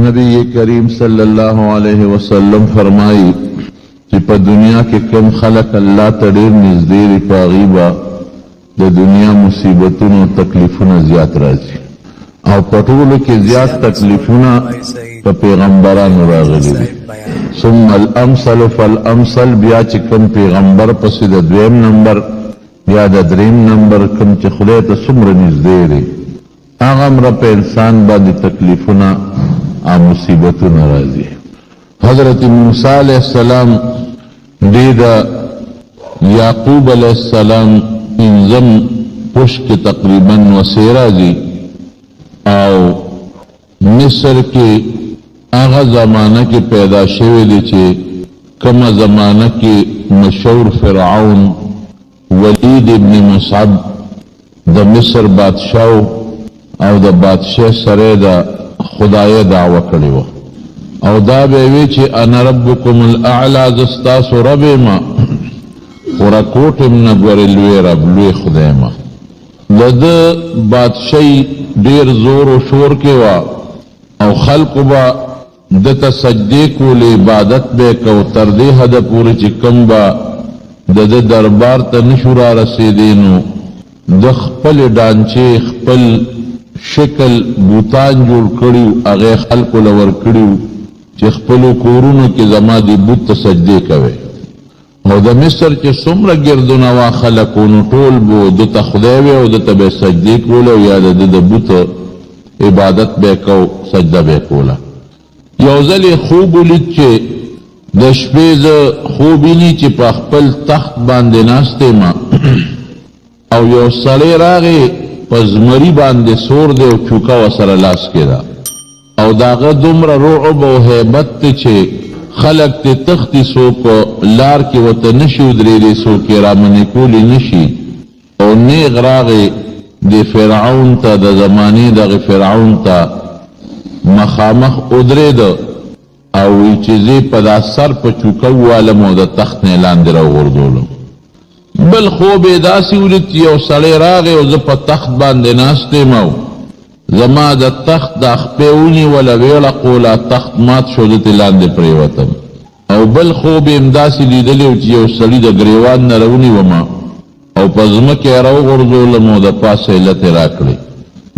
नबी करीम सल्लल्लाहु अलैहि वसल्लम फरमाई कि पर दुनिया के कम खलक अल्लाह तड़ेर नजदीर पागीबा द दुनिया मुसीबतों और तकलीफों ज्यादा राजी और पटोल के ज्यादा तकलीफों पर पैगंबरान रागली सुम्मल अमसल फल अमसल बिया चिकम पैगंबर पसिद द्वेम नंबर या द्रीम नंबर कम चखले तो सुम्र नजदीर आगमर पे इंसान बाद तकलीफों आ मुसीबतों राजी हजरत मूसा अलैहिस्सलाम दीदा याकूब अलैहिस्सलाम इंजम पुश के तकरीबन वसेरा जी आओ मिस्र के आगा जमाना के पैदा शेवे लीचे कमा जमाना के मशहूर फिरआउन वलीद इब्न मुसअब द मिस्र बादशाह और द बादशाह सरे द खुदाए दावा करे वो और दा बेवी चे अना रब्बुकुमुल आला जस्तासु रबेमा और कोटिम नगवरे लुए रब लुए खुदैमा लद बादशाही देर जोर और शोर के वा और खल्क बा दता सज्दे को ले इबादत बे को तरदे हद पूरे चिकम बा दद दरबार तनशुरा रसीदेनो दखपल डांचे खपल शक्ल बूतान जोड़ कड़ियो अगे खल्क लवर कड़ियो चिखपलो कोरुनो के जमा दी बुत सज्दे कवे और द मिस्र के सुम्र गिरदो नवा खलकोनो टोल बो दता खुदैवे और दता बे सज्दे कोला या द बुत इबादत बे को सज्दा बे कोला यौजल खूब लिचे दशबेज खूबिनी चे पखपल तख्त बांधे नास्ते मा और यो सड़े रागे पजमरी बांधे सोर दे चुका वसर लास के दा और दागा दुमरा रोब हैबत छे खलक ते तख्ती सो को लार के वत नशी उदरे दे सो के रामने कोली नशी और नेग रागे दे फिरआउन ता द जमाने द फिरआउन ता मखामख उदरे द और ये चीजें पदा सर पर चुका हुआ लमो द तख्त ने लांदे रहो गुरदोलो बल खूब एदासी उलती और सड़े रागे और जब तख्त बांधे नास्ते माओ जमा द तख्त द अखपेऊनी वाला वेला कोला तख्त मात शोदते लांदे प्रेवतम और बल खूब इमदासी लीदले उची और सड़ी द ग्रेवान न रवनी वमा और पजम के रहो गुरदोलो मो द पासे लते राकड़े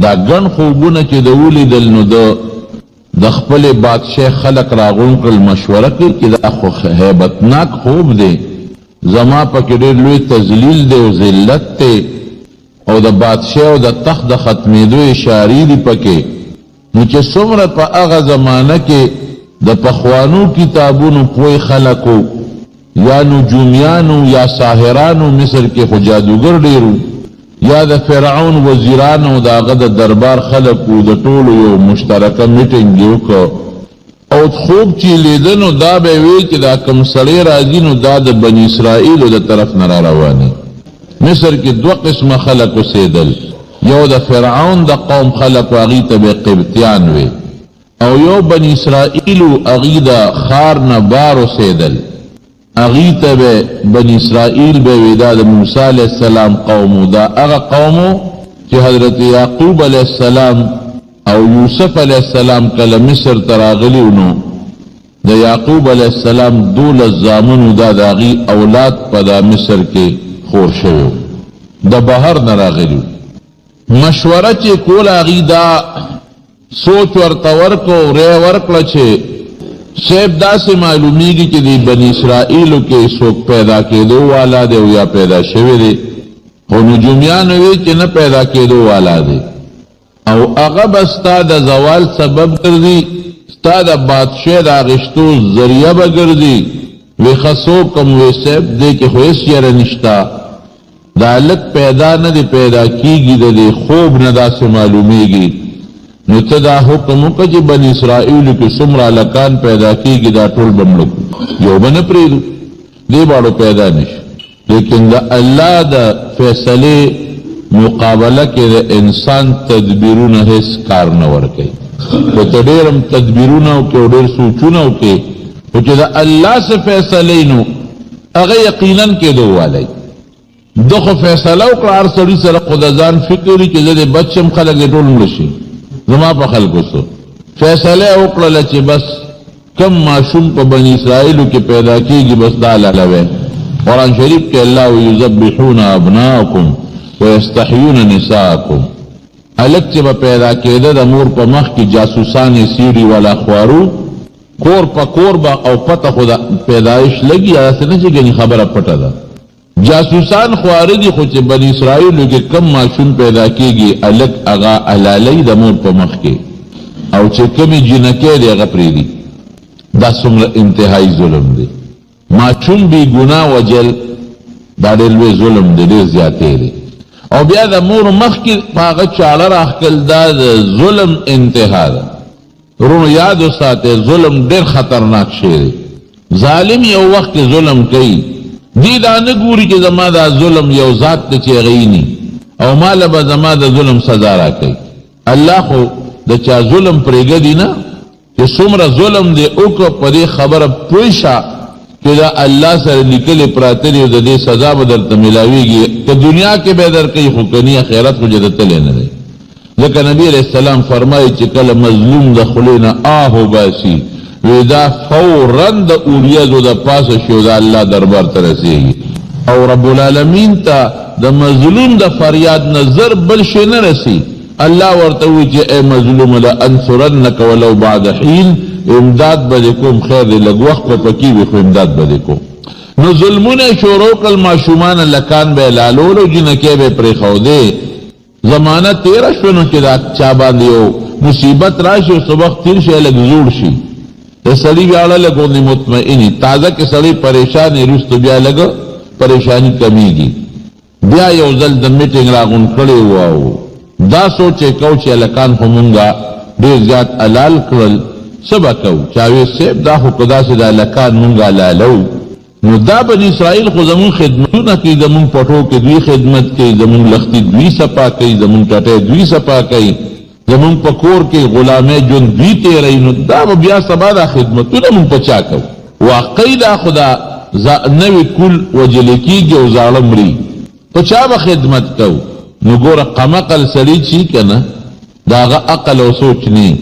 दा गण खूबुन के दऊली दल नो द खपले बादशाह खलक रागुन कल मशवरा की दा हैबतनाक खूब दे जमा पकड़े लुए तजलील दे जिल्लत ते और द बादशाह और द तख्त द खत्मे दो इशारी दी पके नीचे सुमर पा आगा जमाना के द पखवानू किताबुन पोए खलको या नुजूमियानु या साहिरानु मिस्र के खो जादूगर डेरू या द फिरआउन वजीरानु द आगा द दरबार खलकू द टोलो यो मुश्तरका मीटिंग यो को और खूब चीलेदन और दा बेवे कि दा कम सड़े राजी नो दा द बनी इसराइल द तरफ नरा रवानी मिस्र के दो किस्म खलक सेदल यो द फिरआउन द कौम खलक अगी तबे क़िब्तियान वे और यो बनी इसराइल अगी द खार न बारो सेदल अगी तबे बनी इसराइल बे विदा द मूसा अलैहिस्सलाम कौमो दा अगा कौमो कि हजरत याकूब अलैहिस्सलाम और यूसुफ अलैहिस्सलाम कल मिस्र तरागली उनो द याकूब अलैहिस्सलाम दो लजामुन दा दागी औलाद पदा मिस्र के खोर शयो द बहर नरागली मशवरा चे कोल आगी दा सोच वर तवर को रे वर्क छे शेबदा से मालूमी की दी बनी इसराइल के शोक पैदा के दो वाला दे या पैदा शेवे दे हो नुजुमियान वे के न पैदा के दो वाला दे और अगब अस्ताद जवाल सबब कर दी स्ताद बादशाह आगिश्तो जरिया बगर दी वे खसो कम वे सेब दे के होशियर निश्ता दालत पैदा न दे पैदा की दे खूब नदा से मालूमेगी नुतदा हुक्म कज बन इसराइल के सुमरा लकान पैदा की दा टोल बमलो यो बन प्रेरू दे बाड़ो पैदा निश लेकिन द अल्लाह द फैसले मुकाबला के इंसान तदबीरू न है कार न वर्के तो तडेरम तदबीरू न के उडेर सूचू न के तो अल्लाह से फैसले नो अगे यकीनन के दो वाले दुख फैसला करार सड़ी सर खुदाजान फिक्री के जरे बच्चम खलक टोल मुशी जमा पर खल को सो فیصله وکړه چې بس کم معشوم په بنی اسرائیلو کې پیدا کیږي بس دا لاله. قرآن شریف کې الله یذبحون ابناءکم ویستحیون نساءکم، الک چې به پیدا کېده د مور په مخ کې جاسوسان سیری والا خوارو، کور په کور با او پته خدا پیدایش لګي، هغه نه چې ګنې خبره پټه ده. جاسوسان خواره دي خو چې بنی اسرائیلو کې کم معشوم پیدا کېږي الک هغه حلالۍ د مور په مخ کې، او چې کمی جنکې دی هغه پرېږدي. دا څومره انتهایی ظلم دی. معشوم بی گناه وجل دا ډېر لوی ظلم دی، ډېر زیاتې دی. او بیا د مور مخ کې په هغه چاړه راښکل دا د ظلم انتها ده. ورونو یاد وساتئ ظلم ډېر خطرناک شی دی. ظالم یو وخت کې ظلم کوي، دی دا نه ګوري چې زما دا ظلم یو ذات ته چې هغه ني او ماله به زما د ظلم سزا راکوي. الله خو د چا ظلم پرېږدي نه چې څومره ظلم دی وکړه په دې خبره پوه شه چې دا الله سره لیکلې پراته دي او د دې سزا به درته میلاویږي. که دنیا کې به درکوي خو که نه آخرت خو جده تلی نه دی. ځکه نبی علیہ السلام فرمایي چې کله مظلوم د خولې نه آه وباسي وی دا فوراً د اوریځو د پاسه شو دا الله دربار ته رسېږي. او رب العالمین ته د مظلوم د فریاد نظر بل شی نه رسي. الله ورته وی چې ای مظلوم لانصرنک ولو بعد حین، امداد به کوم، خیر دی لږ وخت به پکې وي خو امداد به کوم. نو ظلمونه شروع کړل، ماشومان لکان به لالول او جنکې به پرېښودې. زمانه تیره شوه نو چې دا چا باندې یو مصیبت راشي او څه وخت تېر شي لږ زوړ شي، د سړي بیا لږ غوندې مطمئني تازه کې سړی پریشان وروسته بیا لږ پریشاني کمیږي. بیا یو ځل د میټینګ راغونډ کړی و او دا سوچ یې کو چې هلکان خو مونږه ډېر زیات حلال کړل، څه به کوو؟ چا وی صاحب دا خو که داسې د هلکان مونږ حلالو نو دا بني اسرائیل خو زمونږ خدمتونه کوي، زمونږ پټو کې دوی خدمت کوي، زمونږ لښتي دوی صفا کوي، زمونږ ټټۍ دوی صفا کوي، زمونږ په کور کې غلامۍ ژوند دوی تېروي. نو دا به بیا سبا دا خدمتونه مونږ په چا کوو؟ واقعي دا خو دا نوي کول وجلې کېږي او زاړه مري، په چا به خدمت کوو؟ نو ګوره قمقل سړي چې که نه د هغه عقل او سوچ نه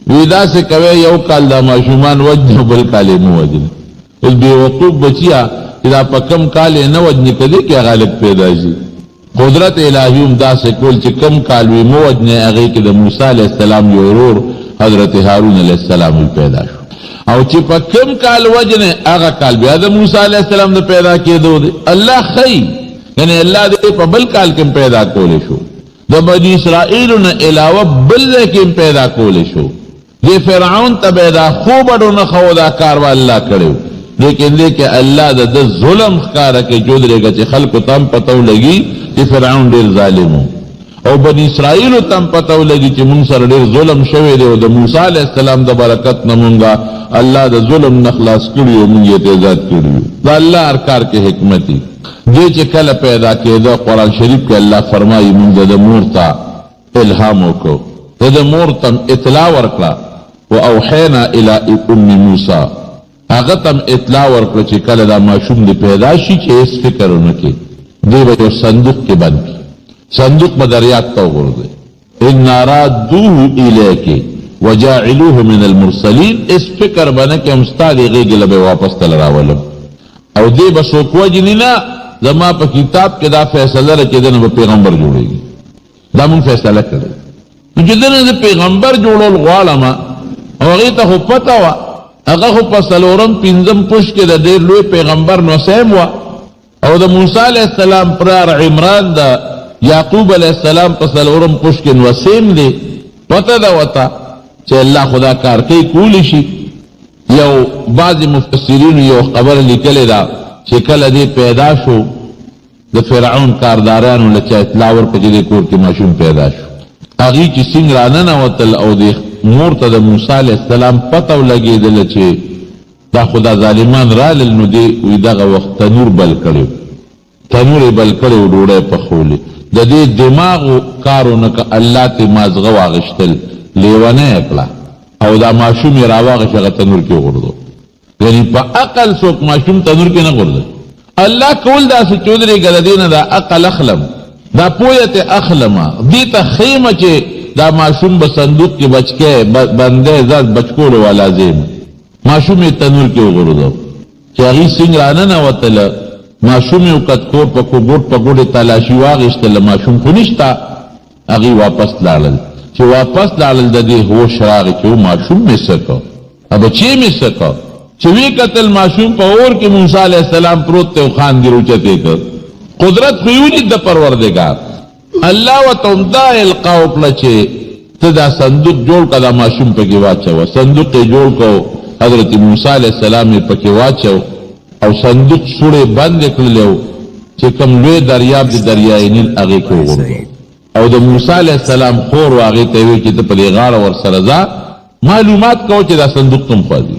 وي داسې کوی یو کال دا ماشومان وجنه او بل کال یې مه وجنه. اوس بېوقوف بچیه چې دا په کم کال یې نه وجنې که دی کې هغه لږ پیدا شي. قدرت الهي هم داسې کول چې کم کال وي مه وجنې، هغې کې د موسی علیه السلام یو ورور حضرت هارون علیه السلام پیدا شو، او چې په کم کال وجنې هغه کال بیا د موسی علیه السلام د پیدا کېدو دی. الله ښیي یعنی الله دې په بل کال کې پیدا کولی شو، د بني اسرائیلو نه علاوه بل ځای کې پیدا کولی شو. دې فرعون ته به دا خوب اډو نه ښو دا کار به الله کړی، لیکن دې کې الله د ظلم ښکاره کوي جودرېږه چې خلکو ته هم پته ولګي چې فرعون ډېر ظالم و، او بني اسرائیلو ته هم پته ولګي چې مونږ سره ډېر ظلم شوی دی او د موسی علیه السلام د برکت نه مونږه الله د ظلم نه خلاص کړي او مونږ یې تیزاد کړي. دا الله هر کار کې حکمت دی. دې چې کله پیدا کېده قرآن شریف کې الله فرمایي مونږ د مور ته الهام وکړو، د مور ته اطلاع ورکړه. و اوحینا الی ام موسی، هغه ته اطلاع ورکړه چې کله دا ماشوم د پیدا شي چې هېڅ فکر ونه کړي، دی به یو صندوق کې بند کړي، صندوق به دریاب ته وغورځوي. انا رادوه الیک وجاعلوه من المرسلین، هېڅ فکر به نه کړي هم ستا دې غېږې له به واپس تله راولم او دی به څوک وجني نه. زما په کتاب کې دا فیصله ده چې دنه به پیغمبر جوړېږي، دا مونږ فیصله کړې. نو چې دنه د پیغمبر جوړول غواړم او هغې ته خو پته وه هغه خو په څلورم پنځم پوش کې د ډېر لوی پیغمبر نسیم وه، او د موسی علیه السلام پلار عمران د یعقوب علیه السلام په څلورم پوش کې نسیم دی. پته ده ورته چې الله خدا کار کوي کولی شي. یو بعضې مفسرینو یو خبره لیکلې ده چې کله دې پیدا شو د فرعون کاردارانو له چا اطلاع ورکړه چې دې کور کې ماشوم پیدا شو، هغې چې سینګ راننوتل او د مور ته د موسی علیه السلام پته ولګېدله چې دا خو دا ظالمان رالل، نو دې وي دغه وخت تنور بل کړی، تنور یې بل کړی و، ډوډۍ پخولې. د دې دماغو کارونه که الله ته مازغه واغېشتل لیونی یې کړه او دا ماشوم یې راواغېش هغه تنور کې وغورځو. یعنی په عقل څوک ماشوم تنور کې نه غورځوي. الله کول داسې چودرېږه د دې نه دا عقل اخلم، دا پویه ته اخلمه، دې ته ښیمه چې دا معشوم با صندوق کی بچکے بندے ذات بچکولو والا زیم معشوم تنور کی اغردو چی اغی سنگ رانا نواتل معشوم اوکت کور پا گوڑ تلاشی واغشتل معشوم خونشتا اغی واپس لالل چی واپس لالل دا دی ہوش راغی چی وہ معشوم میں سکو اب چی میں سکو چوی قتل معشوم پا اور کی موسیٰ علیہ السلام پروت تے خان دی روچتے کر قدرت خیونی دا پروردگار اللہ و تمدا القاو پلچے تدا صندوق جوڑ کا دا معشوم پا کی واچو صندوق جوڑ کو حضرت موسیٰ علیہ السلام پا کی واچو او صندوق سوڑے بند اکلیو چے کم لوے دریاب دی دریائی نیل اغی کو غردو او دا موسیٰ علیہ السلام خور واغی تیوی کی تا پلی غار ور سرزا معلومات کو چے دا صندوق تم خوازی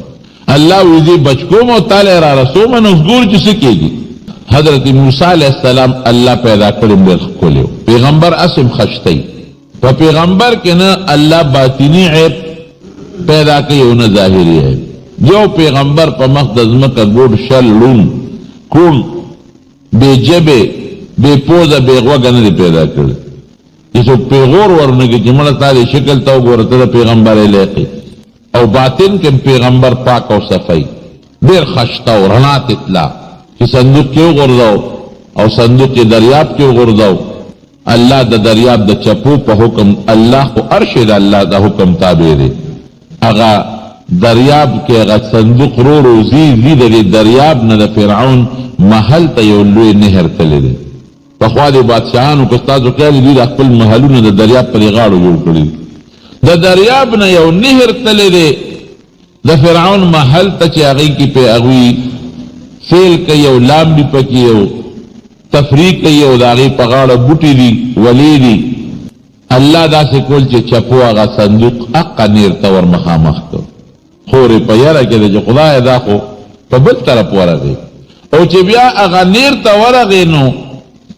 اللہ ویدی بچکو مو تالے را رسو من اسگور جسے گی حضرت موسیٰ علیہ السلام اللہ پیدا کرم بیر کھولیو پیغمبر اسم خشتی و پیغمبر کے نا اللہ باطنی عیب پیدا کیو نا ظاہری عیب جو پیغمبر پا مقدز مکہ گوڑ شل لون کون بے جبے بے پوزا بے غوگا ندی پیدا کرد جسو پیغور ورنگی جمعنا تالی شکل تاو گورتا پیغمبر لیقی او باطن کے پیغمبر پاک او صفائی دیر خشتا و رنات اطلاع کہ صندوق کیوں غرداو او صندوق کی دریاب کیوں غرداو اللہ دا دریاب دا چپو پا حکم اللہ کو عرش دا اللہ دا حکم تابع دے اگا دریاب کے اگا صندوق رو روزی زی دا دریاب نا دا فرعون محل تا یولوی نہر تلے دے پخواد بادشاہانو کستازو کہلی دی دا اقبل محلو نا دا دریاب پر غاڑو جوڑ کردی دا دریاب نا یو نہر تلے دے دا فرعون محل تا چی اغی کی پہ اغوی سیل کئی یو لام بھی پکی یو تفریق کئی یو دا اغی پغاڑ بوٹی دی ولی دی اللہ دا سے کول چی چپو آغا صندوق اقا نیر تور مخامخ تو خوری پا یرا کدے جو خدا دا خو پا بل طرف ورا گئی او چی بیا اغا نیر تور گئی نو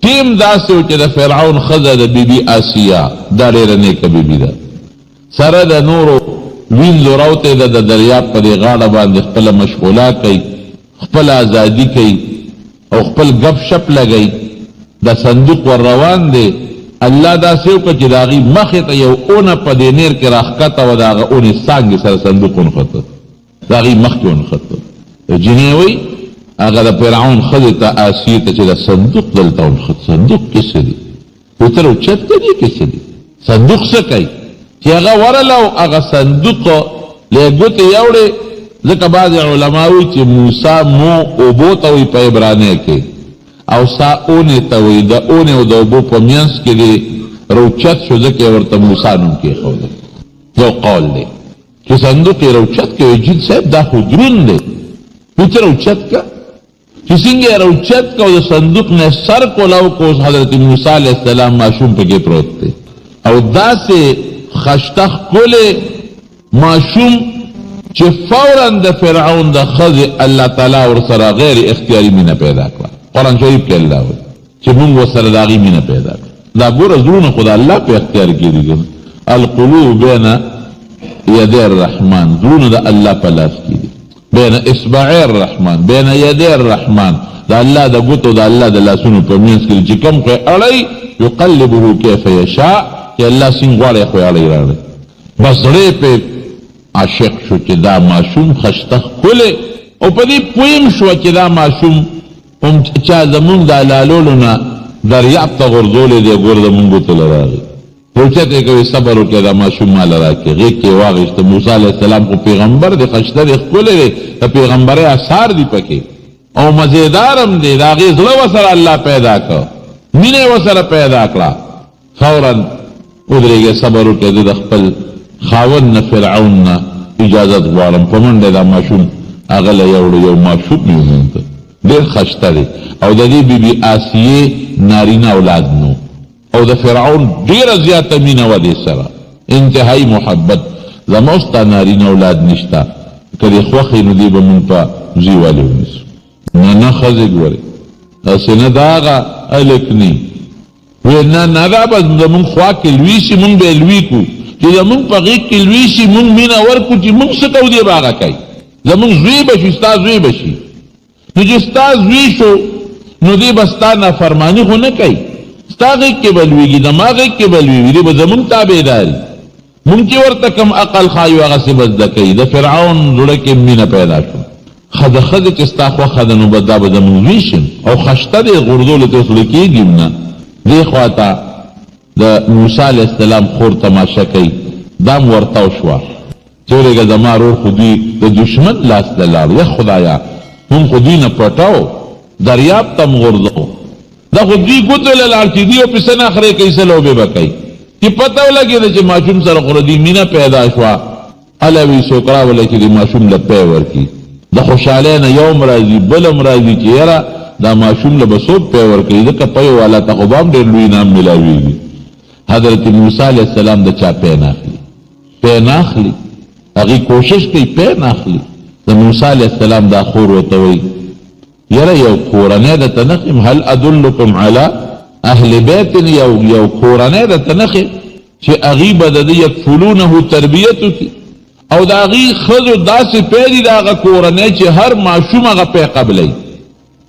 ٹیم دا سے چی دا فرعون خزا دا بی بی آسیہ دا لیرنے کا بی بی دا سر دا نورو وین لوراوتے دا دریاب پر غاڑا باندے خپل مشغولا کئی خپل آزادی کئی او خپل گف شپ لگئی دا صندوق ور روان دے اللہ دا سیو کا چی داغی مخیطا یو اونا پا دینیر کے راخکتا و داغا اونی سانگی سر صندوق ان خطا داغی مخ کی ان خطا جنیوی آگا دا پیرعون خدتا آسیتا چی دا صندوق دلتا ان خط صندوق کسی دی اتر اچت کنی کسی دی صندوق سکای چی اگا ورلو اگا صندوق لے گوت یوڑے ذکر بعض علماوی چی موسیٰ مو اوبوتاوی پا عبرانے کے او سا اونے تاوی دا اونے و دا اوبو پا مینس کے دے روچت شو ذکر ورطا موسیٰ نم کے خود یو قول دے چی صندوق روچت کے جن صاحب دا خجرون دے پیچھ روچت کا چی سنگے روچت کا و دا صندوق نے سر کو لو کو حضرت موسیٰ علیہ السلام معشوم پہ کے پروت تے او دا سے خشتخ کولے معشوم چی فوراً دا فرعون دا خز اللہ تعالیٰ ورسرا غیر اختیاری مینہ پیدا کرا قرآن شریف کے اللہ ہوئی چی منگ وسر داغی مینہ پیدا کرا دا گورا ضرون خدا اللہ پہ اختیار کی دی گا القلوب بین ید الرحمن ضرون دا اللہ پہ لاس کی دی بین اصبع الرحمن بین ید الرحمن دا اللہ دا گتو دا اللہ دا لاسونو پہ مینس کی چی کم خوی اڑائی یقلبہو کیف یشاء کہ اللہ سنگوارے خوی اڑائی راڑے بصرے پہ عاشق شو چی دا معشوم خشتخ کلے او پا دی پویم شو چی دا معشوم چا زمون دا لالولونا دریاب تا غرزولے دے گرد منگو تل راگی روچتے کوئی صبرو کہ دا معشوم مال راکی غیق کے واغشتا موسیٰ علیہ السلام کو پیغمبر دے خشتہ دے کلے دے تا پیغمبر اثار دی پکے او مزیدارم دے دا غیز لو وسر اللہ پیدا کر مینے وسر پیدا کرا فوراً ادرے گے صبرو کہ دے دخپل خاون فرعون نا اجازت غوارم پمنڈے دا معشوم اغل یوڑو یو معشوم نیومنتا دیر خشتا دے او دا دی بی بی آسیے نارینا اولاد نو او دا فرعون دیر زیادہ مینا و دے سرا انتہائی محبت زموستا نارینا اولاد نشتا کدی خوخی ندی بمن پا زیوالی ونیسو نا خزگ ورے اسنا داغا الکنی وینا ندا با زمون خواک الویسی من بے الوی کو کہ زمون پا غیق الویسی من مینا ورکو چی من سکو دے باغا کئی زمون زوی بشی ستا زوی بشی نو جستا زوی شو نو دی بستا نافرمانی خو نہ کئی ستا غیږ کې بلویږي زما غیږ کې بلویږي دی به زمونږ تابعداري مونږ چې ورته کم عقل ښایو هغسې به زده کوي د فرعون زړه کې مینه پیدا شو ښځه چې ستا خوښه ده نو به دا به زمونږ وي شم او خشته دی غورځولو ته زړه کېږي هم نه دې خوا ته د موسی علیه السلام خور تماشه کوي دا م ورتاو شوه چې ورېږه زما رور خو دوی د دشمن لاس ته لاړ یا خدایا مونږ خو دوی نه پټاو دریاب ته م غورځو دا خو دوی ګوتو له لاړ چې دوی پسې نه اخرې کوي څه لوبې به کوي چې پته ولګېده چې ماشوم سره خو د مینه پیدا شوه هله وي څوک راوله چې د ماشوم له پی ورکړي د خوشحالۍ نه یو م راځي بل م راځي چې یاره دا ماشوم له به څوک پی ورکوي ځکه پی والا ته خو به هم ډېر لوی انعام میلاویږي حضرت موسی علیه السلام د چا پی نه اخلي پی نه اخلي هغې کوشش کوي پی نه اخلي د موسی علیه السلام دا خور ورته وایي یاره یو کورنۍ درته نه ښیم هل ادلکم علی اهل بیت یو کورنۍ درته نه ښیم چې هغې به د ده یکفلونه تربیت وکړي او د هغې ښځو داسې پی دي د هغه کورنۍ چې هر ماشوم هغه پی قبلی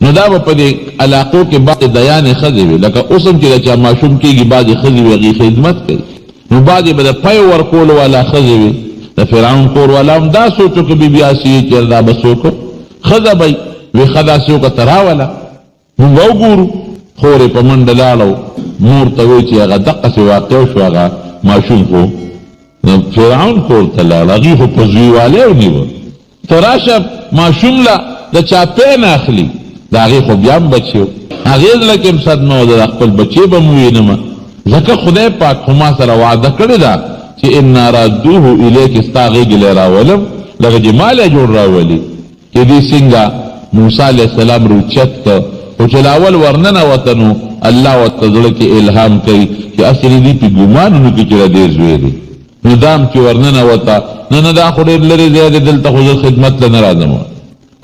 نو دا به په دې علاقو کې بعضې دیانې ښځې وي لکه اوس هم چې د چا ماشوم کېږي بعضې ښځې وي هغې خدمت کوي نو بعضې به د پی ورکولو والا ښځې وي د فرعون کور والا هم دا سوچو که بی بي آسیې چې دا به څوک ښځه به وي ښه داسې وکړه ته راوله مونږ به وګورو خور یې په منډه لاړه مور ته وایي چې هغه دقسې واقع شو هغه ماشوم خو فرعون کور ته لاړ هغې خو په زویوالی ونیوه ته راشه ماشوم له د چا پی نه اخلي د هغې خو بیا هم بچی و هغې زړه کې هم صدمه وه د خپل بچی به م وینمه ځکه خدای پاک خو ما سره وعده کړې ده چې انا رادوه الیک ستا غېږې لی راولم لکه چې ما لی جوړ راولي چې دې څنګه موسی علیه السلام روچت که خو چې لاول ورننوته نو الله ورته زړه کې الهام کوي چې اصلي دې پې ګمان ونه کړي چې د دې زوی دی نو دا هم چې ورننوته نه دا خو ډېر لرې ځای دی دلته خو زه خدمت ته نه راځم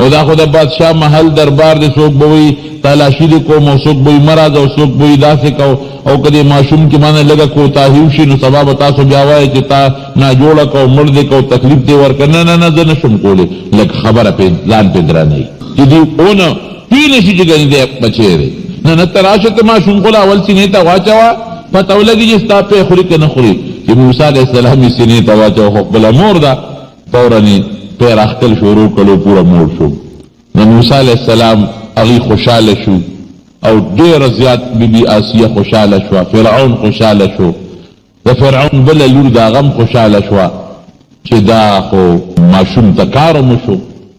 او دا خو د بادشاه محل دربار دی څوک به وایي تلاشي دې کوم او څوک به وایي مه راځه او څوک به وایي داسې کو او که دې ماشوم کې مانه لږه کوتاهي وشي نو سبا به تاسو بیا وایئ چې تا ناجوړه کو مړ دې کو تکلیف دې ورکړه نه زه نه شم کولی لږ خبره پې ځان پې درنوي چې دې ونه پوی نه شي چې ګنې دی بچی دی نه ته راشه ته ماشوم خو له اول سینې ته واچوه پته ولګي چې ستا پې خوري که نه خوري چې موسی علیه السلام یې سینې ته واچوه خو خپله مور ده فورا یې پی راښکل شروع کړو پوره موړ شو نو موسی علیه السلام هغې خوشحاله شو او ډېره زیات بیبي آسیه خوشحاله شوه فرعون خوشحاله شو د فرعون بله لور د هغه هم خوشحاله شوه چې دا خو ماشوم ته کار ومشو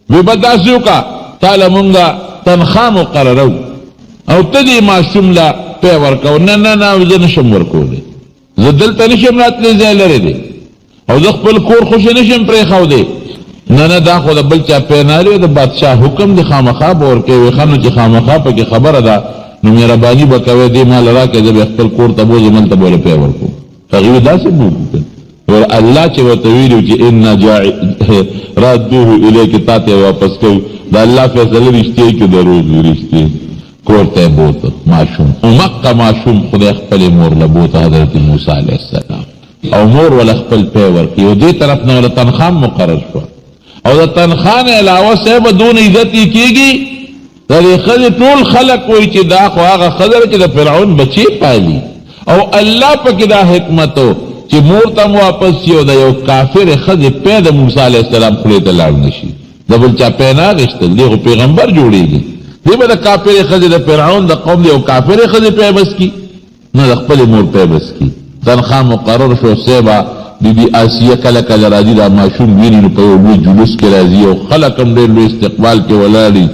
وی به داسې وکړه تا له مونږه تنخوا مقررو او ته دې ماشوم له پی ورکوه نه زه نشم ورکولی زه دلته نشم راتلی ځای لرې دی او زه خپل کور خوشې نشم پرېښودی نه دا خو د بل چا پی نه لري د بادشاه حکم دی خامخا به ورکوي ښه نو چې خامخا پکې خبره ده نو مهرباني به کوی دې ما له راکړې زه به خپل کور ته بوځم هلته به له پی ورکوم هغې داسې به وکړو الله چې ورته ویلي چې انا رادوه الیک تا ته واپس کوو د الله فیصله رښتیا کې دروغ رښتیا کور ته یې بوته ماشوم مکه ماشوم خدای خپلې مور له بوته حضرت موسی علیه السلام او مور وله خپل پی ورکړي او دې طرف نه وله تنخوا مقرر شوه او د تنخوا نه علاوه صاحبه دون عزت یې کېږي د دې ښځې ټول خلک وایي چې دا خو هغه ښځه ده چې د فرعون بچی پالي او الله پکې دا حکمت و چې مور ته هم واپس شي او د یو کافرې ښځې پی د موسی علیه السلام خولې ته لاړ نه شي د بل چا پی نه اخېستل دی خو پیغمبر جوړېږي دی به د کافرې ښځې د فرعون د قوم د یو کافرې ښځې پی بس کي نه د خپلې مور پی بس کي تنخوا مقرر شو صیبه بیبي آسیه کله کله راځي دا ماشوم ویني نو په یو لوی جلوس کې راځي او خلک هم ډېر لوی استقبال کې ولاړ دي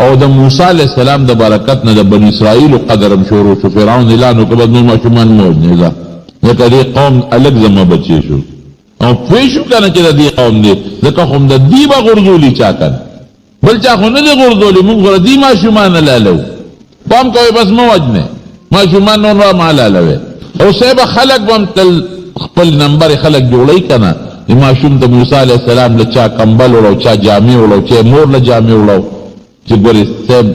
او د موسی علیه السلام د برکت نه د بني اسرائیلو قدر هم شروع شو فرعون اعلان وکړه بس نور ماشومان مه وژنئ ځکه دې قوم الګ زما بچی شو او پوه شو که نه چې د دې قوم دی ځکه خو هم د دې به غورځولي چا کنه بل چا خو نه دی غورځولي مونږ خو د دې ماشومان حلالوو پام کوئ بس مه وژنئ ماشومان نور را مه حلالوئ او صاحبه خلک به هم تل خپل نمبر خلک جوړی کنه د ماشوم ته موسی علیه السلام له چا کمبل وړو چا جامې وړو چا مور له جامې وړو چې ګورې صاحب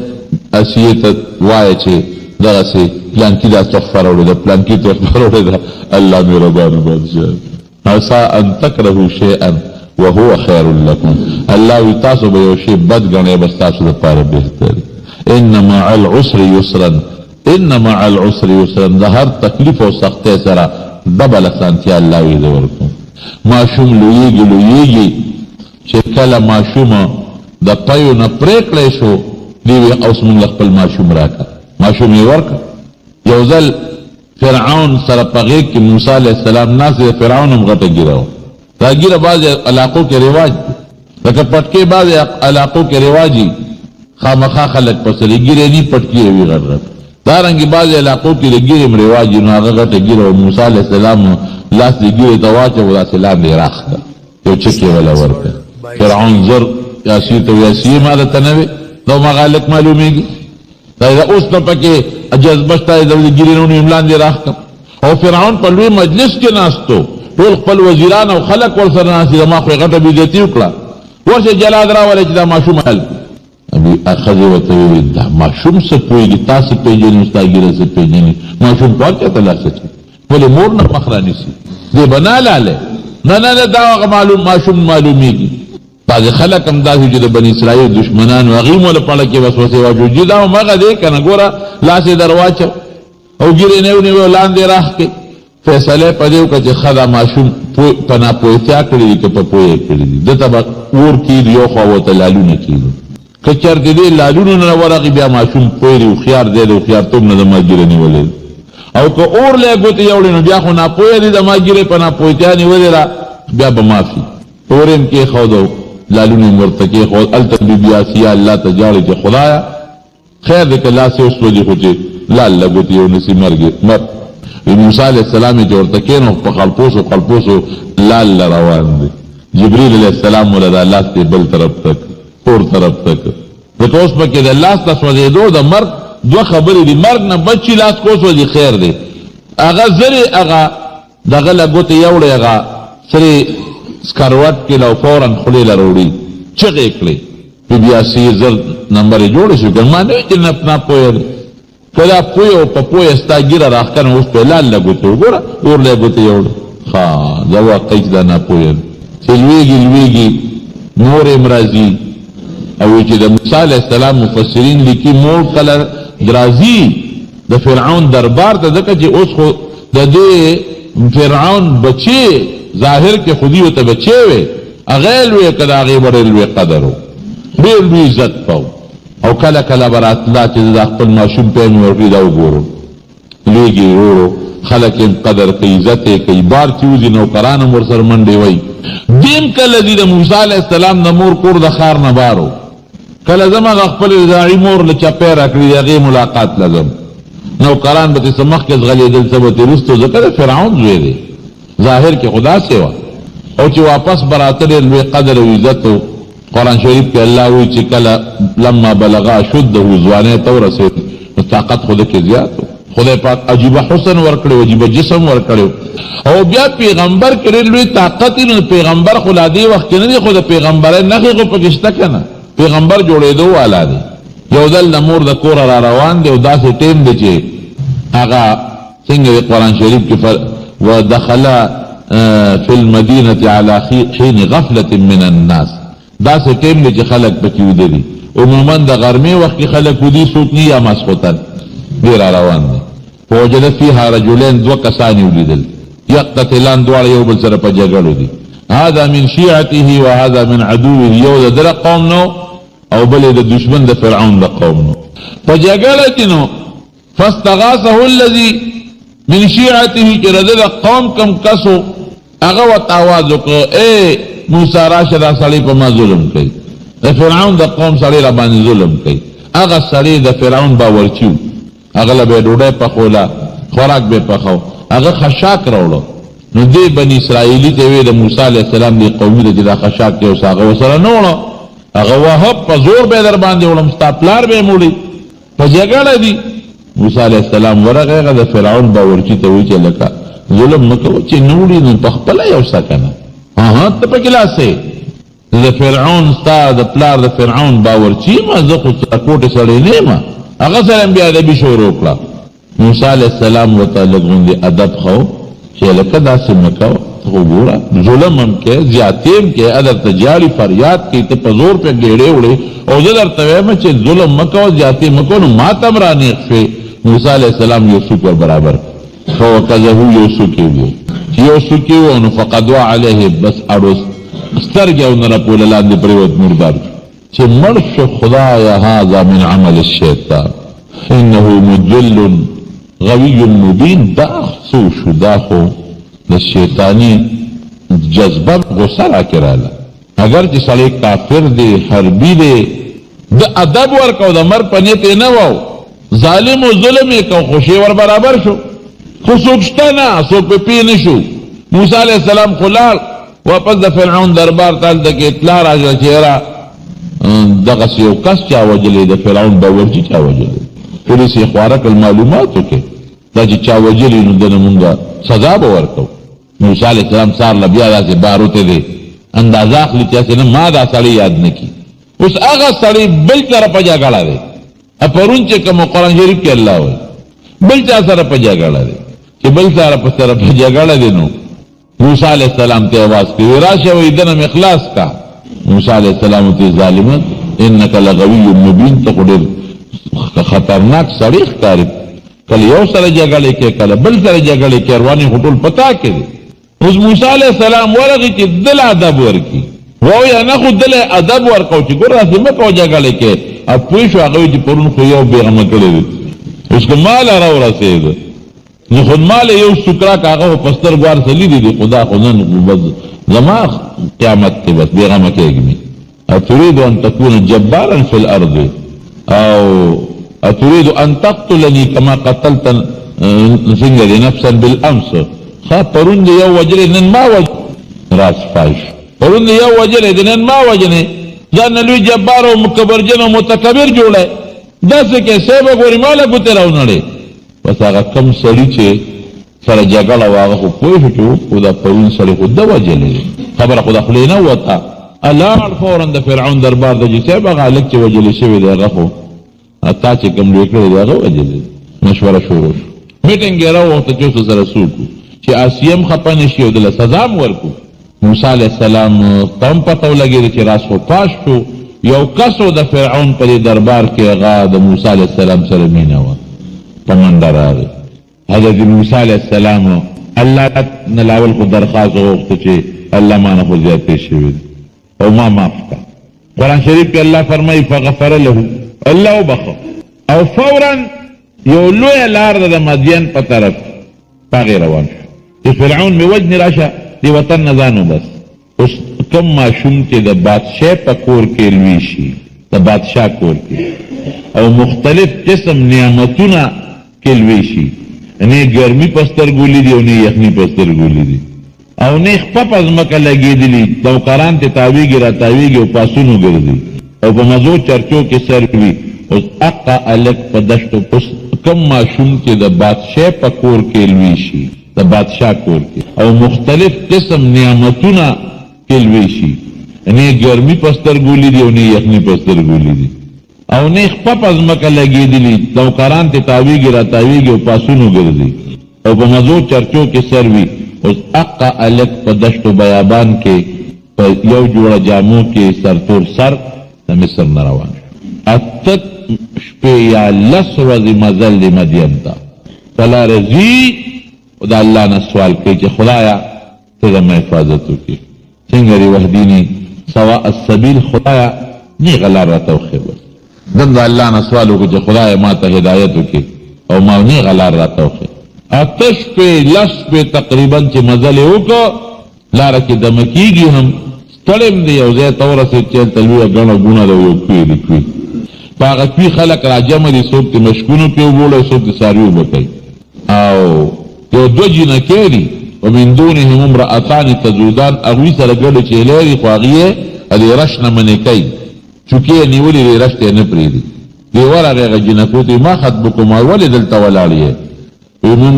اسیې ته وایه چې دغسې پلانکي دا تحفه راوړې ده پلانکي تحفه راوړې ده الله مهربانه بادشاه عسا ان تکرهو شیئا وهو خیر لکم الله وی تاسو به یو شی بد ګڼئ بس تاسو دپاره بهتر ان مع العسر یسرا ان مع العسر یسرا د هر تکلیف او سختۍ سره ډبل اسانتیا الله وی زه ورکوم. ماشوم لویږي چې کله ماشوم د پيو نه پرېکړی شو دی وی اوس موږ خپل ماشوم راکړه. ماشوم یې ورکړه. یو ځل فرعون سره په غېږ کې موسی علیه السلام ناست دی. فرعون هم غټه ګیره وه. دا ګیره بعضې علاقو کې رواج دی، لکه پټکې بعضې علاقو کې رواجي خامخا خلک پسري ګیرې ني پټکې وي غټ غټ. دارنګې بعضې علاقو کې د ګیرې هم رواج نو هغه غټه ګیره و. موسی علیه السلام لاس د ګیرې ته واچو داسې لاندې راخ کړه، یو چکې وله ورکړه. فرعون زر یاسیر ته یاسیر ما درته نه وې دا مغالک معلومېږي. دا اوس نه پکې جذبه شته د ګیرې نه ونیوم لاندې راخ کړم. او فرعون په لوی مجلس کې ناستو، ټول خپل وزیران او خلک ورسره ناست دي. زما خو یې غټه بېعزتي وکړه. ورشه جلاد راولئ چې دا ماشوم حل ښځې ورته وویل دا ماشوم څه پوهېږي، تا څه پېژني، ستا ګیره څه پېژني، ماشوم ټول چاته لاس اچوي، ولې مور نه مخ رانیسي، دی به نه لالی نه دا هغه ماشوم معلومېږي. بعضې خلک هم داسې چې د بني اسرائیل دشمنانو هغې هم له پړه کې وسوسې واچوي چې دا همغه دی که نه ګوره لاس یې در واچو او ګیرې نه ونیو لاندې راخ کړې. فیصله یې په دې وکړه چې ښه دا ماشوم په ناپوهتیا کړي دي که په پوهه یې کړي دي. دته به اور کېږي یو خوا ورته لالونه کېږي. که چېرته دې لالونو نه ورغي بیا ماشوم پوه دی، هوښیار دی، د هوښیارتوب نه زما ګیره نیولې ده. او که اور له یې ګوتې یوړې نو بیا خو ناپوهه دی، زما ګیرې په ناپوهتیا نیولې ده، بیا به معافي. اور یې هم کېښود او لالونه یې ورته کېښود. هلته بیبي اسیا الله ته ژاړي چې خدایه خیر دی که لاس یې وسوځي خو چې لال له ګوتې یو نسي مرګ. موسی علیه السلام یې چې ورته کېنو په خلپوسو لال له روان دی. جبریل علیه السلام وله دا لاس دی بل طرف تک اور طرف تک. ځکه اوس پکې د لاس ته سوځېدو د مرګ دوه خبرې دي. مرګ نه بچ چې لاس کو سوځي خیر دی. هغه زرې هغه دغه له ګوتې یوړې هغه سرې سکروټ کې له فورا خولې له راوړي چغې یې کړې. بیبي اسیې زر نمبر یې جوړې شو که ما نه وي چې ناپوهه دی. که دا پوی او په پوی ستا ګیره راښکنه اوس په لال له ګوتې وګوره اور له ګوتې یوړه. ښه زه واقعي چې دا ناپوهه دی. چې لویږي مور یې راځي او چې د موسی علیه السلام مفسرین لیکي مور کله درازي د فرعون دربار ته، ځکه چې اوس خو د دې فرعون بچې ظاهر کې خودي ورته بچې وې، هغه یې لوی که د هغې به ډېر لوی قدر و، ډېر لوی عزت به او کله به راتله چې د خپل ماشوم پی مې ورکړي دا وګورو لویږي ورو خلک یې قدر کوي، عزت یې کوي. بار چې وځي نوکران هم ورسره منډې وایي. دیم کله ځي د موسی علیه السلام د مور کور د ښار نه بارو، کله ځم هغه خپل رضاعي مور له چپی راکړي د هغې ملاقات له ځم. نوکران به ترې څه مخکې ځغلېدل، څه به ترې وروستو، ځکه د فرعون زوی دی ظاهر کې خو داسې وه. او چې واپس به راته ډېر لوی قدر او عزت و. قرآن شریف کې الله وایي چې کله لما بلغا اشده ځوانۍ ته ورسېد نو طاقت خو ده کې زیات و. خدای پاک عجیبه حسن ورکړی و، عجیبه جسم ورکړی و. او بیا پیغمبر کې ډېر لوی طاقت وي. نو پیغمبر خو لا دې وخت کې نه دی، خو د پیغمبرۍ نښې خو پکې شته که نه. پیغمبر جوړېدو والا دی. یو ځل د مور د کوره را روان دی او داسې ټیم دی چې هغه څنګه د قرآن شریف کې ودخل فی المدینة علی حین غفلة من الناس، داسې ټیم دی چې خلک پکې ویده دي. عموما د غرمې وخت کې خلک ودي څوک نه یا ماسخوتن دی را روان دی. فوجد فیها رجلین، دوه کسان یې ولیدل یقتتلان، دواړه یو بل سره په جګړو دي. هذا من شیعته و هذا من عدوه، یو د دره قوم نو او بل د دشمن د فرعون د قوم نو په جګړه کې نو. فاستغاثه الذي من شیعته، چې د ده قوم کم کسو هغه ورته آواز وکړه ای موسی راشه دا سړی په ما ظلم کوي، د فرعون د قوم سړی را باندې ظلم کوي. هغه سړی د فرعون باورچي و، هغه له به یې ډوډۍ پخوله، خوراک به یې پخو، هغه خشاک راوړه. نو دې بني اسرائیلي ته ویې د موسی علیه السلام دې قومي ته چې دا خشاک دی اوس هغه ورسره نه وړه، هغه وهب په زور به یې در باندې وړم، ستا پلار به یې موړي، په جګړه دي. موسی علیه السلام ورغی، هغه د فرعون باورچي ته وایي چې لکه ظلم مه کوه چې نه وړي نو پخپله یو څه که نه ته پکې لاسې د فرعون ستا د پلار د فرعون باورچي یم، زه خو کوټې سړی نه یم. هغه سره هم بیا ادبي شروع کړه. موسی علیه السلام ورته لږ غوندې ادب ښو چې لکه داسې مه کوه، ته خو ګوره ظلم هم کوې، زیاتې هم کوې، درته جاړي فریاد کوي، ته په زور پې ګېډې وړې. او زه درته وایم چې ظلم مه کوه، زیاتې مه کوه، نو ما ته هم رانېغ شوې. موسی علیہ السلام یو سوک ور برابر فوکزه یو سوکی وو چې یو سوکی وو نو فقدوا علیه بس اړوس سترګې او نه راپوله لاندې پرېوت مردار چې مړ شو خدایا هذا من عمل الشیطان انه مضل غوی مبین دا څو شو دا خو د شیطانی جذبه غصه راکراله اگر چې سړی کافر دی حربي دی د ادب ورکو د مر په نیت نه وو ظالم او ظلم یې کو خوشي ور برابر شو خو څوک شته نه څوک په پی نه شو موسی علیہ السلام خلال واپس د فرعون دربار ته د اطلاع راځي چې را دغه یو کس چا وجلې د فرعون باورچی چا وجلې پولیس یې خوارک المعلوماتو کې دا چې چا وجلې نو دنه مونږه سزا به ورکو موسی علیہ السلام سار لبیا داسې باروته دی اندازه اخلي چې نه ما دا سړی یاد نه کی اوس هغه سړی بل طرف جګړه دی پرون چې کوم قرآن شریف کې الله وایي بل چا سره په جګړه دی چې بل سره په طرف جګړه دی نو موسی علیہ السلام ته आवाज کوي راشه وې دنه اخلاص کا موسی علیہ السلام ته ظالمان انک لغوی مبین ته ډېر خطرناک سړی ښکاري کله یو سره جګړه کې کله بل سره جګړه کې رواني هټول پتا کې اوس موسی علیہ السلام ورغی چې دل ادب ورکی وو یا نه خو دل ادب ورکو چې ګور راځي مکو جګړه کې اپوی شو هغه چې پرون خو یو بیغمه کړی اوس کو مال را ورسېد نو خود مال یو سکرا کاغه پستر ګوار سلی دی خدا خدان بس زما قیامت کې بس بیغمه کېږي اتريد ان تكون جبارا في الارض او اتريد ان تقتلني كما قتلت نفسا بالامس خا پرون دی یو وجل نن ما وجه راس فاش پرون دی یو وجل نن ما وجنه ځان لوی جبار او مکبرجن او متکبر جوړه داسې کې سبب غوري مال ګوته راونړي پس هغه کم سړی چې سره جګړه واغه خو پوه شو او دا پرون سړی خو د وجلې خبره خو د خپل نه وته الله فورا د فرعون دربار د چې سبب غالک چې وجلې شوی دی هغه خو اتا چې کوم لوی کړی دی هغه وجلې مشوره شروع میټینګ راو وخت چې سره سوکو چې آسیم خپنه شي او د سزا ورکو موسی علیہ السلام تم پتو لګی چې راس خو پاش شو یو کسو د فرعون پر دربار کې هغه د موسی علیہ السلام سره مینا و پمندر راغی حضرت موسی علیہ السلام الله نلاول خو درخواست وغوښته چې الله ما نه خو زیاتې شوي او ما معاف کړه قرآن شریف کې الله فرمایي فغفر له الله وبخه او فورا یو لویه لار د مدین په طرف پاغې روان شو چې فرعون مې وجنې راشه دی وطن نه ځانو بس اوس کم ماشوم چې د بادشاه په کور کې لوی شي د بادشاه کور کې او مختلف قسم نعمتونه کې لوی شي نه ګرمي په سترګو لیدي او نه یخني په سترګو لیدي او نه خپه په ځمکه لګېدلي دوکاران ته تاویږي را تاویږي او پاسونو ګرځي او په مزو چرچو کې سر وي اوس اقا الک په دشتو پس کم ماشوم چې د بادشاه په کور کې لوی شي د بادشاه کور کې او مختلف قسم نعمتونه کې لوی شي نه ګرمي په سترګو لیدي او نه یخني په سترګو لیدي او نه خپه په ځمکه لګېدلي دوکاران ته تاویږي را تاویږي او پاسونو ګرځي او په مزو چرچو کې سر وي اوس اقا الک په دشتو بیابان کې په یو جوړه جامو کې سرتور سر د مصر نه روان اتت شپې یا لس ورځې مزل د مدین ته تلا رضي او د الله نه سوال کوي چې خدایا ته زما حفاظت وکړي څنګه دی وحدینی سواء السبیل خدایا نه غلار راته وښیه دن د الله نه سوال وکړي چې خدایا ما ته هدایت وکړي او ما نه غلار راته وښیه اتش په لس په تقریبا چې مزل وکړه لاره کې دمه کېږي هم ستړیم دی یو ځای ته ورسېد چې هلته لویه ګڼه ګونه ده یو کوي دی کوي په هغه کوي خلک راجمع دي څوک د مشکونو کې وبوړی څوک د څاروي اوبه کوي او یو دوه جینکې دي ومن دونهم امرأتان تذودان هغوی سره ګډې چیلې دي خو هغې یې د رش نه منې کوي چوکې یې نیولې دی رش ته یې نه پرېږدي دی ورغې هغه جینکو ته ما خطبکم ولې دلته ولاړ یې وایي مونږ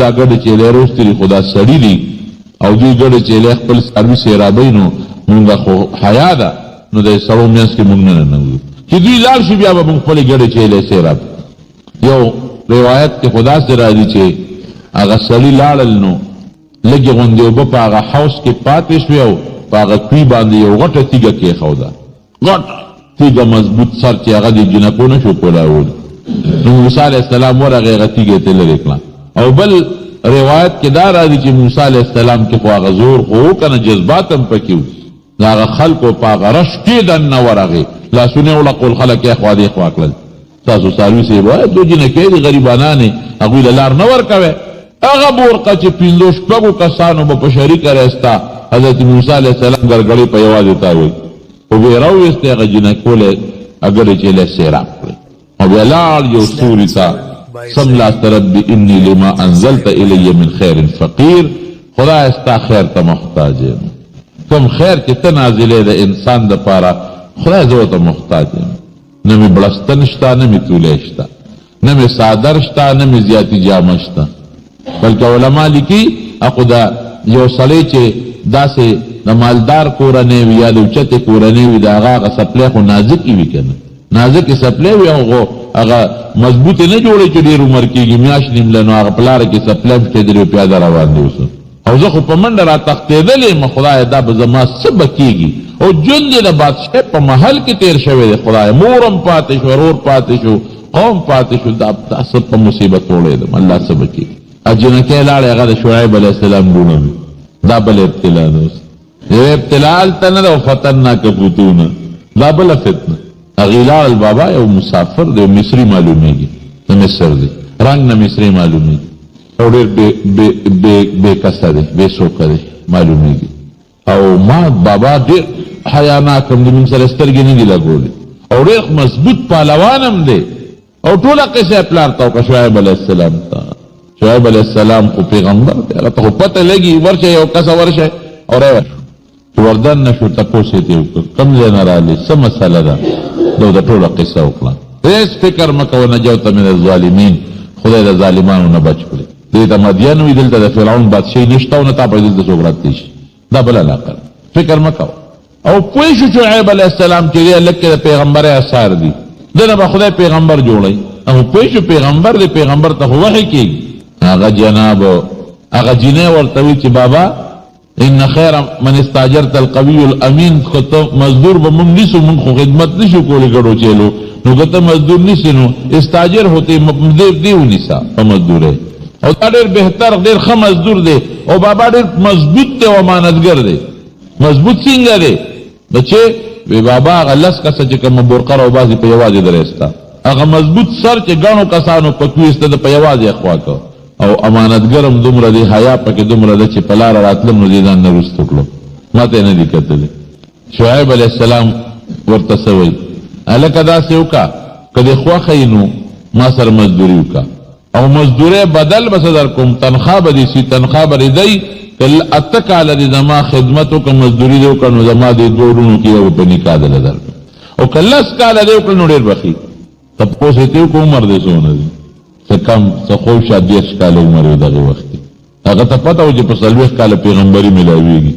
دا ګډې چیلې روستې دي خو دا سړي دي او دوی ګډې چیلې خپل څاروي سیرابوي نو مونږ خو حیا ده نو د سړو منځ کې مونږ نه ننوځو چې دوی لاړ شي بیا به مونږ خپلې ګډې چیلې سیراب یو روایت کې خو داسې راځي چې هغه سړي لاړل نو لږې غوندې اوبه په هغه حوض کې پاتې شوې او په هغه کوي باندې یو غټه تیږه کېښوده غټ تیږه مضبوط سر چې هغه د جنکو نه شو کولاولی نو موسی علیہ السلام ورغه غتیږي ته لري کړه. او بل روایت کې دا راځي چې موسی علیہ السلام کې خو هغه زور خو کنه جذبات هم پکې و، هغه خلکو په هغه رش کې دننه ورغې لاسونه ولقول خلک یې خوا دې خوا کړل. تاسو څاروي صاحب وایي دو جنکې دي غریبانانې هغوی له لار نه ورکوئ. هغه بورقه چې پنځو شپږو کسانو به په شریکه راسته حضرت موسی علیہ السلام ګرګړې په یوازې تاوی خو بیا راویستې هغه جنکولی اګرې چې له سیراب کړې او بیا لاړ یو ستوري ته سملاست ربي انی لما انزلت الی من خیر فقیر. خدای ستا خیر ته محتاج یم، کوم خیر چې ته نازلې د انسان دپاره خدای زه ورته محتاج یم. نه مې بړستن شته، نه مې تولی شته، نه مې صادر شته، نه مې زیاتي جامه شته. بلکې علما لیکي اخو دا یو سړی چې داسې د مالدار کورنۍ وي یا د اوچتې کورنۍ وي د هغه سپلی خو نازکې وي که نه، نازکې سپلی وي او هغه مضبوطې نه جوړی چې ډېر عمر کېږي میاشت نیمله نو هغه په لاره کې سپلی هم شتېدلې و پیاده روان دی اوس او زه خو په منډه را تښتېدلی یم. خدایه دا به زما څه به کېږي او ژوند یې د بادشاه په محل کې تېر شوی دی. خدایه مور هم پاتې شو، ورور پاتې شو، قوم پاتې شو، دا څه په مصیبت وړېدم. الله څه به کېږي. جنکې لاړې هغه د شعیب علیه السلام لوڼه وي. دا بل ابتلا ده. اوس یو ابتلا هلته نه ده او فتناک فتونه، دا بله فتنه. هغې لاړل بابا یو مسافر دی، یو مصري معلومیږي، د مصر دی، رنګ نه مصري معلومیږي او ډېر بې کسه دی، بې سوکه دی معلومیږي. او ما بابا ډېر حیاناک هم دی، موږ سره سترګې نه دي لګولې او ډېر مضبوط پهلوان هم دی او ټوله قصه یې پلار ته وکړه شعیب علیه السلام ته. شعیب علیہ السلام خو پیغمبر دی، هغه ته خو پته لګي ورشه یو کسه ورشه او رایه شو وردن نه شو تپوس یې ترې وکړ کوم ځای نه رالې څه مسله ده. دا د ټوله قصه وکړه. هېڅ فکر مه کوه نجوت من الظالمین، خدای د ظالمانو نه بچ کړي. دې ته مدین وي دلته د فرعون بادشاهي نشته او نه تا په دلته څوک راتلی شي. دا بل علاقه ده، فکر مه کوه. او پوه شو شعیب علیہ السلام چې دی لږ کې د پیغمبرۍ اثار دي، دنه به خدای پیغمبر جوړوي. او پوه شو پیغمبر دی، پیغمبر ته خو وحی کېږي. هغه جناب هغه جنې ورته وي چې بابا ان خیر من استاجرت القوي الامین، خو ته مزدور به مونږ نیسو، مونږ خو خدمت نشو کولی ګډو چیلو، نو که ته مزدور نیسې نو استاجر ہوتی دی ونیسه په مزدورۍ. او دا ډېر بهتر ډېر ښه مزدور دی او بابا ډېر مضبوط دی او امانتګر دی. مضبوط څنګه دی؟ نو چې وی بابا هغه لس کسه چې کومه برقه راوباسي په یوازې درېسته، هغه مضبوط سر چې ګڼو کسانو پکې ویسته ده په یوازې اخوا کو. او امانتګرم دومره دی، حیا پکې دومره ده چې په لاره راتلم نو دې ځان نه رسته کړم، ما ته یې نه دي کتلی. شعیب علیه السلام ورته څه وایي؟ هلکه داسې وکړه که دې خوښه یي نو ما سره مزدوري وکړه او مزدورۍ بدل به څه در کوم، تنخوا به دې سي، تنخوا به دې دی که اته کاله دې زما خدمت وکړه مزدوري دې وکړه نو زما دې دوه وروڼو کې یو په نکاح دله درکړم، او که لس کاله دې وکړه نو ډېر به ښي. تپوس یې ته وکړه عمر دې څونه دی؟ څه کم څه خوب شه 10 کاله عمر و دغې وخت کې. هغه ته پته و چې په 40 کاله پیغمبري میلاویږي.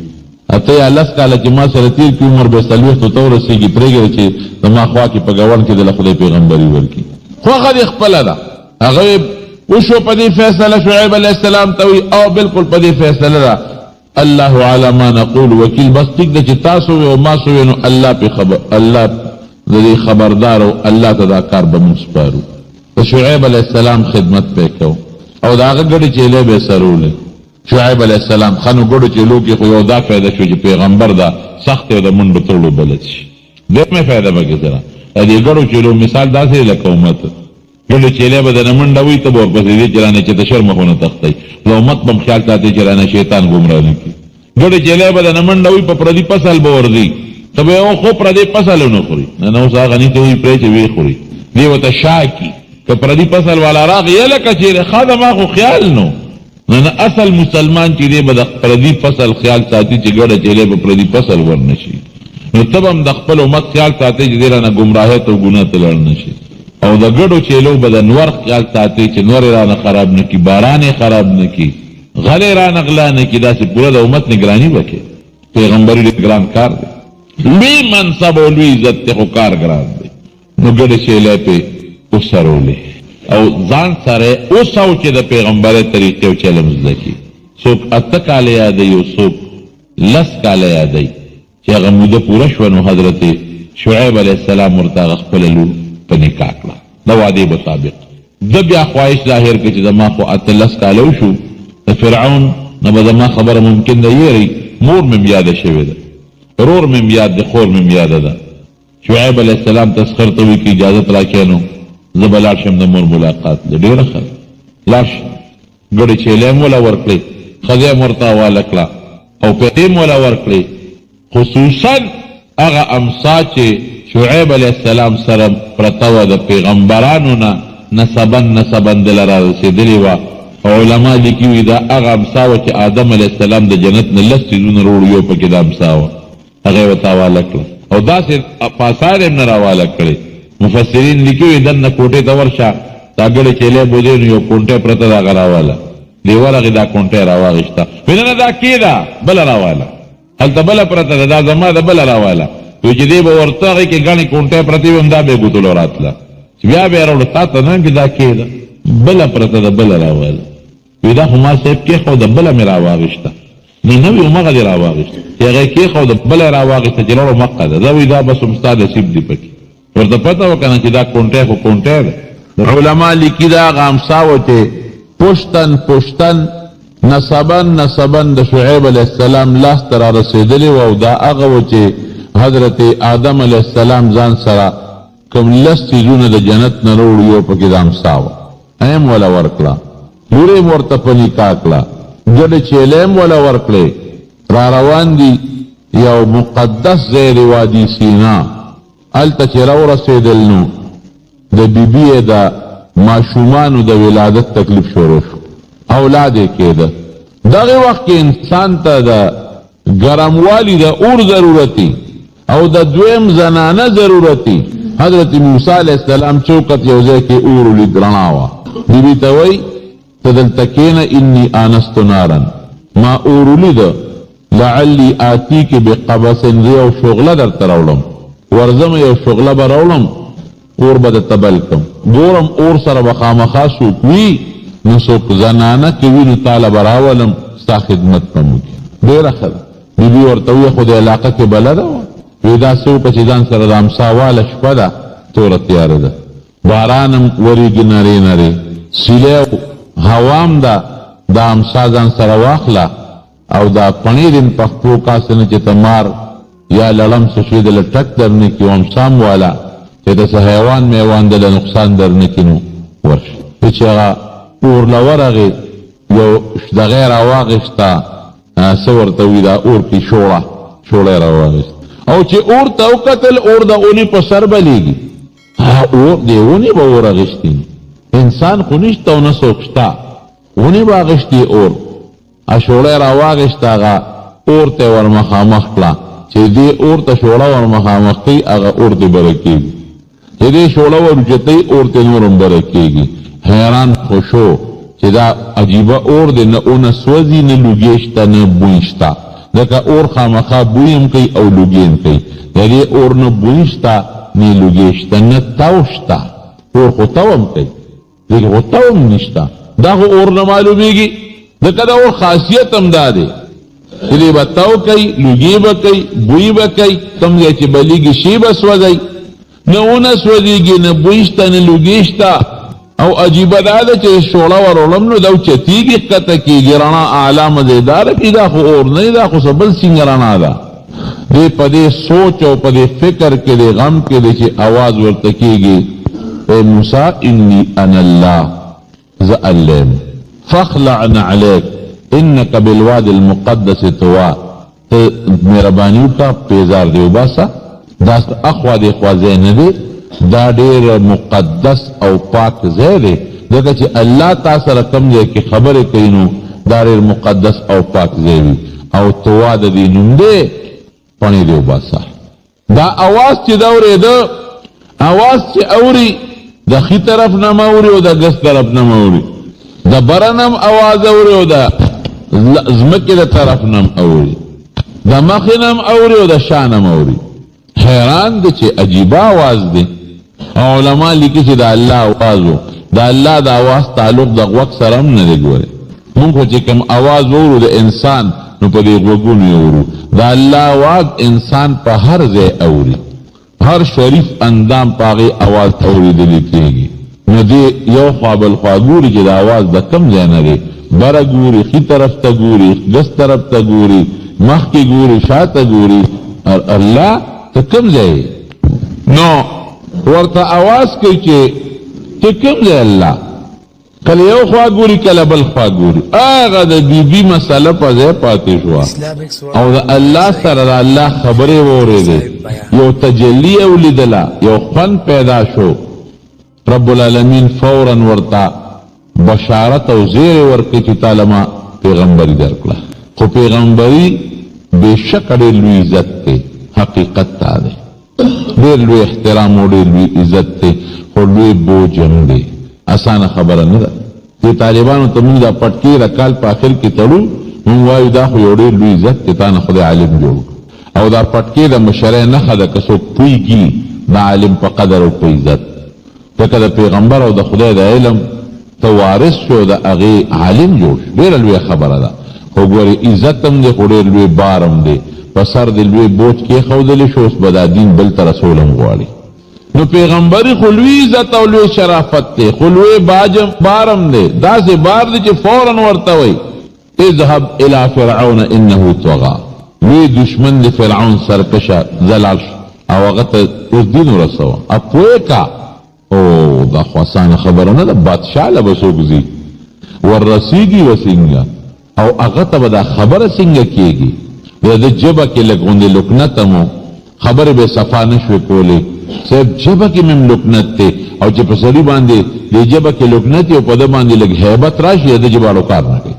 اته یا 10 کاله چې ما سره تېر کړي عمر به 40 ته ورسېږي، پرېږده چې زما خوا کې په ګاونډ کې دله خدای پیغمبري ورکړي. خوښه دې خپله ده. هغه وشو په دې فیصله شعیب علیه السلام ته وایي او بالکل په دې فیصله ده الله علی ما نقول وکیل. بس ټیک ده چې تاسو وی او ما سوی نو الله پې خبر، الله د دې خبردار او الله ته دا کار به موږ سپارو. د شعیب علیہ السلام خدمت پې کو او د هغه ګډې چیلې به سرولې. شعیب علیہ السلام خنو ګډو چیلو کې خو یو دا فایده شو چې پیغمبر دا سخت او د منډو تړلو بلد شي. دویمه فایده به کې سره د دې ګډو چیلو مثال داسې لکه امت ګډو چیلې به د منډه وي ته به ورپسې دې چې رانه چې د شر مخونه تختی د امت به خیال ساتي چې رانه شیطان ګمراه نه کړي. ګډو چیلې به د منډه وي په پردي فصل به ورځي ته به او خو پردي فصل نه خوري نه اوس هغه نه ته وي پرې چې وی خوري دی وته شاکی که پردی فصل والا راغی لکه چې خاده ما خو خیال نو نه اصل مسلمان چې دی به د پردی فصل خیال ساتي چې ګډه چیلې به پردی فصل ورنشي، نو تب هم د خپل امت خیال ساتي چې دی رانه ګمراهیت او ګناه ته لاړ نشي، او د ګډو چیلو به د نور خیال ساتي چې نور رانه خراب نه کړي، باران یې خراب نه کړي، غلې رانه غلا نه کړي. داسې پوره د امت نګراني وکړي. پیغمبري ډېر ګران کار دی، لوی منصب او لوی عزت ته خو کار ګران دی. نو ګډې چیلې پې وسرولې او ځان سره اوسو چې د پیغمبرۍ طریقې او چلم زده کړي. څوک 8 کاله یادوي او څوک 10 کاله یادوي. چې هغه موده پوره شوه نو حضرت شعیب علیه السلام ورته هغه خپله لور په نکاح کړه. د وعدې مطابق. ده بیا خواهش ظاهر کړي چې زما خو 18 کاله وشو، د فرعون نه به زما خبره ممکن ده یېرئ، مور مې یاده شوې ده، رور مې یاد ده، خور مې یاده ده. شعیب علیه السلام تسخر ته وایي که اجازت راکړې نو زه به لاړ شم د مور ملاقات ده. ډېره ښه لاړ شه. ګډې چیلې هم وله ورکړې، ښځه هم ورته حواله کړه او پیسې هم وله ورکړې. خصوصا هغه امسا چې شعیب علیه السلام سره پرته وه د پیغمبرانو نه نسبا دله را رسېدلې وه. علما لیکي وي دا هغه امسا وه چې آدم علیه السلام د جنت نه 10 څیزونه روړ، یو پکې د امسا وه، هغه یې ورته حواله کړه او داسې په آثار یې نه راواله کړې. مفسرین لیکي وي دننه کوټې ته ورشه، دا ګړې چیلې بودې نو یو کونټۍ پرته د هغه راواله، دې ورغې دا کونټۍ راواغېسته، وایي نه دا کېده بله راواله، هلته بله پرته ده، دا زما ده بله راواله. وایي چې دې به ورته هغې کې ګڼې کونټۍ پرتې وي هم دا به یې ګوتلو راتله، چې بیا به یې راوړه تا ته نه چې دا کېده بله پرته ده بله راواله. وایي دا خو ما صاحب کېښوده بله مې راواغېسته، نو نه وي همغه دې راواغېسته چې هغې کېښوده بله یې راواغېسته چې راوړه مقه ده. دا وایي دا بس هم ستا نصیب دي پکې، ورته پته وه که نه چې دا کونټۍ خو کونټۍ ده. علما لیکي دا هغه امسا وه چې پشتن نسبا د شعیب علیه السلام لاس ته را رسېدلې وه او دا هغه وه چې حضرت آدم علیه السلام ځان سره کوم 10 څیزونه د جنت نه راوړي، یو پکې د امسا وه، هم وله ورکړه، لورې م ورته په نکاح کړه، ګډې چیلې هم وله ورکړې. را روان دي یو مقدس ځای د وادي سینا، هلته چې راورسېدل نو د بیبي د ماشومانو د ولادت تکلیف شروع شو، اولاد یې کېده. دغه وخت کې انسان ته د ګرموالي د اور ضرورتي او د دویم زنانه ضرورتي. حضرت موسی علیه السلام چوکت یو ځای کې اور ولید، رڼا وه. بیبي ته وایي ته دلته کښېنه، انی آنست نارا، ما اور ولیده، لعلی آتیک بقبس، زه یو شغله درته راوړم، ورځم یو شغله به راوړم، اور به درته بل کړم. ګورم اور سره به خامخا څوک وي، نو څوک زنانه کې وي نو تاله به راولم ستا خدمت به م وکړي. ډېره ښه ده. بیبي ورته وویل خو د علاقه کې بلده وه، وی دا څه وکړه چې ځان سره د امسا واله شپه ده، توره تیاره ده، باران هم ورېږي نرې نرې، سیلی هوام ده، دا امسا ځان سره واخله او دا پنیر هم په خپلو کاسې نه چې ته مار یا لړم څه شي دله ټک در نه کړي، امسام واله چې د څه حیوان میوان دله نقصان در نه کړي نو ورشي. چې هغه اور له ورغې یو دغه یې راواغېسته، څه ورته وي دا اور کې شوړه یې راواغېسته، او چې اور ته وکتل اور د اونې په سر بلیږي، اور د اونې به اور اغېستي، انسان خو نشته او نه څوک شته، اونې به اغېستي اور. شوړه یې راواغېسته، هغه اور ته یې ورمخامخ کړه، چې دې اور ته شوړه ورمخامخ کوي هغه اور دې بره کېږي، چې دې شوړه ورجتوي اور ته نور هم بره کېږي. حیران خو شو چې دا عجیبه اور دی، نه اونه سوځي نه لوګی شته نه بوی شته، ځکه اور خامخا بوی هم کوي او لوګی هم کوي. د دې اور نه بوی شته نه لوګی شته نه تاو شته، اور خو تاو هم کوي، دې خو تاو هم نشته. دا خو اور نه معلومیږي، ځکه دا اور خاصیت هم دا دی چې دې به تاو کوي، لوګی به کوي، بوی به کوي، کوم ځای چې بلیږي شي به سوځي، نه اونه سوځېږي نه بوی شته نه لوګی شته. او عجیبه دا ده چې شوړه ورولم نو دا اوچتېږي ښکته کېږي، رڼا اعلی مزېداره کړي، دا خو اور نه دی، دا خو څه بل څنګه رڼا ده. دې په دې سوچ او په دې فکر کې د غم کې دی چې اواز ورته کېږي اے موسی انی انا الله، زه الله یم، فاخلع نعلیک انک بالوادي المقدس طوی، ته مهرباني وکړه پیزار دې وباسه، دا اخوا دې خوا ځای نه دی، دا ډېر مقدس او پاک ځای دی، ځکه چې الله تا سره کوم ځای کې خبرې کوي نو دا ډېر مقدس او پاک ځای وي. او طوا د دې نوم دی، پڼې دې وباسه. دا اواز چې دا اورېده، اواز چې اوري د ښي طرف نه م اوري او د ګس طرف نه م اوري، د بره نه م اواز اوري او د ځمکې د طرف نه م اوري، د مخې نه م اوري او د شا نه م اوري. حیران دی چې عجیبه آواز دی. علما لیکي چې د الله آواز و، د الله د آواز تعلق د غوږ سره هم نه دی. ګورې مونږ خو چې کوم آواز اورو د انسان نو په دې غوږونو یې اورو، د الله آواز انسان په هر ځای اوري، هر شریف اندام په هغې آواز اورېدلی کېږي. نو دی یو خوا بل خوا ګوري چې د آواز د کم ځای نه دی، بره ګوري، ښي طرف ته ګوري، ګس طرف ته ګوري، مخکې ګوري، شاته ګوري. الله ته کم ځای نو ورته آواز کوي چې ته کم ځای الله. کله یو خوا ګوري کله بل خوا ګوري. هغه د بیبي مسله په ځای پاتې شوه او د الله سره د الله خبرې واورېدې، یو تجلی یې ولیدله، یو خوند پیدا شو. رب العالمین فوراً ورته بشارت او زیر ورکړي چې تعالی ما پیغمبري درکړه. خو پیغمبري بېشکه ډېر لوی عزت دی، حقیقت تا دی، ډېر لوی احترام او ډېر لوی عزت دی، خو لوی بوج هم دی. اسانه خبره نه ده. دې طالبانو ته مونږ دا پټکي د کال په آخر کې تړو، مونږ وایو دا خو یو ډېر لوی عزت دی، تا نه خدای عالم جوړ او دا پټکي د مشرۍ نښه ده. که څوک پوهېږي د عالم په قدر او په عزت، ځکه د پیغمبر او د خدای د علم ته وارث شو، د هغې عالم جوړ شو، ډېره لویه خبره ده. خو ګورې عزت هم دی، خو ډېر لوی بار هم دی. په سر د لوی بوج کېښودلی شو، اوس به دا دین بل ته رسول هم غواړي. نو پیغمبري خو لوی عزت او لوی شرافت دی، خو لوی بارم دی. داسې بار دی چې فوراً ورته وایي اذهب الى فرعون انه طغى. لوی دشمن د فرعون سرکشه زلال شو او هغه ته اوس دین ورسوه. اپوی کا او دا خو اسانه خبره نه ده. بادشاه له به څوک ځي وررسېږي وسنګه او هغه ته به دا خبره څنګه کېږي. د ده ژبه کې لږ غوندې لکنت هم خبرې به صفا نه شوې کولی. صاحب ژبه کې مې لکنت دی او چې په سړي باندې دې ژبه کې لکنت او په ده باندې لږ هیبت راشي، د ژباړو کار نه کوي.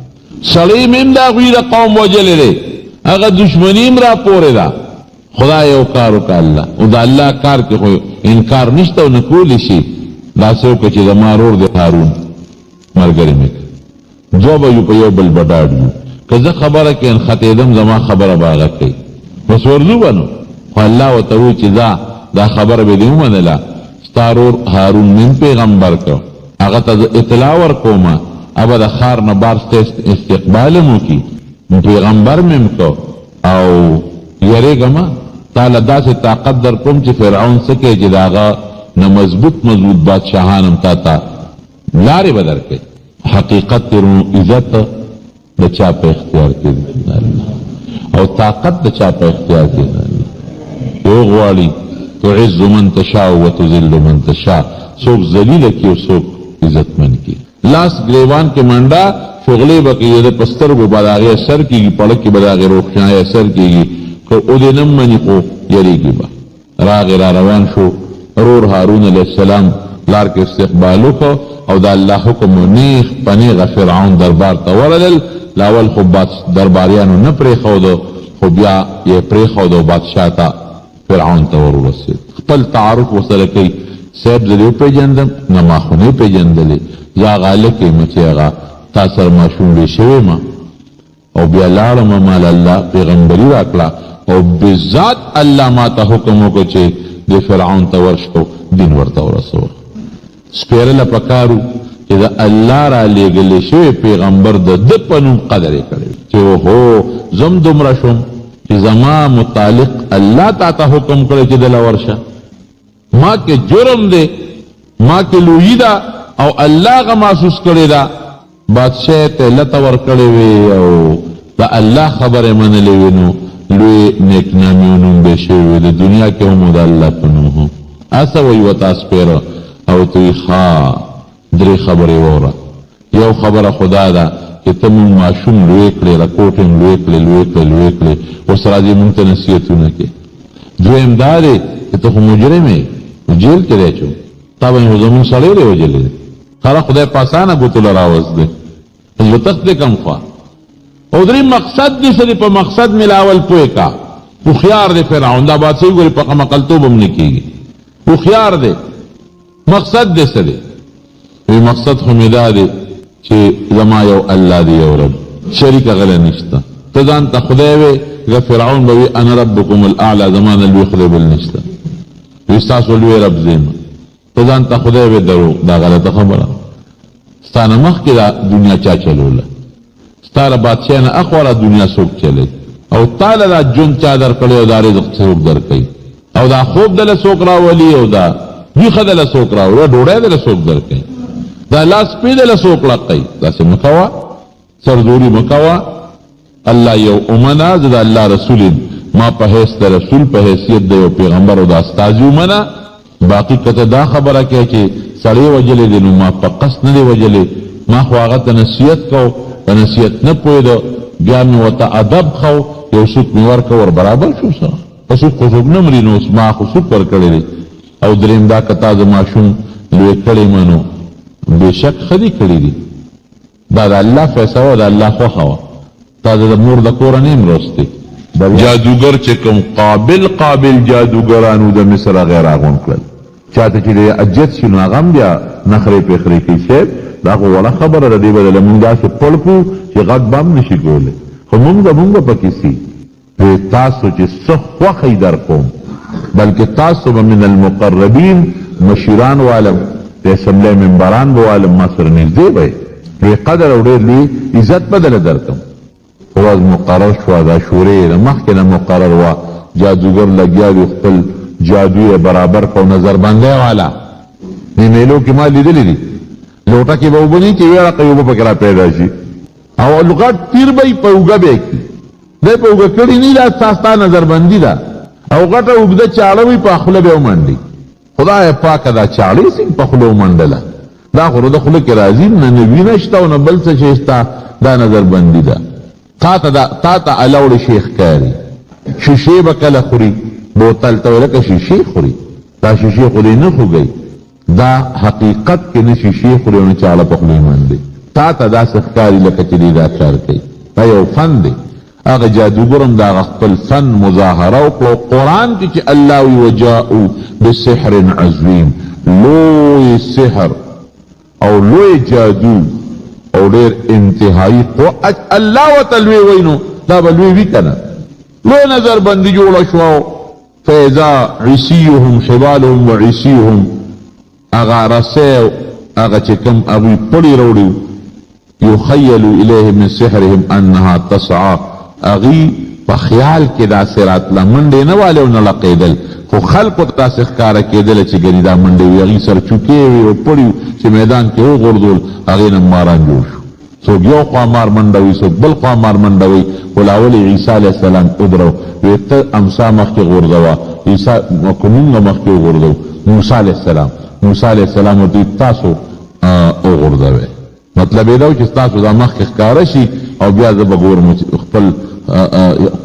سړی مې هم د هغوی د قوم وجلی دی، هغه دشمني هم را پورې ده. خدای یو کار وکړه الله، او د الله کار کې خو انکار نشته او نه کولی شي. داسې وکړه چې زما ورور د هارون ملګري مې کړه، دوه به یو په یو بل به ډاډ یو. که زه خبره کې انخطېدم زما خبره به هغه کوي، بس ورځو به نو. خو الله ورته وایي چې دا خبره به دې ومنله، ستا ورور هارون مې پیغمبر کړ، هغه ته زه اطلاع ورکوم، هغه د ښار نه بار استقبال هم وکړي، پیغمبر مې هم کړ او یریږه مه، تاله داسې طاقت در کوم چې فرعون څه کوي چې د هغه نه مضبوط بادشاهان هم تا ته لارې به در کوي. حقیقت تیرونو عزت د چا په اختیار کې دی او طاقت د چا په اختیار کې دی. یو غواړي تعز من تشاء و تذل من تشاء، څوک ذلیله کي او څوک عزتمن کي. لاس ګریوان کې منډه شغلې به کوي، د په سترګو به د هغې اثر کېږي، پړه کې به د هغې روښنایي اثر کېږي. که او دې نه مني خو یریږي به. راغې را روان شو، رور هارون علیه السلام لار کې استقبال وکړو او د الله حکم نیغ په نیغه فرعون دربار ته ورغلل. لاول خو درباریانو نه پرېښودو، خو بیا یې پرېښودو بادشاه ته، فرعون ته ورورسېد. خپل تعارف ورسره کوي، صاحب زه دې وپېژندم؟ نه ما خو نه پېژندلې، زه هغه هلک یم چې هغه تا سره ماشوم لوی شوی ما او بیا لاړم، مال الله پیغمبري راکړه او بذات الله ما ته حکم وکړ چې د فرعون ته ورشو، دین ورته ورسوه. سپېرله پکارو چې د الله را لېږلی شوی پیغمبر د ده په نوم قدر یې کړی چې اوهو زم دومره شوم چې زما متعلق الله تا ته حکم کړی چې دله ورشه. ما کې جرم دی، ما کې لویي ده او الله هغه محسوس کړې ده. بادشاه ته لته ورکړې وې او د الله خبرې منلې وې، نو لوی نیکنامي او نوم به شوی وې، د دنیا کې هم د الله په نوم هم. هسه وایي ورته سپېره او ته وایي ښه درې خبرې واوره. یو خبره خدا ده چې ته مونږ ماشوم لوی کړې، رکوټ یې لوی کړې، اوس راځې مونږ ته نصیحتونه کې. دویم دا دی چې ته خو مجرم یې، جیل کې دی چو، تا به خو زمونږ سړی دی وجلی دی. خره خدای په اسانه ګوتو له راوست دی، لطف دی کم خوا. او درې مقصد دې څه دی، په مقصد ملاول پوه کا. هوښیار دی فرعون، دا بادشاهي ګورې په قمقلتوب هم نه کېږي، هوښیار دی. مقصد دې څه دی؟ وی مقصد خو مې دا دی چې زما یو الله دی، یو رب، شریک غلی نشته. ته ځان ته خدای وې، که فرعون به وي انا ربکم الاعلی، زما نه لوی خدای بل نشته، وی ستاسو لوی رب زه یم. ته ځان ته خدای وې، درو، دا غلطه خبره. ستا نه مخکې دا دنیا چا چلوله؟ ستا له بادشاه نه اخوره دنیا څوک چلی؟ او تا له دا ژوند چا درکړی او دا رزق څوک درکوي؟ او دا خوب دله څوک راولي او دا ویښه دله څوک راوړه، ډوډۍ دله څوک درکوي، دا لاس پې دله څوک لقوي. داسې مه کوه، سردوري مه کوه. الله یو امنه، زه د الله رسول یم، ما په حیث د رسول په حیثیت د یو پیغمبر او د استازي ومنه. باقي که ته دا خبره کوې چې سړی وجلی دی نو ما په قصد نه دی وجلی، ما خو هغه ته نصیحت کو، په نصیحت نه پوهېده، بیا مې ورته ادب خو، یو سوک مې ورکړه، ور برابر شو. سره په سوک خو څوک نه مري، نو اوس ما خو سوک ورکړی دی. او درېیم دا که تا د ماشوم لوی کړی ما نو بېشک ښه دې کړي دي، دا د الله فیصله وه، د الله خوښه وه. تا د مور د کوره نه یم روستی. جادوګر چې کوم قابل جادوګرانو د مصر هغه راغونډ کړل، چاته چې د اجت شي نو هغه هم بیا نخرې پېخرې کوي. صاحب دا خو وړه خبره ده، دې بدله مونږ داسې پړ کړو چې غږ به هم نشي کولی، خو مونږ به پکې سي. تاسو چې څه خوښئ در کوم، بلکې تاسو به من المقربین، مشیران والم، د اسمبلی ممبران به والم، ما سره نږدې به یې، لوی قدر او ډېر لوی عزت به دله درکم. ورځ مقرر شوه، دا شورې د مخکې نه مقرر وه، جادوګر لګیا دي خپل جادو یې برابر کو، نظربندۍ والا دې میلو کې ما لیدلي دي، لوټه کې به اوبه نه چې ویړه کوي، اوبه پکې را پیدا شي، او لغت تیر به یې په اوږه به یې کړي، دی په اوږه کړي نه دا ستا نظربندي ده، او غټه اوږده چاړه وي په خوله به ومنډي. خدای پاکه دا چاړې څنګه په خوله ومنډله، دا خو د خوله کې راځي، نه وینه شته او نه بل څه شی شته، دا نظربندي ده. تا ته الاوړ شیخ کاری، شیشې به کله خوري، بوتل ته لکه شیشې خوري، دا شیشې خوري نه خوږی، دا حقیقت کې نه شیشې خوري او نه چاړه په خوله ومنډي. تا ته داسې ښکاري لکه چې دی دا کار کوي، دا یو فن دی. هغه جادوګر هم د هغه خپل فن مظاهره وکړو. قرآن کې چې الله وی وجاءو بسحر عظیم، لوی سحر او لوی جادو او ډېر انتهایی الله ورته لوی وایي، نو دا به لوی وي که نه؟ لوی نظربندي جوړه شوه. فاذا عصیهم حبالهم وعصیهم، هغه رسۍ هغه چې کوم هغوی پړي راوړي، یخیل الیه من سحرهم انها تسعى، اغي په خیال کې دا سرات لمنډې نه والے او نه لقېدل، خو خلقو ته داسې ښکاره کېدل چې ګنې دا منډې وي، هغې سر چوکې وي او پړي چې میدان کې وغورځول، هغې نه ماران جوړ شو. څوک یو خوا مار منډه وي، څوک بل خوا مار منډه وي. خو لاول یې عیسی علیه السلام ودرو، وی ته امسا مخکې غورځوه، عیسی که مونږ مخکې وغورځو. موسی علیه السلام ورته تاسو وغورځوئ، مطلب یې دا و چې ستاسو دا مخکې ښکاره شي او بیا زه به ګورم خپل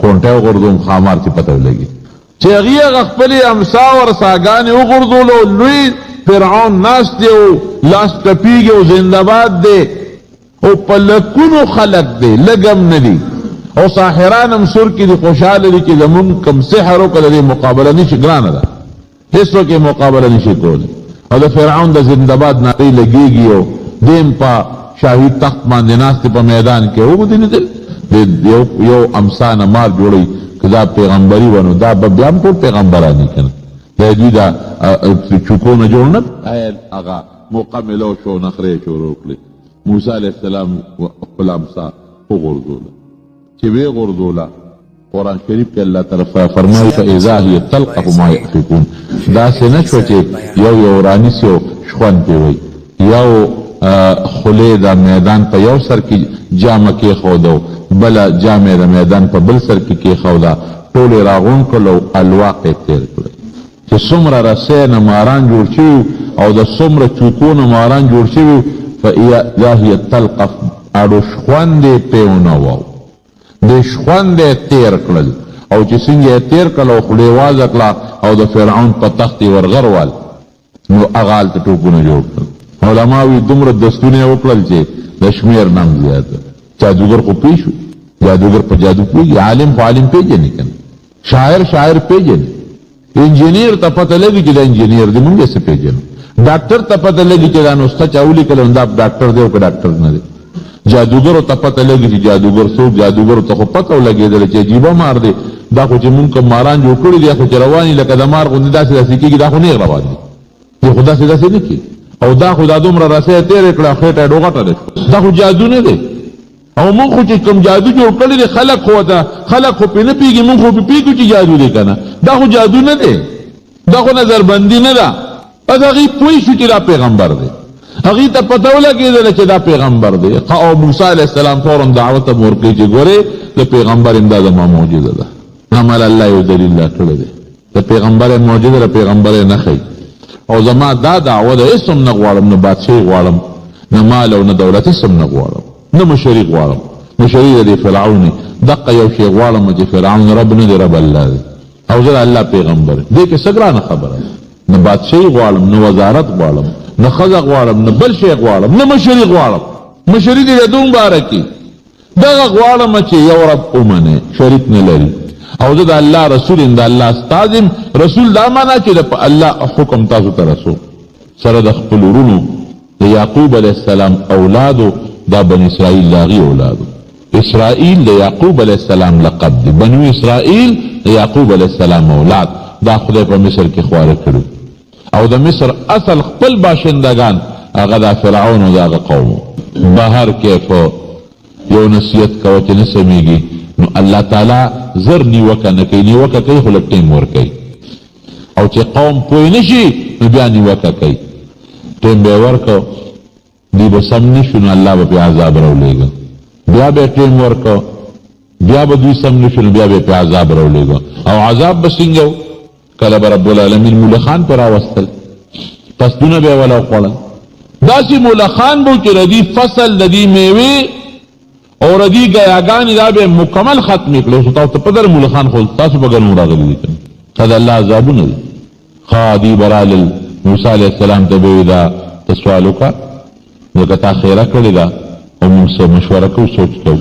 کونټی وغورځوم، ښامار چې پته ولګي چې هغې هغه خپلې امسا ورساګانې وغورځولو. لوی فرعون ناست دی او لاس ټپېږي او زنده‌باد دی او په لکونو خلک دی، لږ هم نه دي، او ساحران هم سور کې دي، خوشحاله دي چې زمونږ کوم سحر وکړه دې مقابله نشي، ګرانه ده، هېڅوک یې مقابله نشي کولی. او د فرعون د زنده‌باد نارې لګېږي او دیم په شاهي تخت باندې ناست په میدان کې. وګورئ لیدل یو امسا نه مار جوړوي، که دا پیغمبري و نو دا به بیا هم ټول پیغمبران دي که نه، د دوی دا چوکو نه جوړ نه هغه موقع میلو شو، نخرې شروع کړې. موسی علیه السلام خپل امسا وغورځوله، چې ویې غورځوله، قرآن شریف کې الله تعالی فرمایي فاذا هي تلقف ما یأفکون، داسې نه شوه چې یو رانیسي او شخوند پرې وایي، یو خولې د میدان په یو سر کې جامه کېښوده، بله جامې د میدان په بل سر کې کېښوده، ټول یې راغونډ کړل او الواق یې تېر کړل. چې څومره رسۍ نه ماران جوړ شوي او د څومره چوکو نه ماران جوړ شوي، فاذا هي تلقف، اړو شخوند یې پرې ونه واو، د شخوند یې تېر کړل، او چې څنګه یې تېر کړل او خولې وازه کړه او د فرعون په تخت یې ورغروال، نو هغه هلته ټوپونه جوړ کړل. علماوی دومره دستونه یې وکړل چې د شمېر نم زیات. جادوګر خو پوه شو، جادوګر په جادو پوهېږي، عالم خو عالم پېژني که نه، شاعر پېژني، انجینیر ته پته لګي چې دا انجینیر دی، مونږ یې څه پېژنو. ډاکټر ته پته لګي چې دا نسخه چا ولیکله نو دا ډاکټر دی او که ډاکټر نه دی. جادوګرو ته پته لګي چې جادوګر څوک، جادوګرو ته خو پته ولګېدله چې عجیبه مار دی، دا خو چې مونږ کوم ماران جوړ کړي دي خو چې روان یي لکه د مار غوندې داسې کېږي، دا خو نیغ روان دي، دی خو داسې نه کېږي. او دا خو دا دومره رسۍ تېرې کړه، خېټه یې ډوغټه ده، دا خو جادو نه دی. او مونږ خو چې کوم جادو جوړ کړی دی، خلک خو پې نه پوهېږي، مونږ خو پې پوهېږو چې جادو دی که نه، دا خو جادو نه دی، دا خو نظربندي نه ده، پس هغې پوه شو چې دا پیغمبر دی، هغې ته پته ولګېدله چې دا پیغمبر دی. او موسی علیه السلام فوراً دعوت هم ورکړي چې ګورې د پیغمبر امدا زما معجزه ده، عمل الله یو دلیل لا کړی دی، د پیغمبر معجزه د پیغمبر نه ښیي. او زما دا دعوه ده هېڅ هم نه غواړم، نه بادشاهي غواړم، نه مال او نه دولت هېڅ هم نه غواړم، نه مشري غواړم. مشري د فرعون دقه یو شی غواړم چې فرعون رب نه دی، رب الله دی، او زه د الله پیغمبر. دې کې څه ګرانه خبره ده؟ نه بادشاهي غواړم، نه وزارت غواړم، نه ښځه غواړم، نه بل شی غواړم، نه مشري غواړم. مشري دې د دوم باره کې دغه غواړم چې یو رب ومنې، شریک نه لري، او زه د الله رسول یم، د الله استاد یم. رسول دا معنا چې د الله حکم تاسو ته رسو. سره د خپل ورونو د یعقوب علیه السلام اولادو، دا بني اسرائیل د هغې اولادو. اسرائیل د یعقوب علیه السلام لقب دی، بنو اسرائیل د یعقوب علیه السلام اولاد. دا خدای په مصر کې خواره کړي، او د مصر اصل خپل باشندگان هغه د فرعون او د هغه قوم. بهر کیف یو نصیحت کوه چې نه سمیږي، نو الله تعالی زر نیوکه نه کوي، نیوکه کوي خو لږ ټیم ورکوي، او چې قوم پوه نه شي نو بیا نیوکه کوي. ټیم به یې ورکو، دوی به سم نه شو، نو الله به پې عذاب راولېږه. بیا به یې ټیم ورکو، بیا به دوی سم نه شو، نو بیا به یې پې عذاب راولېږه. او عذاب به څنګه و؟ کله به رب العالمین مولخان پې راوستل، فصلونه به یې وله وخوړل. داسې مولخان به و چې ردي فصل د دې میوې او ردی گیاگانی دا به مکمل ختمی کړو. تاسو ته پدر مولخان خو تاسو به ګنو راغلي دي، که د الله عذابونه دي. خادي برال موسی علیه السلام ته به دا سوال وکړه، نو که تا خیره کړې ده او موږ مشوره کوو، سوچ کوو.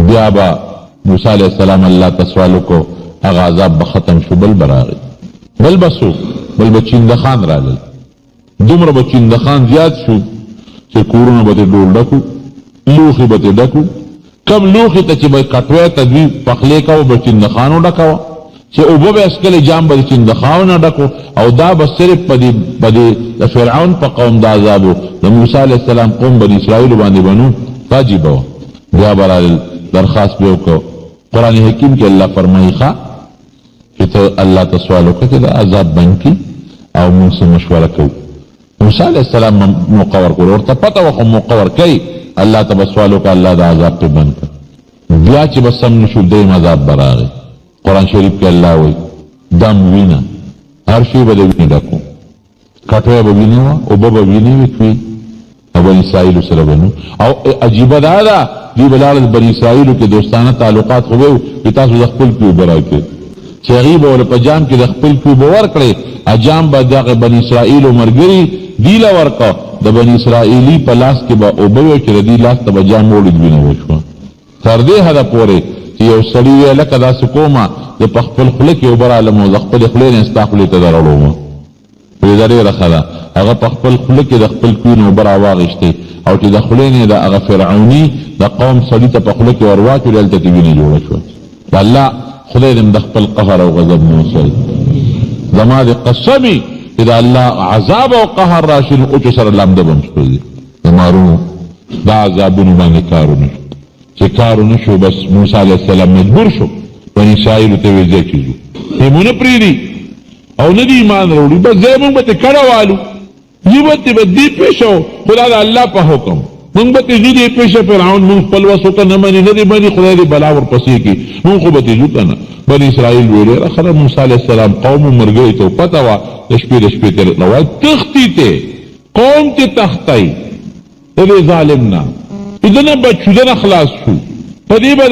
بیا به موسی علیه السلام الله ته سوال وکړو، هغه عذاب به ختم شو. بل به راغی، بل به څوک؟ بل به چیندخان راغلل. دومره به چیندخان زیات شو چې کورونه به ترې ډول ډکو، لوخي به ترې ډکو. کم لوخي ته چې به کټوی ته دوی پخلی کوه، به چیندخانو ډکوه، چې اوبه به اسکلې جام به د چیندخانو نه ډکو. او دا به صرف په دې د فرعون په قوم د عذاب و، د موسی علیه السلام قوم بني اسرائیلو باندې بنو واجبه وه. بیا به رالل، درخواست به وکړو. قرآن حکیم کې الله فرمایي ښه چې ته الله ته سوال وکړه چې دا عذاب بند کړي، او موږ مشوره کوو. موسی علیه السلام موقع ورکړو، ورته پته وه خو موقع ورکوي. الله ته به سوال وکړه، الله د عذاب پې بند کړه. بیا چې به سم نه شو، دیم عذاب به راغی. قرآن شریف کې الله وایي دم، وینه، هر شی به د وینې ډکو. کټوی به وینې وه، اوبه به وینې وې، او بني اسرائیلو سره به نو. او عجیبه دا ده، دوی به لاړل بني اسرائیلو کې دوستانه تعلقات خو به وو چې تاسو د خپل کې اوبه راکړئ، چې هغې به ورله په جام کې د خپل کې اوبه ورکړئ. جام به دغه بني اسرائیلو ملګري دي له ورکړه، د بني اسرائیلي په لاس کې به اوبه وې چې د دې لاس ته به جام وړي، وینه وشوه. تر دې حده پورې چې یو سړي ویې لکه داسې کومه زه په خپل خوله کې اوبه رالم، او د خپلې خولې نه ستا خولې ته دراړومه. وایي دا ډېره ښه ده. هغه په خپل خوله کې د خپل کوي نه اوبه راواغېستې، او چې د خولې نه د هغه فرعوني د قوم سړي ته په خوله کې ور واچولې، هلته کې وینې جوړه شوه. الله خدای دې د خپل قهر او غضب نه وساتي. زما د قسمي چې د الله عذاب او قهر راشي، نو اوچو سره لامده به م سوځي. د مارونو دا عذابونو باندې کار ونه شو. چې کار ونه شو، بس موسی علیه السلام مجبور شو، بني اسرائیلو ته ویې ځای چې ځو. یې مو نه پرېږدي او نه دي ایمان راوړي، بس ځای مونږ به ترې کډه والو، نیوتې به دې پېښه و، خو دا د الله په حکم. مونږ به ترې ځو دې پېښه، فرعون مونږ خپل وس ورته نه مني، نه دې مني، خدای دې بلا ورپسې کړي، مونږ خو به ترې ځو که نه. بني اسرائیل ویې ډېره ښه ده. موسی علیه السلام قوم و ملګري ته پته وه، د شپې ترې روایت تښتي ته قوم ته تښتی د دې ظالم نه، د نه بچو، د نه خلاص شو. په دې به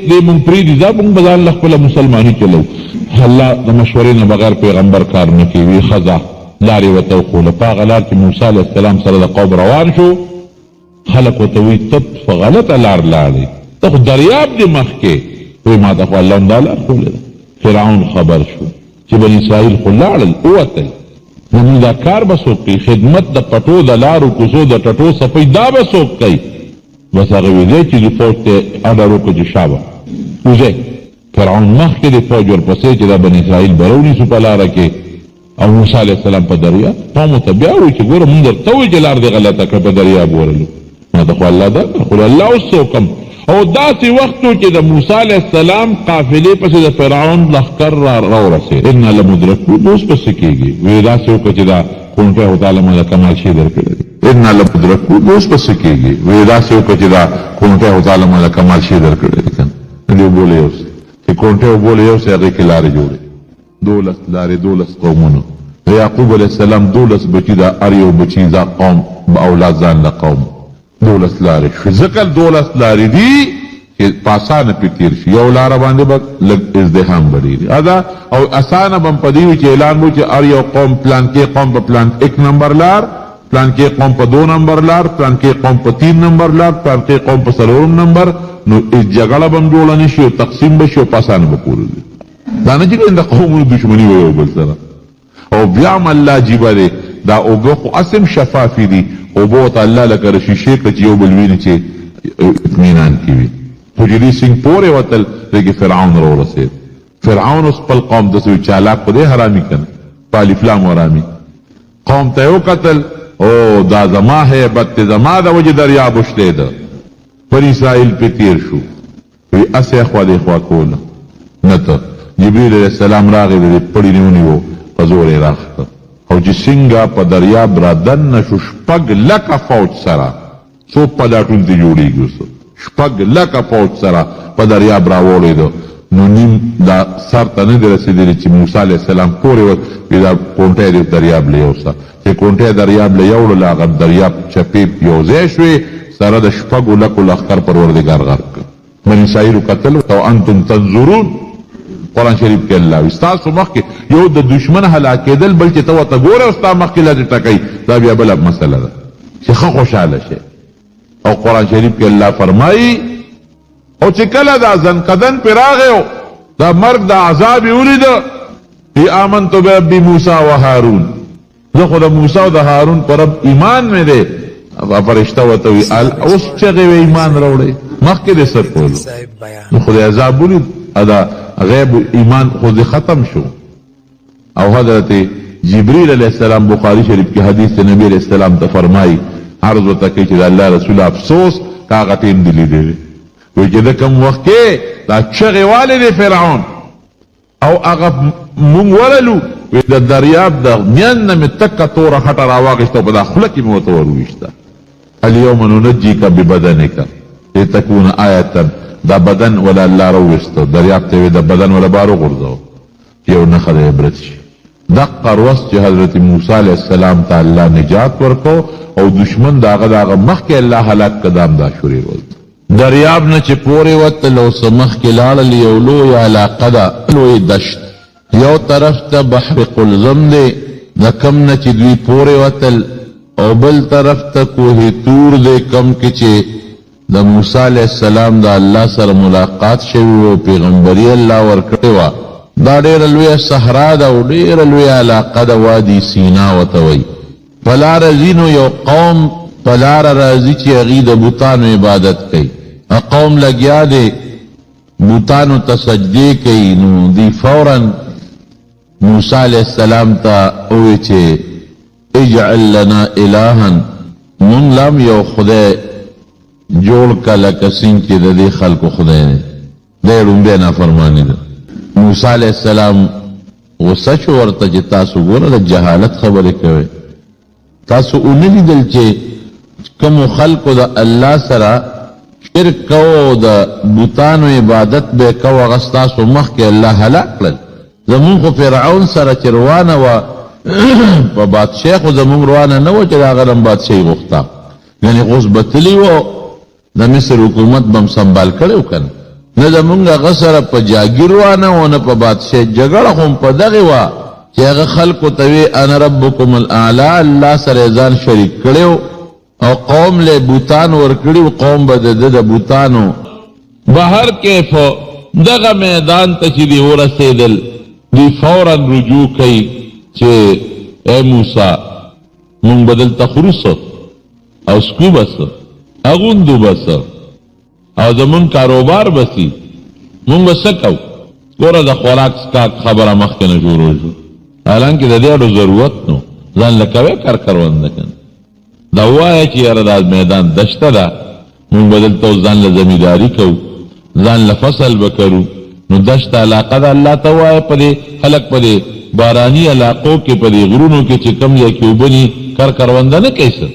د مونږ پرېږدي، دا مونږ به ځان له خپله مسلماني چلو. الله د مشورې نه بغیر پیغمبر کار نه کوي. ښځه لارې ورته وښوله، په هغه لار چې موسی علیه السلام سره د قوم روان شو، خلک ورته وایي ته په غلطه لار لاړې، ته خو دریاب دې مخکې. وایي ما ته خو الله هم دا لار ښولې ده. فرعون خبر شو چې بني اسرائیل خو لاړل، ووتل. نو موږ دا کار به څوک کوي؟ خدمت د پټو د لارو کوڅو د ټټو صفۍ دا به څوک کوي؟ بس هغه ویځئ چې د فوج ته اډر وکړو چې شابه وځئ. فرعون مخکې د فوج ورپسې چې دا بني اسرائیل به راونیسو په لاره کې، او موسی علیه السلام په دریاب. قومو ته بیا وایي چې ګوره مونږ درته وایي چې لار دې غلطه کړه، په دریاب ورلو. ما ته خو الله دا خو الله اوس څه حکم، او داسې وختو چې د موسی علیه السلام قافلې پسې د فرعون لښکر راورسېد انا لمدرکون اوس پسې کېږي وایي داسې وکړه چې دا کونټۍ خو تعالی ماله کمال شی درکړی دی انا لمدرکون اوس پسې کېږي وایي داسې وکړه چې دا کونټۍ خو تعالی ماله کمال شی درکړی دی که نه دې اوبوله یوسې چې کونټۍ اوبوله یوسې هغې کې لارې جوړې 12 لارې 12 قومونو د یعقوب علیه السلام 12 بچي دا هر یو بچي دا قوم اولاد ځان له قوم 12 لارې شو ځکه 12 لارې دي چې په اسانه پې تېر شي یو لاره باندې به لږ ازدحام به ډېر ادا او اسانه به هم په دې وي چې اعلان وي چې هر یو قوم پلانکې قوم په پلان 1 نمبر لار پلانکې قوم په 2 نمبر لار پلانکې قوم په 3 نمبر لار پلانکې قوم په 4 نمبر نو جګړه به هم جوړه نه شي او تقسیم به شي او په اسانه به پوره دي دا نه چې د قومونو دشمني وي یو بل سره او بیا هم الله عجیبه دی دا اوبه خو اسم شفافي دي اوبو ته الله لکه شیشې کړه چې یو بل ویني چې اطمینان کې وي حجري سنګ پورې وتل لکه فرعون راورسېد فرعون اوس خپل قوم داسې چالاک خو دی حرامي که نه په الف لام حرامي قوم ته یې وکتل او دا زما هیبت دی زما د وجې دریاب وشتېده بني اسرائیل پې تېر شو وایي اسې خوا دې خوا کوله نه ته جبریل علیه السلام راغی د دې پړي نه ونیو په زور یې راښکه او چې څنګه په دریاب را دننه شو 6 لکه فوج سره څو پلاټون ته جوړېږي اوس 6 لکه فوج سره په دریاب راوړېده نو نیم دا سر ته نه دی رسېدلی چې موسی علیه السلام پورې وي دا کونټۍ د دریاب له یوسه چې کونټۍ دریاب له یوړله هغه دریاب چپې یو ځای شوې سره د 6 لکو لښکر پروردګار غرق کړ بني اسرائیلو کتل او انتم تنظرون قرآن شریف کې الله وي ستاسو مخکې یو د دشمن هلاکېدل بل چې ته ورته ګوره او ستا مخکې لږ ټکوي دا بیا بله مسله ده چې ښه خوشحاله شي او قرآن شریف کې الله فرمایي او چې کله دا زنکدن پې راغی دا مرګ د عذاب یې ولیده ای آمنتو برب موسی و هارون زه خو د موسی او د هارون په رب ایمان مې دی فرشته ورته وي اوس چغې وې ایمان راوړی مخکې دې څه کولو نو خدای عذاب ولید ادا غیب ایمان خود ختم شو او حضرت جبریل علیہ السلام بخاری شریف کی حدیث سے نبی علیہ السلام تا فرمائی عرض و تکی چیز اللہ رسول افسوس کاغتین دلی دے وی چیز کم وقت کے دا چغی والد فرعون او اغا مونگ وللو وی دا دریاب دا میان میں تکا طورا خطا راواقشتا پا دا خلقی موتورویشتا اليوم ننجی کا ببدنکا لتکون آیتا دا بدن ولا الله روستو دریاب ته دا بدن ولا بارو غرزو یو نه خدای عبرت شي دقه روس چې حضرت موسی علیہ السلام ته الله نجات ورکو او دشمن داغه مخ کې الله هلاک کدام دا شوري ول دریاب نه چې پورې وتل او سمخ کې لاړ یو لوی علاقه ده لوی دشت یو طرف ته بحر قلزم دی د کم نه چې دوی پورې وتل او بل طرف ته کوه تور دی کم کې چې د موسی علیہ السلام د الله سره ملاقات شوی او پیغمبري الله ورکړی وه دا ډېره لویه صحرا ده او ډېره لویه علاقه ده وادي سینا ورته وایي په لاره ځي نو یو قوم په لاره راځي چې هغوی د بوتانو عبادت کوي قوم لګیا دی بوتانو ته سجدې کوي نو دوی فورا موسی علیہ السلام ته ووایي چې اجعل لنا الها مونږ لم یو خدای جوړ کا لکه څنګه چې د دې خلکو خدای دی دی ړومبی نافرماني ده موسی علیہ السلام غصه شو ورته چې تاسو ګوره د جهالت خبرې کوئ تاسو ونه لیدل چې کومو خلکو د الله سره شرک کوو د بوتانو عبادت به کوو هغه ستاسو مخکې الله هلاک کړل زمونږ خو فرعون سره چې روانه وه په بادشاه خو زمونږ روانه نه وه چې د هغه هم بادشاهي غوښته یعنې اوس به تلي وو د مصر حکومت به هم سنبال کړی و که نه نه زمونږ هغه سره په جاګیر روانه و نه په بادشاه جګړه خو هم په دغې وه چې هغه خلکو ته وی انا ربکم الاعلی الله سره ځان شریک کړی او قوم له بوتان ورکړي قوم به د بوتانو بهر کیف دغه میدان ته چې دی ورسېدل دی فورا رجوع کوي چې اے موسی مونږ بدل تخرص او سکو بس اغوندو بس او زمون کاروبار بسی مونږ وسکو ګوره د خوراک سکاک خبره مخکې نه شروع شو حالانکه د دې اړو ضرورت نو ځان لکوي کار کروند کنه دا وایي چې یاره دا میدان دشته ده من بدلتا ځان له زمیداری کو ځان له فصل بکرو نو دشت علاقه دا اللہ توائی پدے خلق پدے بارانی علاقوں کے پدے غرونوں کے چے کم یا کیو بنی کر کروندہ نہ کیسا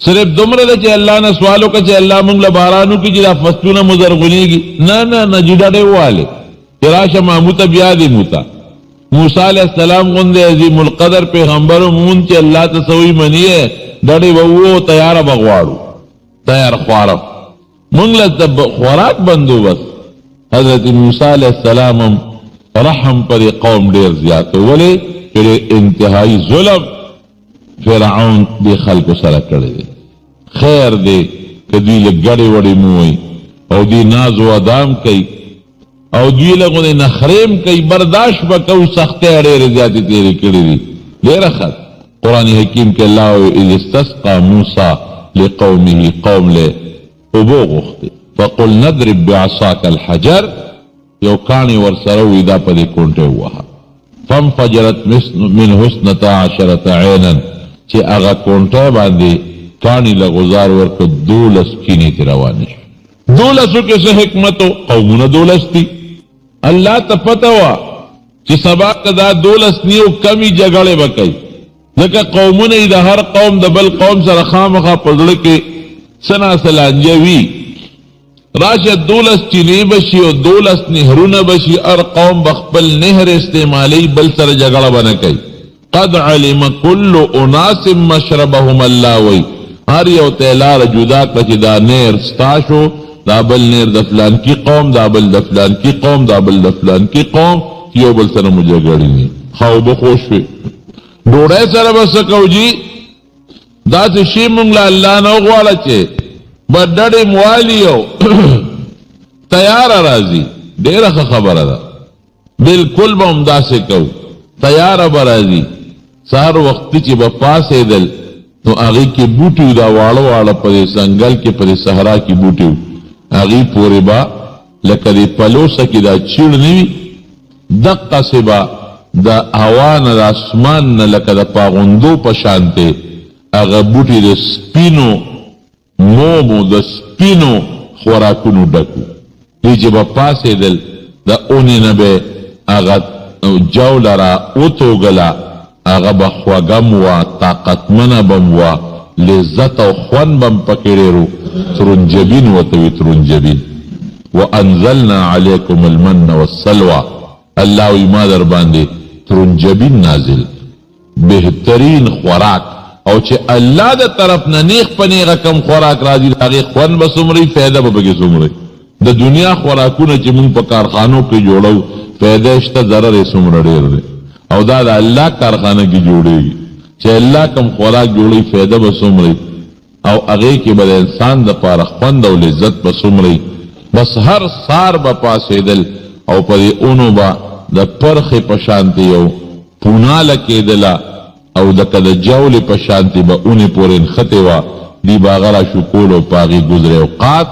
صرف دمرہ دا چے اللہ نے سوالو کا چے اللہ منگل بارانو کی جدا فستونا مزرغنی گی نا جدا دے والے تراش محموتا بیادی موتا موسیٰ علیہ السلام غندے عظیم القدر پیغمبر مون چے اللہ تسوی منی ہے ڈڑے وو تیار بغوارو تیار خوارم منگل خوراک بندو بس حضرت موسیٰ علیہ السلام رحم پر قوم دیر زیادہ ولی پھر انتہائی ظلم فرعون دے خلق سره کړی دی خیر دی که دوی لگڑی وڑی موئی او دی ناز و ادام کئی او دوی لگونے نخریم کئی برداشت بکو سختے اڑیر زیادی تیری کڑی دی دیر خط قرآن حکیم کے اللہ اذ استسقا موسیٰ لقومه قوم لے ابو غختی فقل نضرب بعصاك الحجر یو کانی ورسرو ادا پدی کونٹے ہوا فانفجرت من حسنتا عشرت عینا چی اغا کونٹے باندے کانی لغزار ورکو دولس کینی تیروانش دولسو کسے حکمتو قومون دولس تی اللہ تا پتوا چی سبا کدا دولس نیو کمی جگڑے بکئی لیکن قومون ای دا ہر قوم دا بل قوم سر خامخا پزڑکے سنا سلانجوی راشد دولس چینی بشی و دولس نہرون بشی ار قوم بخبل نہر استعمالی بل سر جگڑ بنکئی قد علم کل اناس مشربهم اللہ وی ہر یو تیلار جدا کچی دا نیر ستاشو دا بل نیر دفلان کی قوم دا بل دفلان کی قوم دا بل دفلان کی قوم یو بل سر مجگڑی نی خواب خوش وی ڈوڑے سر بسکو جی دا تشی منگلا اللہ نو غوالا چے بڑھڑی موالیو تیار رازی دیر خبر دا بالکل با امدا سے کہو تیار برازی سار وقتی چی بپاسے دل تو آغی کی بوٹیو دا وارو وارا پدے سنگل کے پدے سہرا کی بوٹیو آغی پورے با لکدی پلوسا کی دا چیڑ نیوی دقا سے با دا آوان دا اسمان لکد پاغندو پشانتے آغا بوٹی دا سپینو مومو دا سپینو خوراکونو ڈکو لیجی با پاسے دل دا اونی نبے آغا جولرا اوتو گلا آغا با خواگم وا طاقت من بم وا لذت و خوان بم پکڑے رو ترنجبین و توی ترنجبین وانزلنا علیکم المن والسلوى اللہ وی مادر باندے ترنجبین نازل بہترین خوراک او چې الله د طرف نه نیخ پنیغه کم خوراک راځي هغه خوان به سمري فایده به بګي سمري د دنیا خوراکونه چې موږ په کارخانو کې جوړو فایده شته ضرر یې سمره ډیر دی او دا د الله کارخانه کې جوړیږي چې الله کم خوراک جوړي فایده به سمري او هغه کې به انسان د پاره خوند او لذت به سمري بس هر سار به پاسېدل او په اونو با د پرخه پشانتی یو پوناله کېدله او دکا دا جولی پا شانتی با اونی پورین خطی وا دی باغرا شکول و پاغی گزره اوقات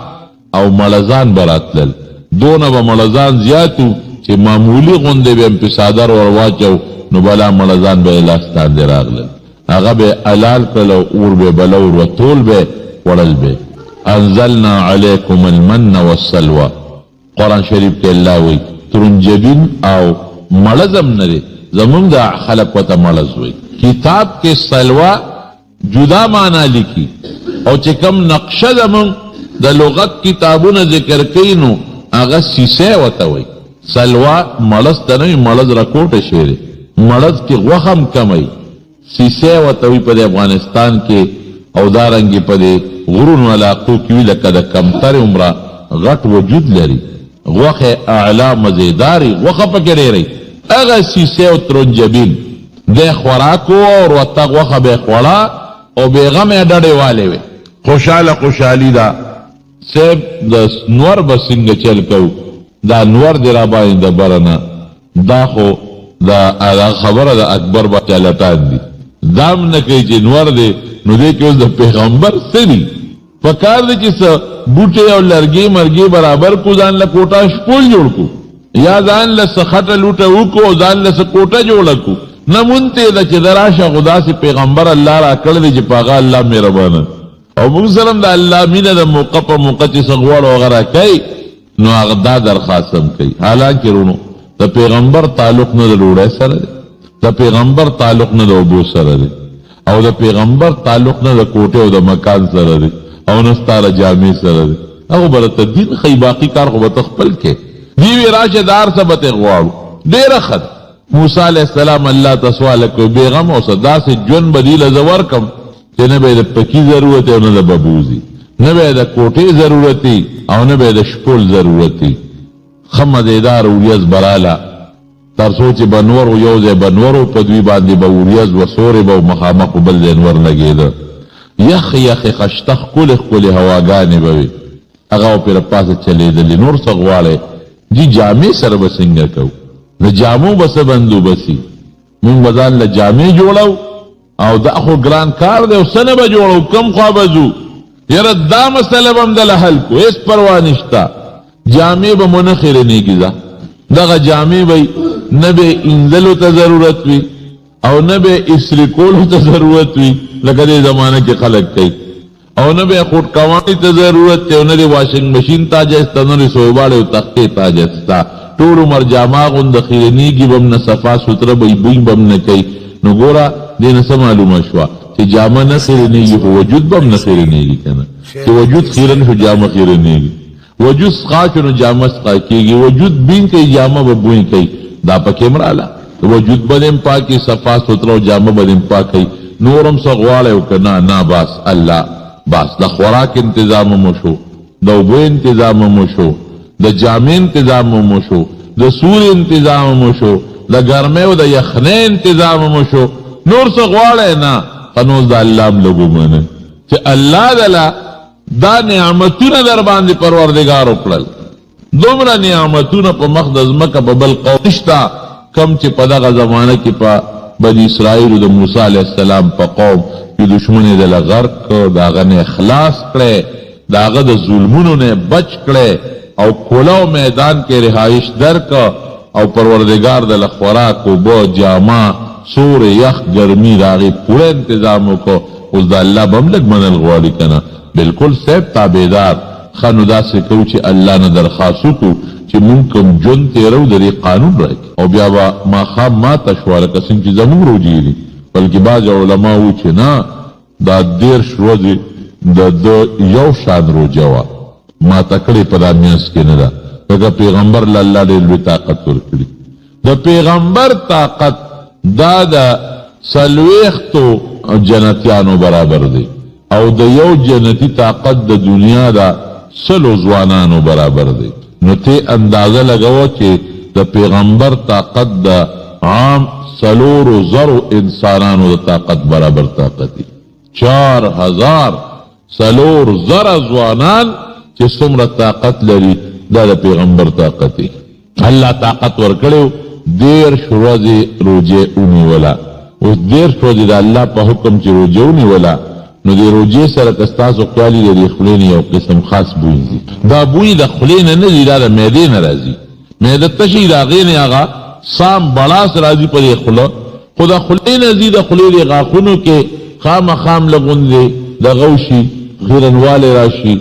او ملزان براتلل دونا با ملزان زیادو چه معمولی غنده بیم پی سادر ورواچو نو بلا ملزان با الاستان دی راغلل اغا بے علال کلو اور بے بلور و طول بے ورل بے انزلنا علیکم المن والسلوى قرآن شریف کے اللہ وی ترنجبین او ملزم ندے زمان دا خلق و تا ملز وی کتاب کے سلوہ جدا معنی لکھی او چکم نقشہ زمان دا لغت کتابون ذکر کینو آغا سیسے وطاوئی سلوہ ملز تنوی ملز رکوٹ شیرے ملز کی غخم کمی سیسے وطاوی پدے افغانستان کے او دارنگی پدے غرون علاقو کیوی لکا دا کمتر عمرہ غٹ وجود لری غخ اعلا مزیداری غخ پکرے رئی اغا سیسے و ترنجبین دے خوراکو اور وطاق وخا بے خورا او بے غم اڈڑے والے وے خوشالی دا سیب دا نور بسنگ چل کو دا نور دی رابانی دا برنا دا خو دا خبر دا اکبر با چالتان دی دام نکی چی نور دی نو دے کہ اس دا پیغمبر سنی فکار دی چی بوٹے اور لرگی مرگی برابر کو زان لکوٹا شپول جوڑ کو یا زان لس خط لوٹا اوکو زان لس کوٹا جوڑا کو نمونتے دا چی دراشا خدا سے پیغمبر اللہ را کردی چی پاگا اللہ میرا بانا او موږ سره د الله مینه د موقع په موقع چې څه غواړو هغه راکوي نو هغه دا درخواست هم کوي. حالانکې رونو د پیغمبر تعلق نه د ډوډۍ سره دی، د پیغمبر تعلق نه د اوبو سره دی، او د پیغمبر تعلق نه د کوټې او د مکان سره دی، او نه ستا د جامې سره دی. هغه به درته دین ښیي، باقي کار خو به ته خپل کې. دی وی راشه د هر څه به ترې غواړو. ډېره ښه ده. موسی علیه السلام الله ته سوال کوي بېغمه اوسه، داسې ژوند به دي له زه ورکم چې نه به یې د پکي ضرورت او نه د ببوزي، نه به یې د کوټې ضرورت او نه به یې د شپول ضرورت وي. ښه مزېدار وریځ به راله، تر څو چې بنور و یو ځای بنور و په دوی باندې به وریځ و سورې به و مخامخ و بل ځای نور لګېده. یخ یخې خشته ښکلې ښکلې هواګانې به وي، هغه به پرې پاسه چلېدلې. نور څه غواړئ جي جامې سره به څنګه کوو؟ د جامو به څه بندوبسي؟ مونږ به ځان له جامې جوړو او دا خو ګران کار دی او څه نه به جوړو، کم خوا به ځو. یاره دا مسله به هم دله حل کړو، هېڅ پروا نشته. جامې به مو نه خیرنېږي ځه، دغه جامې به نه به انځلو ته ضرورت وي او نه به استري کولو ته ضرورت وي لکه دې زمانه کې خلک کوي، او نه به خوټ کواني ته ضرورت دی او نه د واشنګ مشین تاجسته، نه د سویباړې او تختې تاجسته. ټول عمر جامه غونده خیرنېږي به هم نه، صفا سوتره به بوی به هم نه کوي. نو ګوره دې نه څه معلومه شوه چې جامه نه خیرنېږي خو وجود به هم نه خیرنېږي که نه. چې وجود خیرن شو جامه خیرنېږي، وجود سقا شو نو جامه سقا کېږي، وجود بین کوي جامه به بوی کوي. دا پکې هم راله وجود به دې هم پاکي، صفا سوتره او جامه به دې هم پاکوي. نور هم څه غواړی او که نه بس الله بس. د خوراک انتظام مو شو، د اوبو انتظام مو شو، د جامې انتظام مو شو، د سور انتظام مو شو، د ګرمۍ او د یخنۍ انتظام مو شو. نور څه غواړی نه. قنوز د الله هم لږ ومنئ چې الله دله دا نعمتونه در باندې پروردګار وکړل. دومره نعمتونه په مخ د ځمکه په بل قوم نشته کم چې په دغه زمانه کې په بني اسرائیلو د موسی علیه السلام په قوم چې دشمن یې دله غرق کړ، د هغه نه خلاص کړی، د هغه د ظلمونو نه بچ کړی او کولو میدان کې رهایش درکړه او پروردګار دله خوراک، اوبه، جامه، سور، یخ، ګرمي د هغې پوره انتظام وکړو. اوس د الله به هم لږ منل غواړي که نه؟ بلکل صاحب تابعدار. ښه نو داسې کوو چې الله نه درخواست وکړو چې مونږ کوم ژوند تېرو د دې قانون راکړي. او بیا به ماښام ماته شوه لکه څنګه چې زموږ روجې دي، بلکې بعض علما وو چې نه دا 13 ورځې د ده یو شان روجه وه، ماته کړې په دا میاشت کې نه ده. ځکه پیغمبر له الله ډېر لوی طاقت ورکړي. د پیغمبر طاقت دا د 40 جنتیانو برابر دی او د یو جنتی طاقت د دنیا دا 100 ځوانانو برابر دی. نو ته اندازه لګوه چې د پیغمبر طاقت د عام 4,000 انسانانو د طاقت برابر طاقت دی. 4,000 ځوانان چې څومره طاقت لري دا د پیغمبر طاقت دی. الله طاقت ورکړو 13 ورځې روجې ونیوله. اوس 13 ورځې د الله په حکم چې روجه ونیوله نو د روجې سره که ستاسو خیال وي د خولې نه یو قسم خاص بوی ځي. دا بوی د خولې نه نه ځي، دا د معدې نه راځي. معده تشي د هغې نه هغه سام بړاس راځي په دې خوله، خو د خولې نه ځي. د خولې د غاښونو کې خامخام لغوندې دغه وشي، خیرنوالی راشي.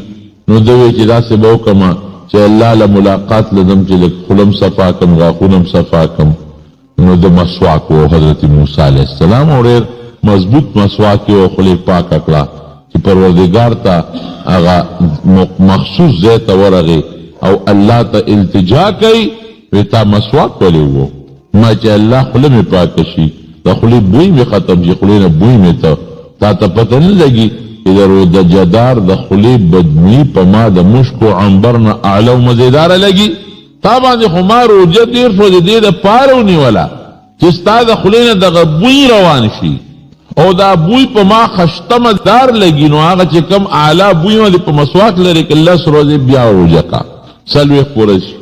نو ده وی چې داسې به وکړمه چې الله له ملاقات لدم چې لږ خولم صفا کم، غاښونم صفا کم. نو د مسواک و حضرت موسی علیه السلام او ډېر مضبوط مسواک و خولې پاکه کړه چې پروردګار ته هغه مخصوص ځای ته ورغې او الله ته التجا کوي. وی تا مسواک ولې وو؟ ما چې الله خوله مې پاکه شي، د خولې بوی مې ختم شي، خولې نه بوی مې تا ته پته نه لګي چې د جدار د خولې بدبویي په ما د مشکو عنبر نه اعلی او مزېداره لګي. تا باندې خو ما روجه 13 ورځې د دې دپاره ونیوله چې ستا د خولې نه دغه بوی روان شي او دا بوی په ما خشته مزدار لګي. نو هغه چې کم اعلی بوی باندې په مسواک لري که 10 ورځې بیا روجه کا 40 پوره شي.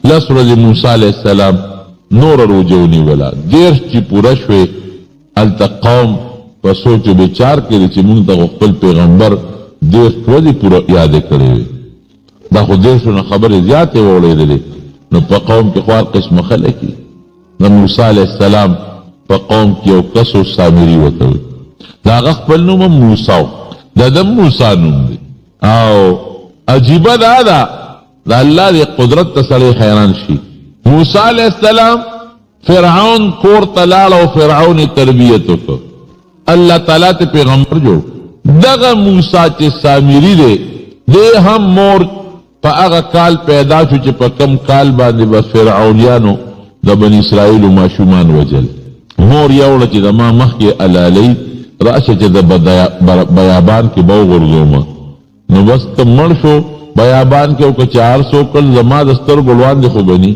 10 ورځې موسی علیه السلام نوره روجه ونیوله. 13 چې پوره شوې هلته قوم په سوچ و بچار کې دی چې مونږ ته خپل پیغمبر 13 ورځې پوره یادې کړې وې. دا خو 13 نه خبرې زیاتې واورېدلې. نو په قوم کې خو هر قسمه خلک دي. د موسی علیه السلام په قوم کې یو کس و سامري ورته وي، د هغه خپل نوم هم موسی و. د موسی نوم دی. او عجیبه دا ده د الله دی قدرت ته سړی حیران شي. موسی علیہ السلام فرعون کور ته لاړ او فرعون تربیت وکړ. الله تعالی ته پیغمبر جوړ. دغه موسی چې سامری دی دی هم مور په هغه کال پیدا شو چې په کم کال باندې به فرعونیانو د بني اسرائیلو ماشومان وجل. مور یوړه چې د ما مخکې الالی راشه چې د بیابان کې به وغورځومه. نو بس ته مړ شو بیابان کې او که 400 کل زما د سترګو وړاندې خو بني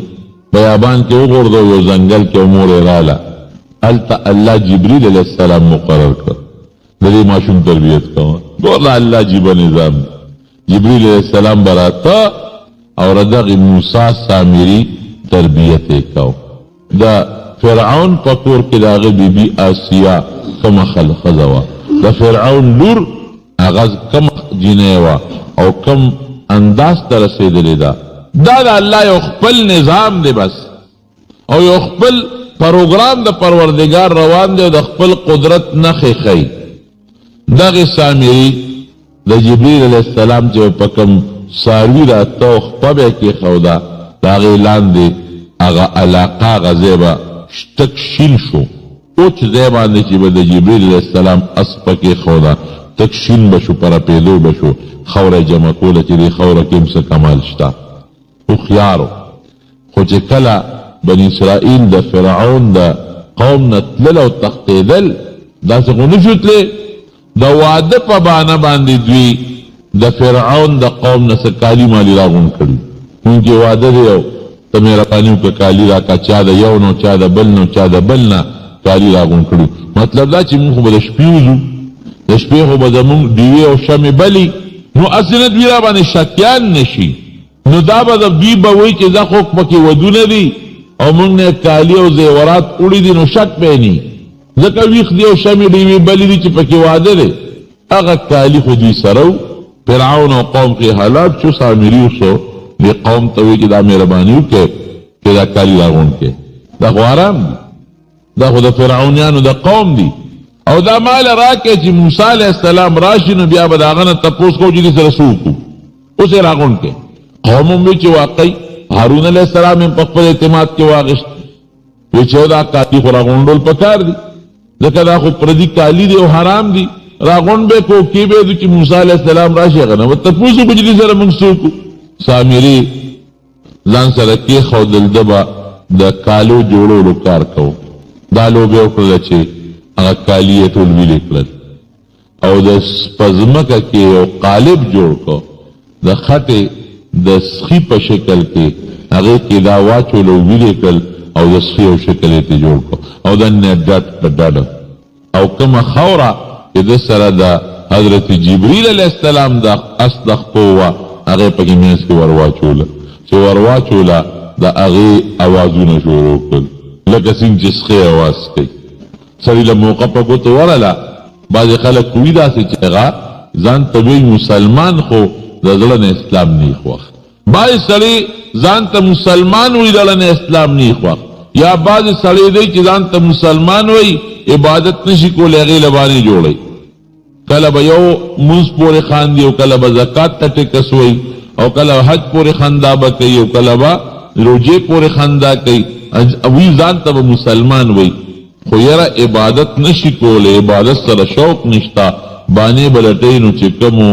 بیابان کې وغورځو یو ځنګل کې مور یې راله. هلته الله جبریل علیه السلام مقرر کړ د دې ماشوم تربیت کوه. ګوره الله عجیبه نظام دی. جبریل علیہ السلام براتا اور دغه موسی سامری تربیت کو. دا فرعون پکور کې داغه بیبي آسیا کم خزوا. دا فرعون لور اغاز کم جنیوا او کم انداز ته رسیدلې ده. دا د الله یو خپل نظام دی بس او یو خپل پروګرام د پروردگار روان دی او د خپل قدرت نښې ښیي. دغه سامری د جبریل علیہ السلام چې په کوم څاروي راته او خپه به یې کېښوده د هغې لاندې هغه علاقه هغه ځای به شتک شین شو. اوچ ځای باندې چې به د جبریل علیہ السلام اس په کېښوده تک شین به شو، په رپېدو به شو. خوره یې جمع کوله چې دې خوره کې هم څه کمال شته. هوښیارو خو چې کله بني اسرائیل د فرعون د قوم نه تلل او تښتېدل داسې خو نه شو تللی. د واده په بانه باندې دوی د فرعون د قوم نه څه کالي مالي راغونډ کړي. مونږ چې واده دی او ته مهرباني وکړه کالي راکړه. چا د یو نه چا د بل نه چا د بل نه کالي راغونډ کړي. مطلب دا چې مونږ خو به د شپې وځو، د شپې خو به زمونږ ډیوې او شمې بلي. نو هسې نه دوی را باندې شکیان نه شي. نو دا به دوی به وایي چې دا خو پکې ودونه دي او مونږ نه کالي او زیورات وړي دي نو شک به نه ځکه ویښ دی او شمې ډیوې بلې دي چې پکې واده دی. هغه کالي خو دوی سره و. فرعون او قوم کې حالات شو. سامري وشو دې قوم ته وایي چې دا مهرباني وکړې چې دا کالي راغونډ کړې. دا خو حرام دي. دا خو د فرعونیانو د قوم دي. او دا مال راکړې چې موسی علیہ السلام راشي نو بیا به د هغه نه تپوس کوو چې دې سره څه وکړو. اوس یې راغونډ کړې. قوم هم وایي چې واقعي هارون علیہ السلام هم په خپل اعتماد کې واغېست. وایي چې دا کالي خو راغونډول پکار دي ځکه دا خو پردي کالي دی او حرام دي. راغونډ به کو کې به چې موسی علیہ السلام راشي هغه نه به تپوس وکړو چې دې سره موږ څه وکړو. سامري ځان سره کېښودل ده به د کالو جوړولو کار کوو. دا لوبې وکړله چې هغه کالي یې ټول ویلې کړل او د په ځمکه کې یو قالب جوړ کړو د خټې د سخي په شکل کې. هغې کې دا واچول او ویلې کړل او د سخي یو شکل یې ترې جوړ کړو او دننه ډډ په ډډه او کومه خاوره چې د سره د حضرت جبریل علیہ السلام د اس د خپو وه هغې پکې منځ کې ور واچوله. چې ور واچوله د هغې اوازونه شروع کړل لکه څنګه چې سخی اواز کوي. سړي له موقع په ګوتو ورله. بعضې خلک کوي داسې چې هغه ځان ته وایي مسلمان خو د زړه نه اسلام نه یې خوښ. بعضې سړی ځان ته مسلمان وایي د زړه نه اسلام نه یې خوښ. یا بعضې سړی دی چې ځان ته مسلمان وایي عبادت نشي کولی هغې له باندې جوړوي. کله به یو مونځ پورې خاندي او کله به زکات ته ټکس وایي او کله حج پورې خندا به کوي او کله به روجې پورې خندا کوي. وی ځان ته به مسلمان وایي خو یاره عبادت نشي کولی. عبادت سره شوق نشته. بانې به لټوي نو چې کومو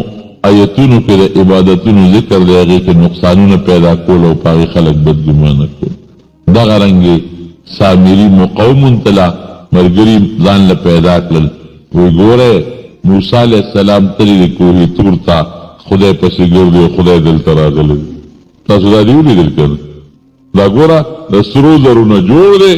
آیتونو کې د عبادتونو ذکر دی هغې کې نقصانونه پیدا کول او په هغې خلک بدګمانه کول. دغه رنګې سامري مقومون تله ملګري ځان له پیدا کړل. وی ګوره موسی علیہ السلام تللی دی کوهي تور ته خدای پسې ګرځي او خدای دلته راغلی. تاسو دا دې ولیدل که نه؟ دا ګوره د سرو زرو نه جوړ دی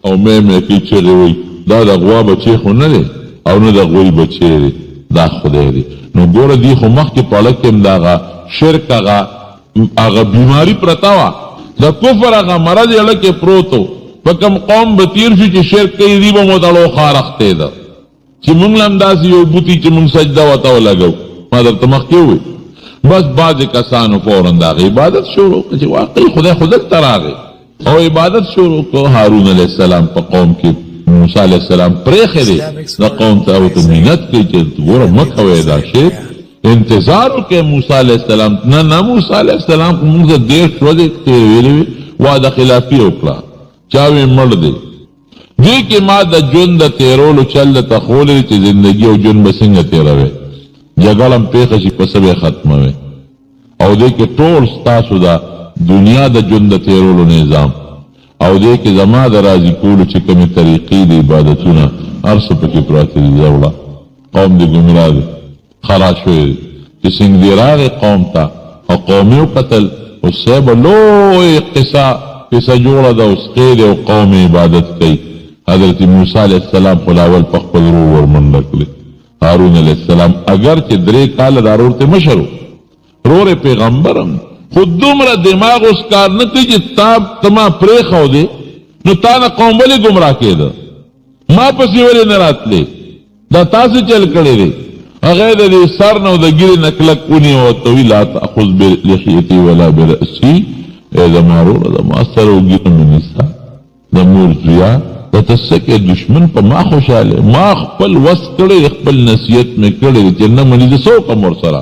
او مې کې چغې وایي دا د غوا بچی خو نه دی او نه د غوی بچی دی، دا خدای دی. نو ګوره دی خو مخکې پړک کې هم د هغه شرک هغه بیماري پرته وه. د کفر هغه مرض یې اړه کې پروت و. په کوم قوم به تیر شو چې شرک کوي دی به مو تړو خار اختی ده چې مونږ له هم داسې یو بوتي چې مونږ سجده ورته ولګو. ما درته مخکې ووایي بس بعضې کسانو فورا د هغې عبادت شروع کړه چې واقعي خدای خو دلته راغی او عبادت شروع کړو. هارون علیه السلام په قوم کې موسی علیہ السلام پریخې دی دا قوم ته او ته مینت کوي چې ګوره مه کوئ دا شی انتظار وکړئ موسی علیہ السلام نه موسی علیہ السلام خو موږ ته دېرش ورځې تېرې ویلې وې وعده خلافي وکړه چا وې مړ دی دې کې ما د ژوند د تېرولو چل درته ښوولی دی چې زندګي او ژوند به څنګه تېروئ جګړه هم پېښه شي په څه به یې ختموئ او دې کې ټول ستاسو د دنیا د ژوند د تېرولو نظام او دې کې زما د راضي کولو چې کومې طریقې د عبادتونه هر څه پکې پراته دي زوړه قوم دې ګمراه دی خلاص شوی دی چې څنګه دې راغی قوم ته او قوم یې وکتل اوس صاحب لوی قصه جوړه ده اوس قید او قوم عبادت کوي حضرت موسی علیہ السلام خو لاول په خپل ورور ورمنډه کړې هارون علیہ السلام اگر چې 3 کاله دا ورور ته مشر و رور پیغمبرم خو دومره دماغ اوس کار نه کوي چې ته ما پرېښودې نو تا نه قوم ولې ګمراه کېده ما پسې ولې نه راتلې دا تاسې چل کړی دی هغه د دې سر نه او د ګیرې نه کلک ونیو او ته وی لا تأخذ بلحیتي ولا برأسي ای زما وروره زما سر او ګیره مې نیسه د مور زویا د ته څه کې دشمن په ما خوشحاله ما خپل وس کړی خپل نصیحت مې کړی چې نه مني زه څه وکړم ورسره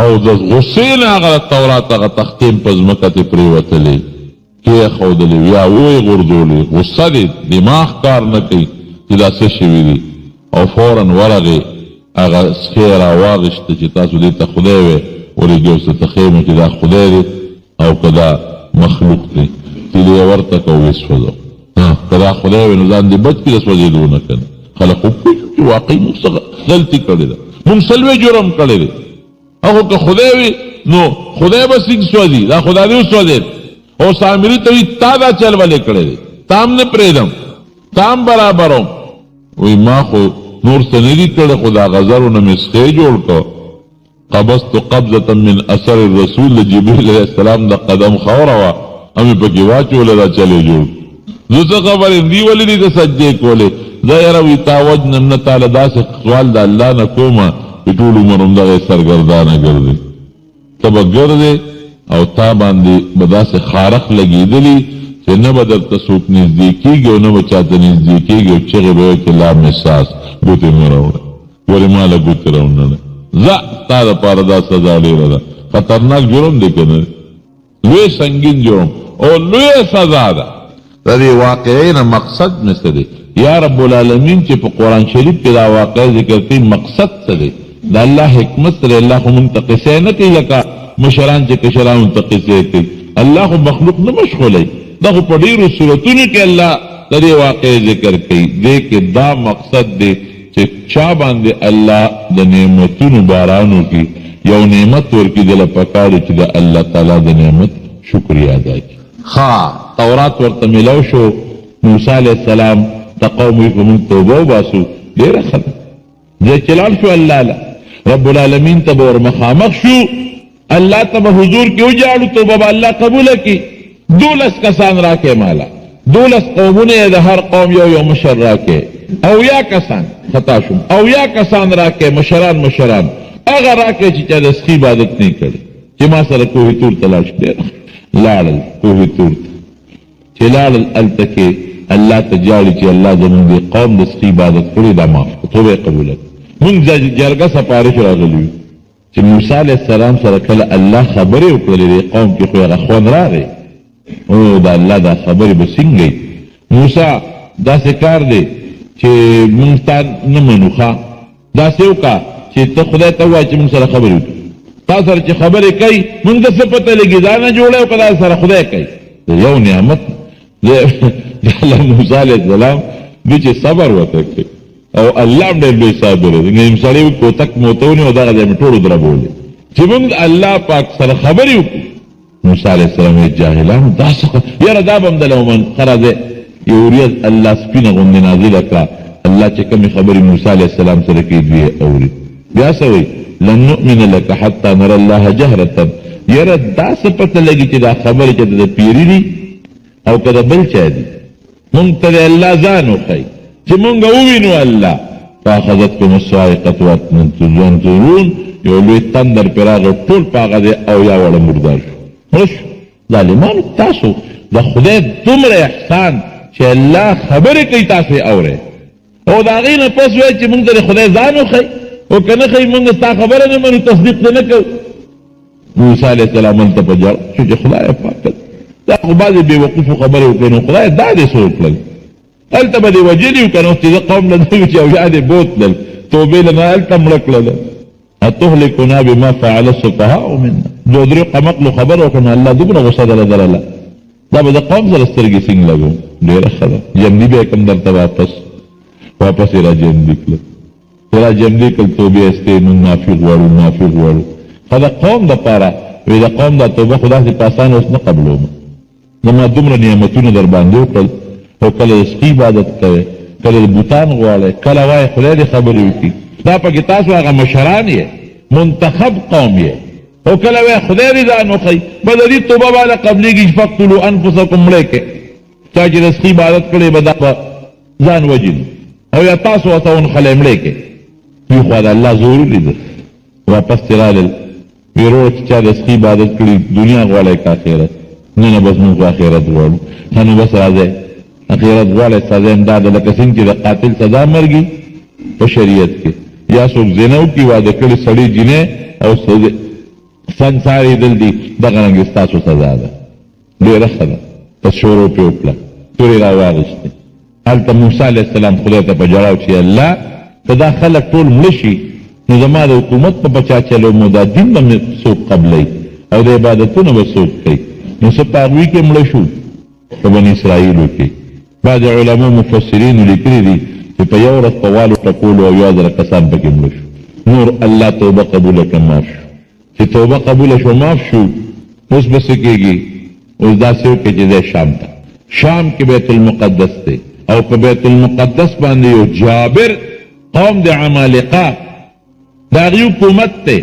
او د غصې نه هغه تورات هغه تختې په ځمکه تې پرېوتلې کېښودلې یا ویې غورځولې غصه دې دماغ کار نه کوي چې دا څه شوي دي او فورا ورغې هغه سخې راواغېسته چې تاسو دې ته خدای وی ولېږي اوس ته خیمه چې دا خدای دی او که دا مخلوق دی تیلې یې ورته که وسوځو که دا خدای وی نو ځان دې بچ کړي د سوځېدو نه که نه خلک خو پوه شو چې واقعي موږ څه غلطي کړې ده موږ سلوې جرم کړی دی او که خدای وی نو خدای به څنګه سوځي دا خدای دې وسوځېد او سامري ته وي تا دا چل ولې کړی دی تا هم نه پرېږدم تا هم برابروم وی ما خو نور څه نه دي کړی خو دا غزرونه مې سخې جوړ کړ قبضت قبضة من اثر الرسول د جبریل علیه السلام د قدم خاوره وه همې پکې واچوله دا چلې جوړ زه څه خبرې دي ولې دې ته سجدې کولې زه یاره وي تا وجنم نه تاله داسې سوال د الله نه کومه چې ټول عمر همدغې سرګردانه ګرځې ته به ګرځې او تا باندې به داسې خارق لګېدلي چې نه به درته څوک نږدې کېږي او نه به چاته نږدې کېږي او چغې به وایي چې لا مساس ګوتې مه راوړه ولې ما له ګوتې راوړنه ځه ستا دپاره دا سزا ډېره ده خطرناک جرم دی که نه لوی سنګین جرم او لویه سزا ده د دې واقعې نه مقصد مې څه دی یا رب العالمین چې په قرآن شریف کې دا واقعه ذکر کوي مقصد څه دی د الله حکمت سره الله خو مونږ ته قصې نه کوي لکه مشران چې کشرانو ته قصې کوي الله خو مخلوق نه مشغولی دا خو په ډېرو صورتونو کې الله د دې واقعې ذکر کوي دې کې دا مقصد دی چې چا باندې الله د نعمتونو بارانو کې یو نعمت ورکړي دله پکار چې د الله تعالی د نعمت شکریا ادا کړي تورات ورته میلاو شو موسی علیه السلام ته قوم وي په مونږ توبه وباسو ډېره ښه ده دی چې لاړ شو الله له رب العالمین ته به ور مخامخ شو الله ته به حضور کې وجاړو توبه به الله قبوله کړي 12 کسان راکې مالا 12 قومونه د هر قوم یو مشر راکې او یا کسان خطا شم او یا کسان راکې مشران هغه راکې چې چا د سخي عبادت نه کړي چې ما سره کوهي تور ته لاړ شو لاړل کوهي تور ته چې لاړل هلته کې الله ته جاړي چې الله زمونږ د قوم د سخي عبادت کړي دا معاف کړه توبه یې قبوله کړه مونږ جرګه سپارش راغلي یو چې موسی علیه السلام سره کله الله خبرې وکړلې د قوم کې خو هغه خوند راغی او دا الله دا خبرې به څنګه موسی داسې کار دی چې مونږ تا نه منو ښه داسې وکړه چې ته خدای ته ووایه چې مونږ سره خبرې وکړي تا سره چې خبرې کوي مونږ ته څه پته لګي دا نه جوړی او که دا سره خدای کوي یو نعمت الله موسی علیه السلام دی چې صبر ورته کوي او الله هم ډېر بې صبره دی یم سړی کوتک موته ونیو او دغه ځای مې ټولو دربولې چې مونږ الله پاک سره خبرې وکړو موسی علیه السلام یې جاهلانو دا څه یاره دا به هم دله ومنقره دی یو ورځ الله سپینه غوندې نازله کړه الله چې کومې خبرې موسی علیه السلام سره کوي دوی یې اوري بیا څه وایي لن نؤمن لك حتى نرى الله جهرة یاره دا څه پته لګي چې دا خبرې چې د پیري دي او که د بل چا دي مونږ ته د الله ځان وښایي چې مونږ ووینو الله فاخذتکم الصاعقة وانتم تنظرون یو لوی تندر پرې راغی ټول په هغه دی او یا وړه مردار شو ظالمانو تاسو د خدای دومره احسان چې الله خبرې کوي تاسو اورئ او د هغې نه پس وایي چې موږ ته د خدای ځان وښیي او که نه ښیي موږ ستا خبره نه منو تصدیق دې نه کوو. موسی علیه السلام هلته په ژړا شو چې خدایه پاکه دا خو بعضې بېوقوفو خبرې وکړې نو خدایه دا دې څه وکړل هلته به دې وجلي وو که نه چې زه قوم له دوی چې او یا دې بوتلل توبې له نه هلته مړه کړله اتهلکنا بما فعل السفهاء منا دو درې قمقلو خبر وکړو نو الله دومره غصه دله درله دا به د قوم سره سترګې سینګ لګو ډېره ښه ده جمدي به یې کوم درته واپس یې را جمدي کړل را جمدي کړل توبې استې مونږ معافي غواړو خو د قوم دپاره وایي د قوم دا توبه خو داسې په اسانه اوس نه قبلوم زما دومره نعمتونه در باندې وکړل او کله د سپي عبادت کوئ کله د بوتان غواړئ کله وایي خدای دې خبرې وکړي دا پکې تاسو هغه مشران یې منتخب قوم یې او کله وایي خدای دې ځان وښیي به د دې توبه باندې قبلېږي چې فقتلو انفسکم مړی کې چا چې د سپي عبادت کړی به دا به ځان وجني او یا تاسو ورته ونښلی مړی کې وي خو د الله ضروري ده واپس چې رالل ویرو چې چا د سپي عبادت کړي دنیا غواړئ که آخرت نه نه بس موږ خو آخرت غواړو ښه نو بس راځئ آخرت غواړئ سزا یې دا ده لکه څنګه چې د قاتل سزا مرګي په شریعت کې یا څوک زنا وکړي واده کړي سړي جینۍ او سنګسار یې دل دي دغه رنګې ستاسو سزا ده ډېره ښه ده پس شروع پرې وکړه تورې را واغېستې هلته موسی علیه السلام خدای ته په ژړا چې الله که دا خلک ټول مړه شي نو زما د حکومت په بچا چلو مو دا دین به مې څوک قبلوي او د عبادتونه به څوک کوي نو څه په هغوی کې مړه شو په بني اسرائیلو کې بعض علماء مفسرینو لیکلي دي چې په یو ورځ په والو ټکولو او 1000 کسان پکې مړه شو نور الله توبه قبوله کړه معاف شو چې توبه قبوله شو معاف شو اوس به څه کېږي اوس داسې وکړي چې دی شام کې بیت المقدس دی او په بیت المقدس باندې یو جابر قوم د عمالقه د هغې حکومت دی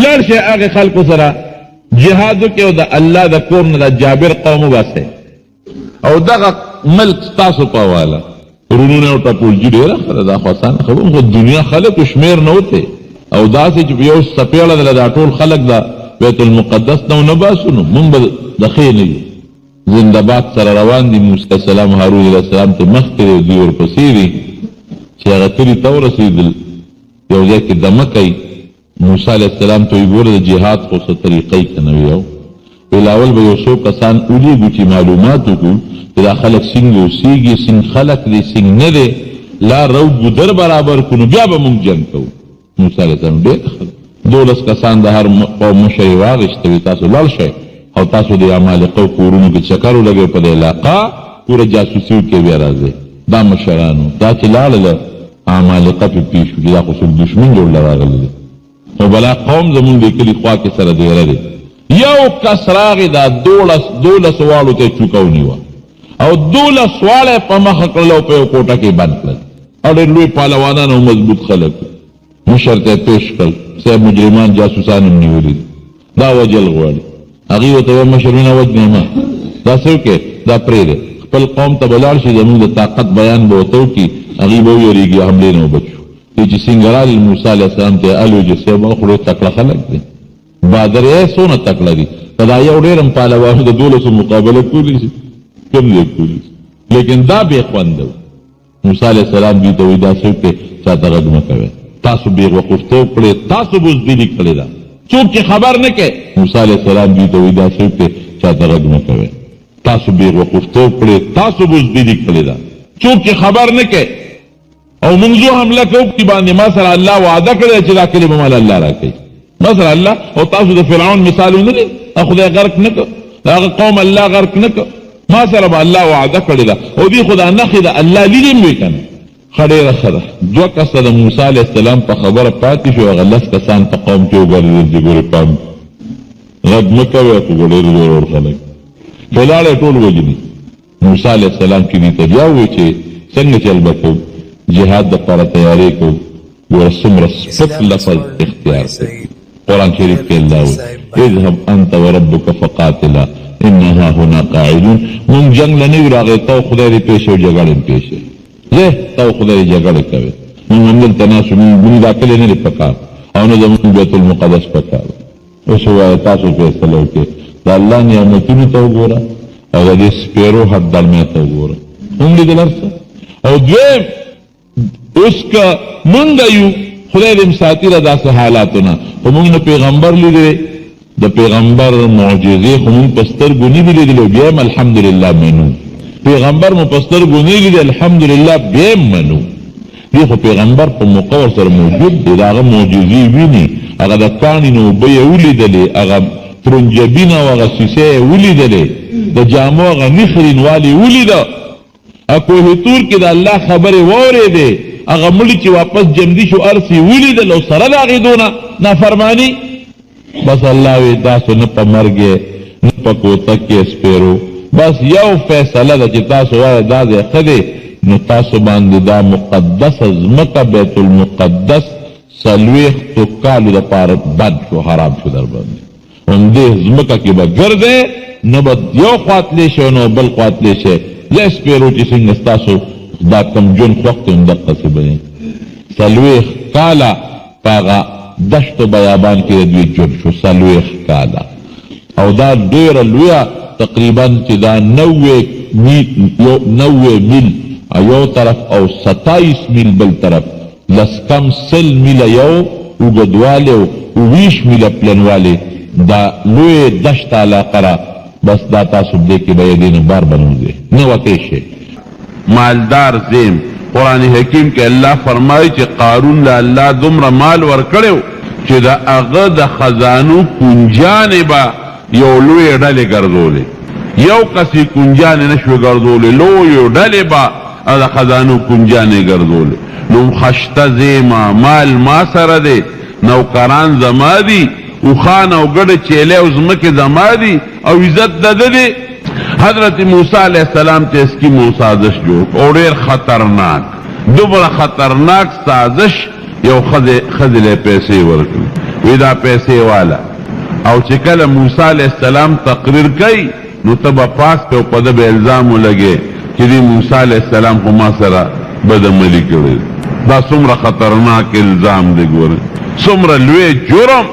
لاړ شئ هغې خلکو سره جهاد وکړئ او د الله د کور نه د جابر قوم وباسئ او دغه ملک ستاسو په حواله رونونه او ټپولجي ډېره ښه ده دا خو اسانه خبره خو دنیا خلکو شمېر نه وتی او داسې چې په یو څپېړه ده دا ټول خلک د بیت المقدس نه ونه باسو نو موږ به د ښې نه یو زندهباد سره روان دي موسی علیه السلام هارون علیه السلام ته مخکې دی دوی ورپسې دي چې هغه کلي ته ورسېدل یو ځای کې دمه کوي موسی علیه السلام ته ویې ګوره د جهاد خو څه طریقه یې که نه وي اول به یو څو کسان ولیږو چې معلومات وکړو چې دا خلک څنګه اوسېږي څنګه خلک دی څنګه نه دی لار رو ګودر برابر کړو نو بیا به موږ جنګ کوو موسی علیه السلام ډېر ښه 12 کسان د هر قوم مشر یې واغېسته وي تاسو لاړ شئ او تاسو د عمالقو کورونو کې چکر ولګئ په دې علاقه پوره جاسوسي وکړئ بیا راځئ دا مشرانو دا چې لاړله عمالقه پې پیش وکړي دا خو څوک دشمن جوړ له راغلی دی نو بلا قوم زمونږ د کلي خوا کې سره دیره دی یو کس راغی دا 12 واړو ته چوکه ونیوه او 12 واړه په مخه کړل او په یو کوټه کې بند کړل او ډېر لوی پهلوانان او مضبوط خلک مشر ته پیش کړل صاحب مجرمان جاسوسان هم نیولي دا وجل غواړي هغې ورته ویل مشرونه وجنې مه دا څه وکړې دا پرېږدې خپل قوم ته به لاړ شي زموږ د طاقت بیان به ورته وکړي هغې به ویرېږي حملې نه وبچ شو دی چې څنګه رالل موسی علیه السلام ته الو چې صاحب خو ډېر تکړه خلک دي بادر یې څونه تکړه دي که دا یو ډېر هم پهلوانو د 12 مقابله کولی شي کوم دی کولی شي لیکن دا بې خونده و موسی علیه السلام دوی ته وایي داسې وکړئ چاته غږ مه کوئ تاسو بې وقفتوب کړئ تاسو بزدلي کړې ده څوک چې خبر نه کوي موسی علیه السلام دوی ته وایي داسې وکړئ چاته غږ مه کوئ تاسو بې وقفتوب کړئ تاسو بزدلي کړې ده څوک چې خبر نه کوي او منځو حمله کوو چې باندې ما سره الله وعده کړی چې دا کلي به مال الله راکوي ما سره الله او تاسو د فرعون مثال ونه لید خدای غرق نه کړ هغه قوم الله غرق نه کړ ما سره به الله وعده کړې ده او دې خو دا نښې ده الله لیدې هم وي که نه ښه ډېره ښه ده 2 کسه د موسی علیه السلام په خبره پاتې شو هغه 10 کسان په قوم کې وګرځېدل چې ګورې پام غږ مه کوئ خو ډېر زورور خلک ولاړې ټول وجني موسی علیه السلام کې دې ته بیا ووایي چې څنګه چل به کوو جهاد دپاره تیاری کوو ګوره څومره سپک لفظ اختیار کوي قرآن شریف کې الله وایي اذهب انت وربک فقاتلا انها هنا قاعدون مونږ جنګ له نه یو راغلی ته خدای دې پېښې او جګړې هم پېښې زه ته خدای دې جګړې کوې مونږ همدلته ناست یو مونږ دا کلی نه دی پکار او نه زمونږ بیت المقدس پکار اوس ووایه تاسو فیصله وکړئ د الله نعمتونو ته وګوره او د دې سپیرو حد درمه ته وګوره هم لیدل ارسه. او دویم اوس که مونږ یو خدای دې مساتي له داسې حالاتونه خو مونږ نه پیغمبر لیدلی د پیغمبر معجزې خو مونږ په سترګو نه دي لیدلي بیا هم الحمدلله منو. پیغمبر مو په سترګو نه لیدلی الحمدلله بیا هم منو. دی خو پیغمبر په موقع ورسره موجود دی، د هغه معجزې ویني، هغه د کاڼي نه اوبه یې ولیدلې، هغه ترنجبینه او هغه سیسه یې ولیدلې، د جامو هغه نخرینوالی ولیده. کوه تور کې د الله خبرې واورېدې، هغه مړي چې واپس جمدي شو ارسي ولیدل او سره د هغې دونه نافرماني. بس الله وی تاسو نه په مرګ نه په کوتک کې سپیرو، بس یو فیصله ده چې تاسو وایه دا دی ښه دی، نو تاسو باندې دا مقدسه ځمکه بیت المقدس 40 کالو دپاره بد شو، حرام شو در باندې. همدې ځمکه کې به ګرځئ، نه به یو خوا تلی شئ نو بل خوا تلی شئ. یا سپیرو چې څنګه ستاسو دا کم ژوند خوښ دی همدقسې به دی. 40 کاله په هغه دشتو بیابان کې د دوی ژوند شو، 40 کاله. او دا ډېره لویه تقریبا چې دا 90 میل یو طرف او 27 میل بل طرف، لس کم 100 میله یو اوږدوالی او 20 میله پلنوالی دا لوی دشت علاقه را. بس دا تاسو دې کې به یې دې نه بار بنوځئ نه وتی شئ. مالدار زیم قرآن حکیم کې الله فرمایي چې قارون له الله دومره مال ورکړی چې د هغه د خزانو کنجانې به یو لویې ډلې ګرځولې، یو کس یې کنجانې نه شوې ګرځولې، لویو ډلې به د خزانو کنجانې ګرځولې. نو خشته زیمه مال ما سره دی، نوکران زما دي، اوښان او ګډې چیلې او ځمکې زما دي، او عزت د ده دی. حضرت موسی علیہ السلام ته اسکیمو سازش جوړ او ډېر خطرناک، دومره خطرناک سازش. یو ښځې له پیسې ورکړي، وی دا پیسې والا، او چې کله موسی علیہ السلام تقریر کوي نو ته به پاس کې او په ده به الزام ولګې چې دې موسی علیہ السلام خو ما سره بدعملي کړې. دا څومره خطرناک الزام دی، ګورئ څومره لوی جرم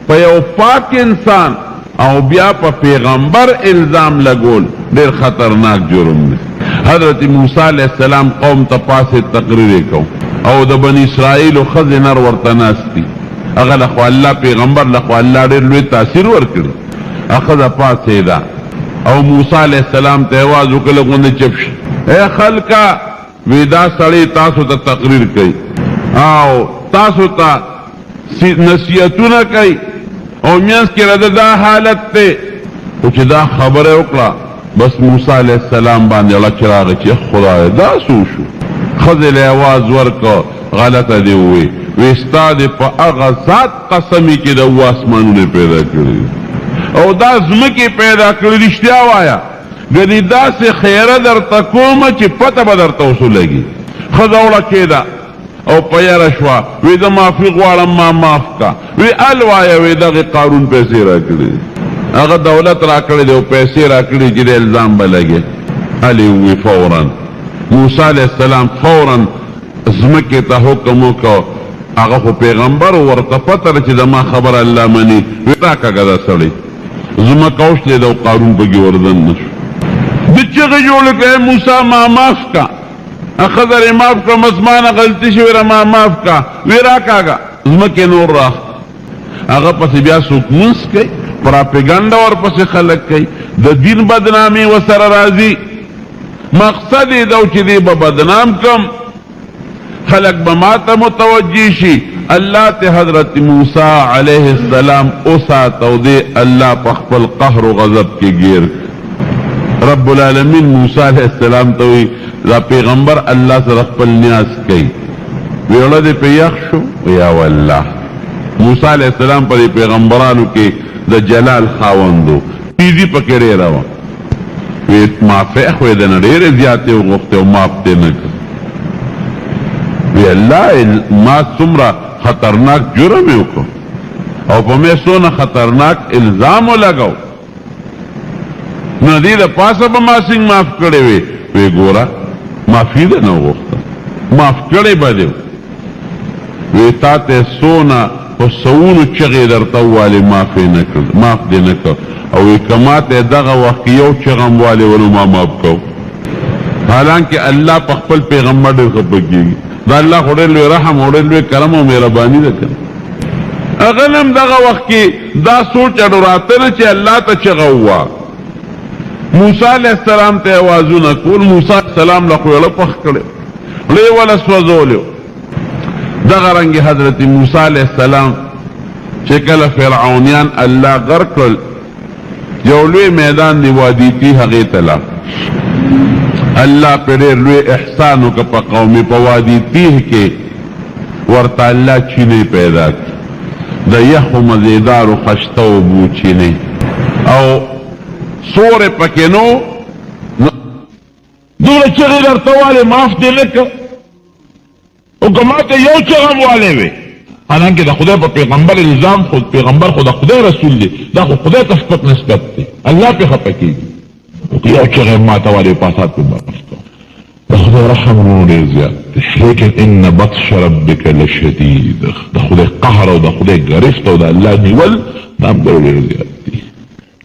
په یو پاک انسان او بیا په پیغمبر الزام لګول ډېر خطرناک جرم دی. حضرت موسی علیہ السلام قوم ته پاسې تقریر کو او د بني اسرائیلو ښځې نر ورته ناست دي، هغه له خو الله پیغمبر له خو الله ډېر لوی تاثیر ورکړي. هغه ښځه پاڅېده او موسی علیہ السلام ته اواز وکړ غونډې چپ شي، ای خلکه وی دا سړی تاسو ته تقریر کوي او تاسو ته نصیحتونه کوي او میانس کې رده دا حالت ته. او چې دا خبره وکړه بس موسی علیہ السلام باندې الله چراغ چې خدای دا سو شو. ښځې له آواز ورکړه غلطه دې ووی، وی ستا دې په هغه ذات قسمې کې د اوه اسمانونه پیدا کړي او دا ځمکې پیدا کړي، رښتیا وایه ګنې داسې خیره درته کومه چې پته به درته اوس ولګي. ښځه وړه کېده او په یاره شوه، وی د معافي غواړم ما معاف کا. وی ال وایه وی دغې قارون پیسې را کړي، هغه دولت را کړی دی او پیسې را کړي چې د الزام به لګې. الې ووی فورا موسی علیہ السلام فورا ځمکې ته حکم وکړ. هغه خو پیغمبر ورته پته ده چې زما خبره الله مني. وی راکاږه دا سړی ځمکه اوښتېده او قارون پکې وردن نه شو. د چغې جوړې کړې موسی ما معاف کا، ښځه رې معاف کړه، زمانه غلطي شوې ده ما معاف کا. وی راکاږه ځمکې نور راخ. هغه پسې بیا څوک منځ کوي، پراپیګنډه ورپسې خلک کوي، د دین بدنامي ورسره راځي. مقصد یې ده چې دې به بدنام کم، خلق به ما ته متوجه شي. الله ته حضرت موسی علیہ السلام اوساته او دې الله په خپل قهر و غضب کې ګیر. رب العالمین موسی علیہ السلام ته وی دا پیغمبر الله سره خپل نیاز کوي، ویړه دې په یخ شو. یا والله موسی علیہ السلام پر پیغمبرانو کې د جلال خاوندو تیزی پکې ډېره وه. وی معافی خو یې دنه ډېرې زیاتې وغوښتې او معاف دې نه کړ. وی الله ما څومره خطرناک جرم یې وکړ او په مې څونه خطرناک الزام ولګو، نو دې د پاسه به ما څنګه معاف کړی وی. وی ګوره معافي دې نه وغوښته، معاف کړی به دې. وی تا ته څونه خو سوونو چغې درته ووالې معاف دې نه کړ او وی که ماته دغه وخت کې یو چغه م والې ونو ما معاف کو حالانکه الله په خپل پیغمبر ډېر خفه کېږي دا الله خو ډېر لوی رحم او ډېر لوی کرم او مهرباني ده که هغه هم دغه وخت کې دا سوچ اډوراته نه چې الله ته چغه ووه موسی علیہ السلام ته آوازونه کول موسی علیہ السلام له خو یې پخ کړی له یې وله سوځولی دغه رنګې حضرت موسی علیہ السلام چې کله فرعونیان الله غرق کړل یو لوی میدان دی وادي تیه هغې ته لاړ الله پې ډېر لوی احسان وکړه په قومې په وادي تیه کې ورته الله چینې پیدا کړي د یخو مزیدارو خشته اوبو چینې او سورې پکې نو دومره چغې درته والې معاف دې نه کړه او که ماته یو چغه م والې وې حالانکه د خدای په پیغمبر الزام خود پیغمبر خو د خدای رسول دی دا خو خدای ته سپک نسبت دی الله پې خفه کېږي یو چغه ماته والې پاسات پې معاف کړه د خدای رحم ورونو ډېر زیات دی لیکن ان بطش ربک لشدید د خدای قهر او د خدای ګرفت او د الله نیول دا هم ډېر زیات دی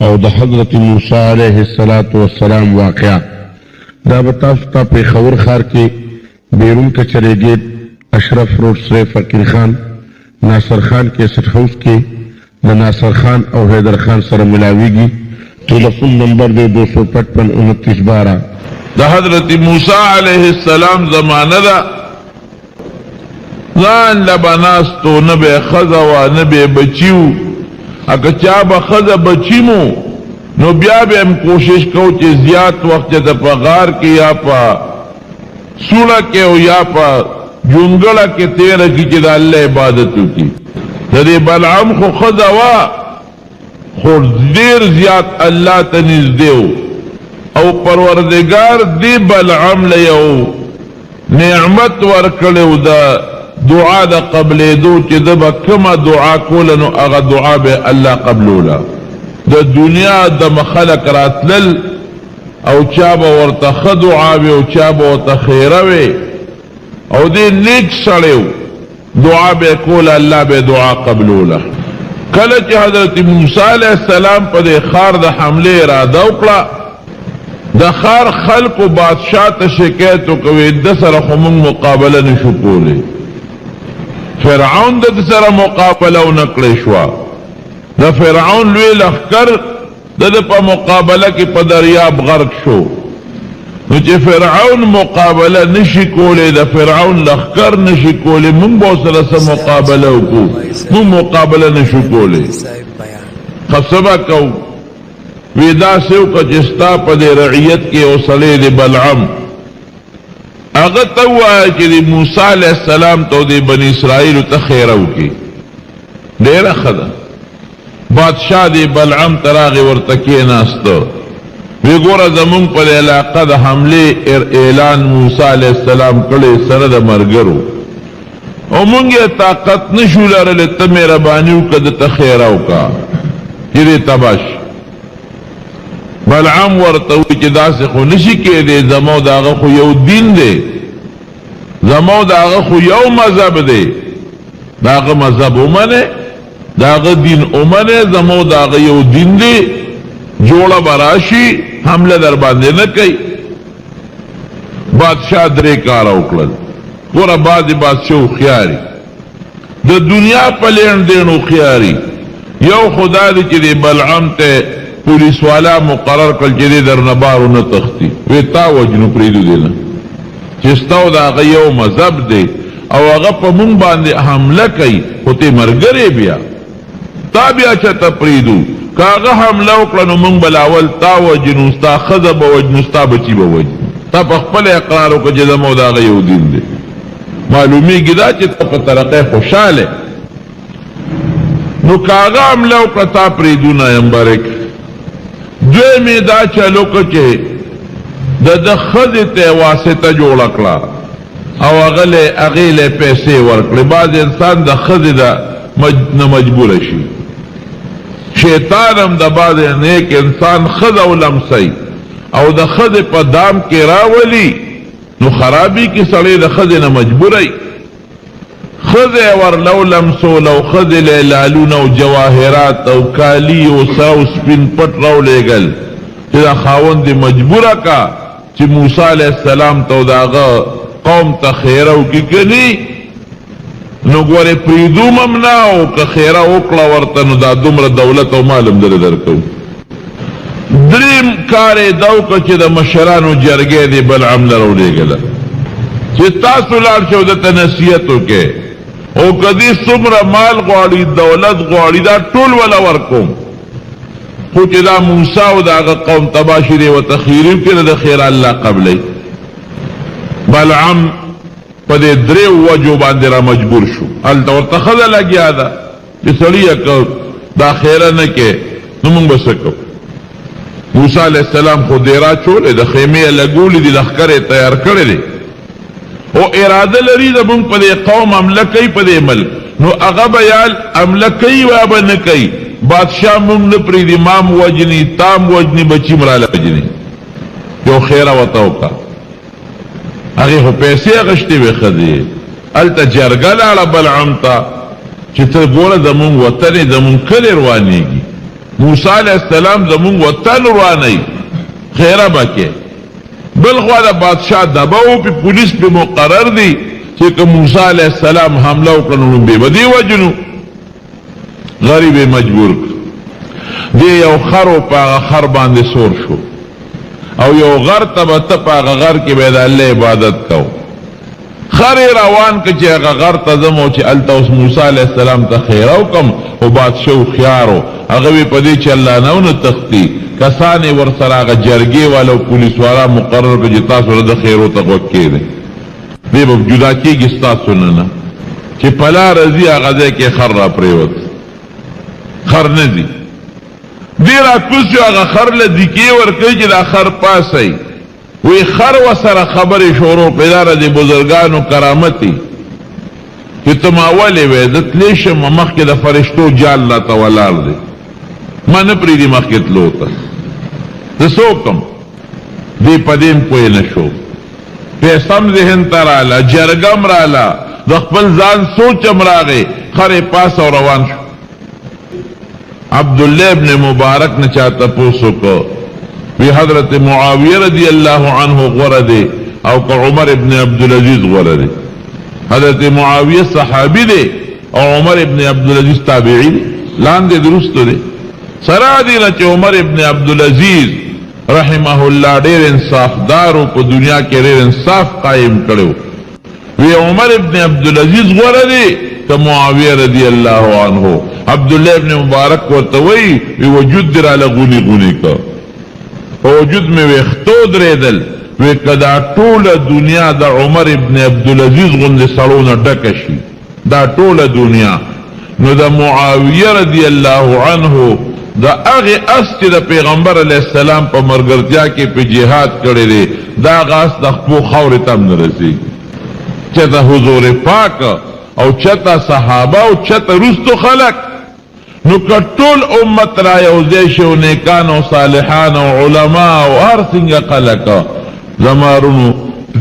او د حضرت موسی علیه السلام واقعه دا به تاسو ته پېښور ښار کې بیرون کچرې ګیټ اشرف روډ سره فقیر خان ناصر خان کیسټ هاوس کې د ناصر خان او حیدر خان سره ملاویږي ټیلیفون نمبر دی 255 د حضرت موسی علیه السلام زمانه ده ځان له به ناستو نه به یې ښځه وه نه به یې بچي و اگه چا به ښځه بچي مو نو بیا به هم کوشش کو چې زیات وخت د په غار کې یا په سوړه کې او یا په جونګړه کې تېره کړي چې د الله عبادت وکړي د دې بلعم خو ښځه وه خو ډېر زیات الله ته نږدې و او پروردګار دې بلعم له یو نعمت ورکړی و د دعا د قبلېدو چې ده به کومه دعا کوله نو هغه دعا به الله قبلوله د دنیا د خلق راتلل او چا به ورته ښه دعا وي او چا به ورته خیره وي او دې نیک سړی و دعا به یې کوله الله به دعا قبلوله کله چې حضرت موسی علیہ السلام په دې ښار د حملې اراده وکړه د ښار خلکو بادشاه ته شکایت وکوي د سره خو موږ مقابله نشو کولی فرعون د سره مقابله ونه کړې شوه د فرعون لوی لښکر د په مقابله کې په دریاب غرق شو نو چې فرعون مقابله نشي کولی د فرعون لښکر نشي کولی موږ به ورسره څه مقابله وکړو موږ مقابله نشو کولی ښه څه به کوو وی داسې وکړه چې ستا په دې رعیت کې یو سړی دی بلعم هغه ته ووایه چې د موسی علیہ السلام ته د بني اسرائیلو ته خیره وکړي ډېره ښه ده بادشاه د بلعم ته راغی ورته کېناسته وی ګوره زمونږ په علاقه د حملې اعلان موسی علیہ السلام کړی سره د ملګرو او مونږ یې طاقت نشو لرلی ته مهرباني وکړه د ته خیره وکړه چې دې تباه شي بلعم ورته وی چې داسې خو نشي کېدی زمو د هغه خو یو دین دی زمو د هغه خو یو مذهب دی د هغه مذهب ومنې د هغه دین ومنې زمو د هغه یو دین دی جوړه به راشي حمله در باندې نه کوي بادشاه درې کاره وکړل ګوره بعضې بادشاه هوښیاري د دنیا په لین دین هوښیاري یو خو دا دی چې د بلعم ته پولیس والا مقرر کړل چې دې درنه بار ونه تښتي وی تا وجنو پرېږدو دې نه چې ستا د هغه یو مذهب دی او هغه په مونږ باندې حمله کوي خو ته ملګری بیا تا بیا چېرته پرېږدو که هغه حمله وکړه نو مونږ به لاول تا وجنو ستا ښځه به وجنو ستا بچي به وجنو تا په خپله اقرار وکړه چې زموږ د هغه یو دین دی معلومیږي دا چې ته په طرقه خوشحاله نو که هغه حمله وکړه تا پرېږدو نه یمبرک دویمې دا چلو که چې د ښځې ته واسطه جوړه کړه او هغې له پیسې ورکړې بعض انسان د ښځې نه مجبوره شي شیطان هم د بعض نیک انسان ښځه ولمسئ او د ښځې په دام کې راولي نو خرابي کې سړی د ښځې نه مجبوری خذ ورلو لمسول او خذ لالون او جواهرات او کالی او ساو سپین پټ راو لېګل چې دا خاوند مجبوره کا چې موسی علیہ السلام ته داغه قوم ته خیره وکړي کني نو ګوره پریدو ممنا او که خیره وکړه ورته نو دا دومره دولت او مالم درکو. دریم کار داو که چې د مشرانو جرګې دی بلعم لرو لېګله چې تاسو لاړ شئ ورته نصیحت وکړئ او کدی څومره مال غواړي دولت غواړي دا ټول ولا ورکوم خو چې دا موسی او داغه قوم تباشي دی ورته خیرې وکړي د خیر الله قبلې. بلعم په دې درې وجو باندې را مجبور شو هلته ورته ښځه لګیا ده چې سړیه که دا خیره نه کې نو موږ به څه کوو. موسی علیہ السلام خو دیرا چولې د خیمې لګولې دي لښکر یې تیار کړی دی او اراده لري د مونږ په دې قوم حمله کوي په دې ملک نو هغه به یا حمله کوي یا به نه کوي بادشاه مونږ نه پرېږدي مام وجني تام وجني بچي مراله وجني یو خیره ورته وکړه. هغې خو پیسې اخېستې وې ښځې هلته جرګه لاړه بلعم ته چې ته ګوره زمونږ وطن یې زمونږ کلي روانېږي موسی علیہ السلام زمونږ وطن روانوي خیره به کې. بل خوا د بادشاہ دباو پی پولیس پی مقرر دی چې که موسی علیہ السلام حمله وکړو نو بے بدی وجنو. غریب مجبور دی یو خرو په هغه خر باندې سور شو او یو غر ته به ته په هغه غر کې به د الله عبادت کو. خر روان که چې هغه غر ته ځم او چې هلته اوس موسی علیہ السلام ته خیره وکړم او بادشاه هوښیار هغه وی په دې چې الله نه ونه تختی کسان ورسره هغه جرګې والا او پولیس والا مقرر کړي چې تاسو د خیرو ته غوږ کېږدئ دی به جدا کېږي ستاسو نه چې پلا راځي هغه ځای کې خر را پرېوت خر نه ځي دی را کوز شو هغه خر له دیکې ورکوي چې دا خر پاسئ وی خر ورسره خبرې شروع کړې دا د بزرګانو کرامت دی چې ته ما ولې وې زه تللی شم مخکې د فرشتو جال راته ولاړ دی ما نه پرېږدي مخکې تلو ته زه څه وکړم دی په دې م پوه نه شو پیسم ذهن ته راله جرګم راله د خپل ځان سوچم راغی خر یې پاس او روان شو. عبدالله ابن مبارک نه چا تپوس وکړ وی حضرت معاویه رضی الله عنه غوره دی او که عمر ابن عبدالعزیز غوره دی. حضرت معاویه صحابی دی او عمر ابن عبدالعزیز تابعی دی لاندې درستو دی سره دی نه چې عمر ابن عبدالعزیز رحمه الله ډېر انصافدارو په دنیا کې ډېر انصاف قائم کړو. وی عمر ابن عبدالعزیز غوره دی که معاویه رضی الله عنه. عبدالله ابن مبارک ورته وی وجود دی راله غونی غونی که په وجود مې ویښتو درېدل وی که دا ټوله دنیا د عمر ابن عبدالعزیز غوندې سړو نه ډکه شي دا ټوله دنیا نو د معاویه رضی الله عنه د هغې اس چې د پیغمبر علیه السلام په ملګرتیا کې په جهاد کړی دی دا هغه اس د خپلو خاورې ته هم نه رسېږي چېته حضور پاک او چېته صحابه او چېته وروستو خلک نو که ټول امت را یوځای شي او نیکان او صالحان او علما او هر څنګه خلک زمارونو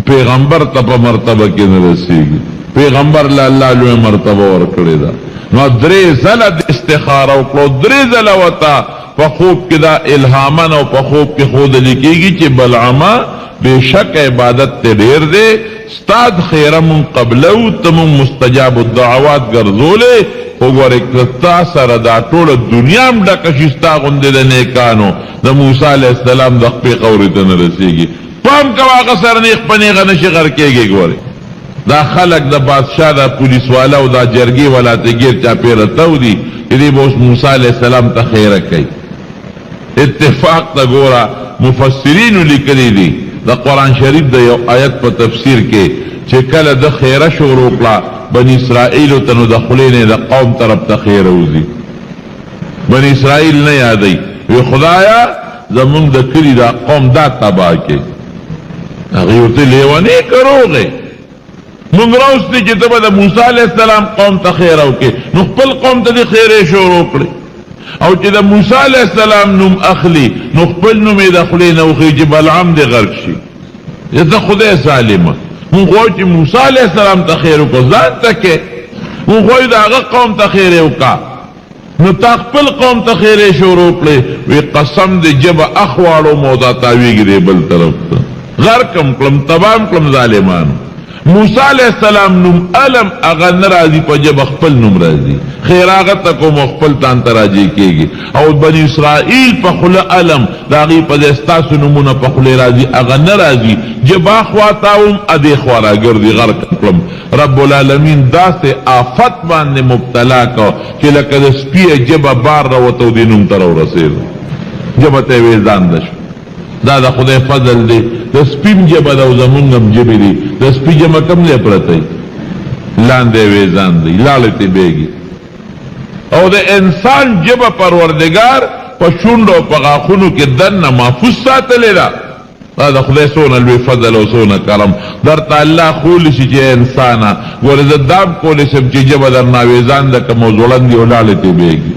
پیغمبر ته په مرتبه کې نه رسېږي. پیغمبر له الله لویه مرتبه ورکړې ده نو درې ځله د استخاره وکړو درې ځله ورته په خوب کې دا الهامن او په خوب کې ښودلي کېږي چې بلعمه بېشک عبادت ته ډېر دی ستا د خیره مونږ قبلو ته مونږ مستجاب الدعوات ګرځولې وګورئ که تا سره دا ټوله دنیا هم ډکه شي ستا غوندې د نیکانو د موسی علیه السلام د خپې خاورې ته نه رسېږي. پام کوه هغه سره نیغ په نیغه نشي غر کېږي. ګورئ دا خلق د بادشاه دا پولیس والا او دا جرګې والا ته ګیر چاپېره تو دي چې دی به اوس موسی علیه السلام ته خیره کوي. اتفاق ته ګوره مفسرینو لیکلي دي د قرآن شریف د یو آیت په تفسیر کې چې کله د خیره شروع کړه بني اسرائیلو ته نو د خولې نه د قوم طرف ته خیره وځي بني اسرائیل نه یادوي وی خدایا زمونږ د کلي دا قوم دا تباه کړي. هغې ورته لیونی که روغې مونږ راوستي چې ته به د موسی علیه السلام قوم ته خیره وکړې نو خپل قوم ته دې خیرې شروع کړې او چې د موسی علیه السلام نوم اخلي نو خپل نوم یې د خولې نه وخېږي چې بلعم دې غرق شي. زه خدای ظالمه مونږ غواړو چې موسی علیه السلام ته خیر وکړو ځان ته کې وغوی دا هغه قوم ته خیره وکا نو تا خپل قوم ته خیره شروع کړې وی قسم دې جبه اخواړو مودا تاویږي دې بل طرف ته غرقم کړم تبام کړم ظالمانو موسی علیہ السلام نوم علم اغا نرازی پا جب اخپل نوم رازی خیراغت تکو مخپل تان تراجی کیگی او بنی اسرائیل پا خل علم داغی پا دستاس نمون پا خل رازی اغا نرازی جب آخواتاوم ادی خوارا گردی غرق کلم رب العالمین دا سے آفت باندے مبتلا کا کہ لکہ سپی جب بار روتو دی نوم ترو رسید جب تیویزان دشو دا دا خدای فضل دی دا سپیم جبا دا زمونگم جبی دی دا سپی جمع کم لے پرتی لاندے ویزان دی لالتی بیگی او دا انسان جبا پروردگار پا شنڈ و پا غاخونو کے دن محفوظ ساتلے دا دا خدای سونا لوی فضل و سونا کرم در تا اللہ خولشی چے انسانا ورد دام کولشم چے جبا در ناویزان دا کموزولن دی و لالتی بیگی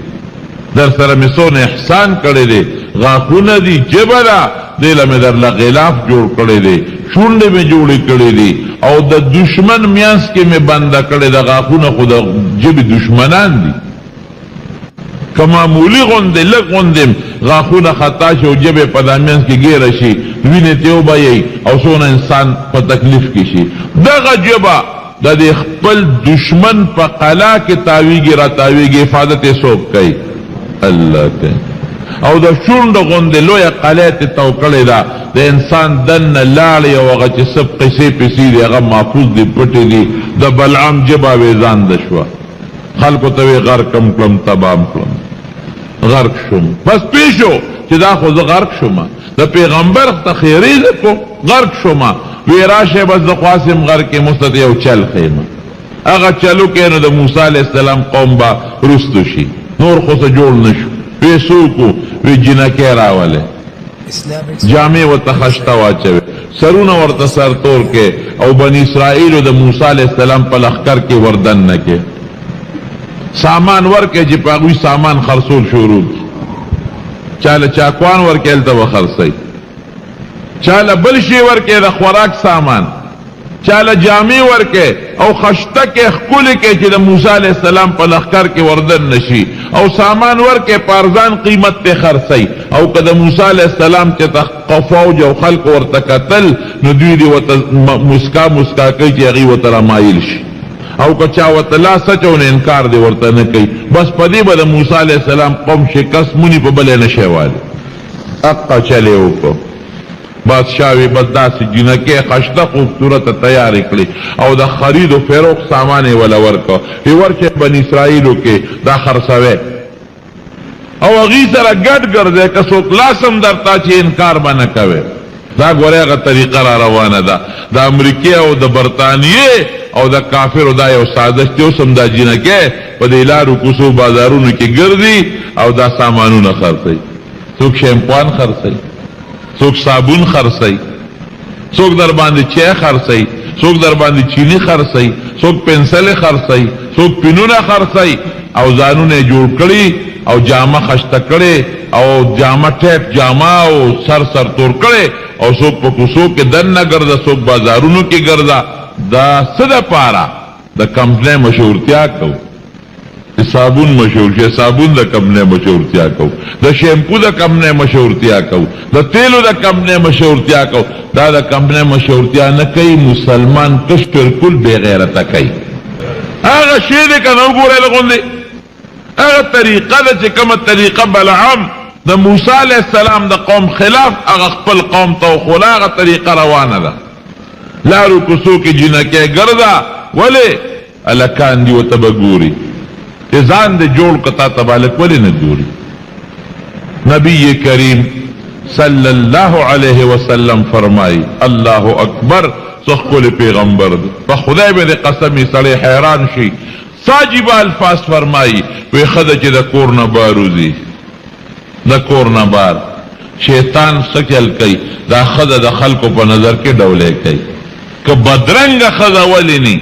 در سر میں سونا احسان کرے دے غاخون دی جبلا دیل میں در لغلاف جوڑ کرے دے شونڈے میں جوڑی کرے دی او دا دشمن میانس کے میں بندہ کرے دا غاخون خود جب دشمنان دی کمامولی غندے لگ غندیم غاخون خطا شو جب پدا میانس کی گیر شی وینے تیو بائی او سونا انسان پا تکلیف کی شی دا غجبا دا دی خپل دشمن پا قلا کے تاویگی را تاویگی افادت سوک کئی اللہ کئی او دا شونڈ غنده لویا قلیت توکڑی دا دا انسان دن لالی او اغا چه سب قسی پسی دی اغا محفوظ دی پتی دی دا بلعام جبا ویزان دشوا خلقو تاوی غرقم کلم تبام کلم غرق شم بس پیشو چه دا خود غرق شما دا پیغمبر تخیریز کو غرق شما ویراشه بس دا خواسم غرقی مستطی او چل خیمه اغا چلو که نو دا موسیٰ علیہ السلام قوم با رستو شی نور خوص جوڑ نشو وی سوکو وی جنکی راولے جامع و تخشتا واچوے سرون ورطا سرطور کے او بنی اسرائیل دا موسیٰ علیہ السلام پا لخکر کے وردن نکے سامان ورکے جی پاگوی سامان خرسول شروع کی چالا چاکوان ورکے التا و خرسی چالا بلشی ورکے دا خوراک سامان چالا جامع ورکے او خشتا کے خکول کے چی دا موسیٰ علیہ السلام پا لخکر کے وردن نشی او سامان ورکے پارزان قیمت تے خرسی او کدا موسیٰ علیہ السلام چی تخفاو جو خلق ورتکتل ندوی دی مسکا کئی چی اغی وطرمائل شی او کچا وطلا سچو نے انکار دی ورطا نکی بس پدی با دا موسیٰ علیہ السلام قوم شکست منی پا بلے نشے والی اقا چلے اوکو بادشاہوی بداسی جنکے خشتا خوبصورت تیار اکلی او دا خرید و فیروق سامانے والا ورکا یہ ورچے بنی اسرائیلو کے دا خرسوے او اغی سر گڑ گردے کسوک لاسم در تا چی انکار بنکوے دا گورے گا طریقہ را روانا دا امریکی او دا برطانیے او دا کافر او دا یو سازشتی سم دا جنکے پا دا الارو کسو بازارونو کی گردی او دا سامانون خرسی سوک شیمپوان خرسی سوک صابون خرسی سوک در باندې چای خرسی سوک در باندې چینی خرسی سوک پنسل خرسی سوک پینونه خرسی او زانونه جوړ کړي او جامه خشته کړي او جامه ټیپ جامه او سر تور کړي او سوک په کوڅو کې دن نه ګرځا سوک بازارونو کې ګرځا دا صدا پارا د کمپنی مشهورتیا کو صابون مشهور شي صابون د کمپنی مشهورتیا کو د شیمپو د کمپنی مشهورتیا کو د تیلو د کمپنی مشهورتیا کو دا د کمپنی مشهورتیا نه کوي مسلمان کش بالکل بے غیرت کوي هغه شی دې کنه وګوره لغوندي هغه طریقه د چې کومه طریقه بلعام د موسی علیہ السلام د قوم خلاف هغه خپل قوم ته خلاغه طریقه روانه ده لارو کوسو کې جنکه ګرځا ولی الکان دی وتبګوري ازان دے جوڑ قطع تبالک ولی ندوری نبی کریم صلی اللہ علیہ وسلم فرمائی اللہ اکبر سخکل پیغمبر فا خدای میں دے قسمی سڑے حیران شی ساجبہ الفاظ فرمائی وی خدچ دا کورنا باروزی دا کورنا بار شیطان سکل کئی دا خد دا خلقو پا نظر کے ڈولے کئی کہ بدرنگ خدا ولی نی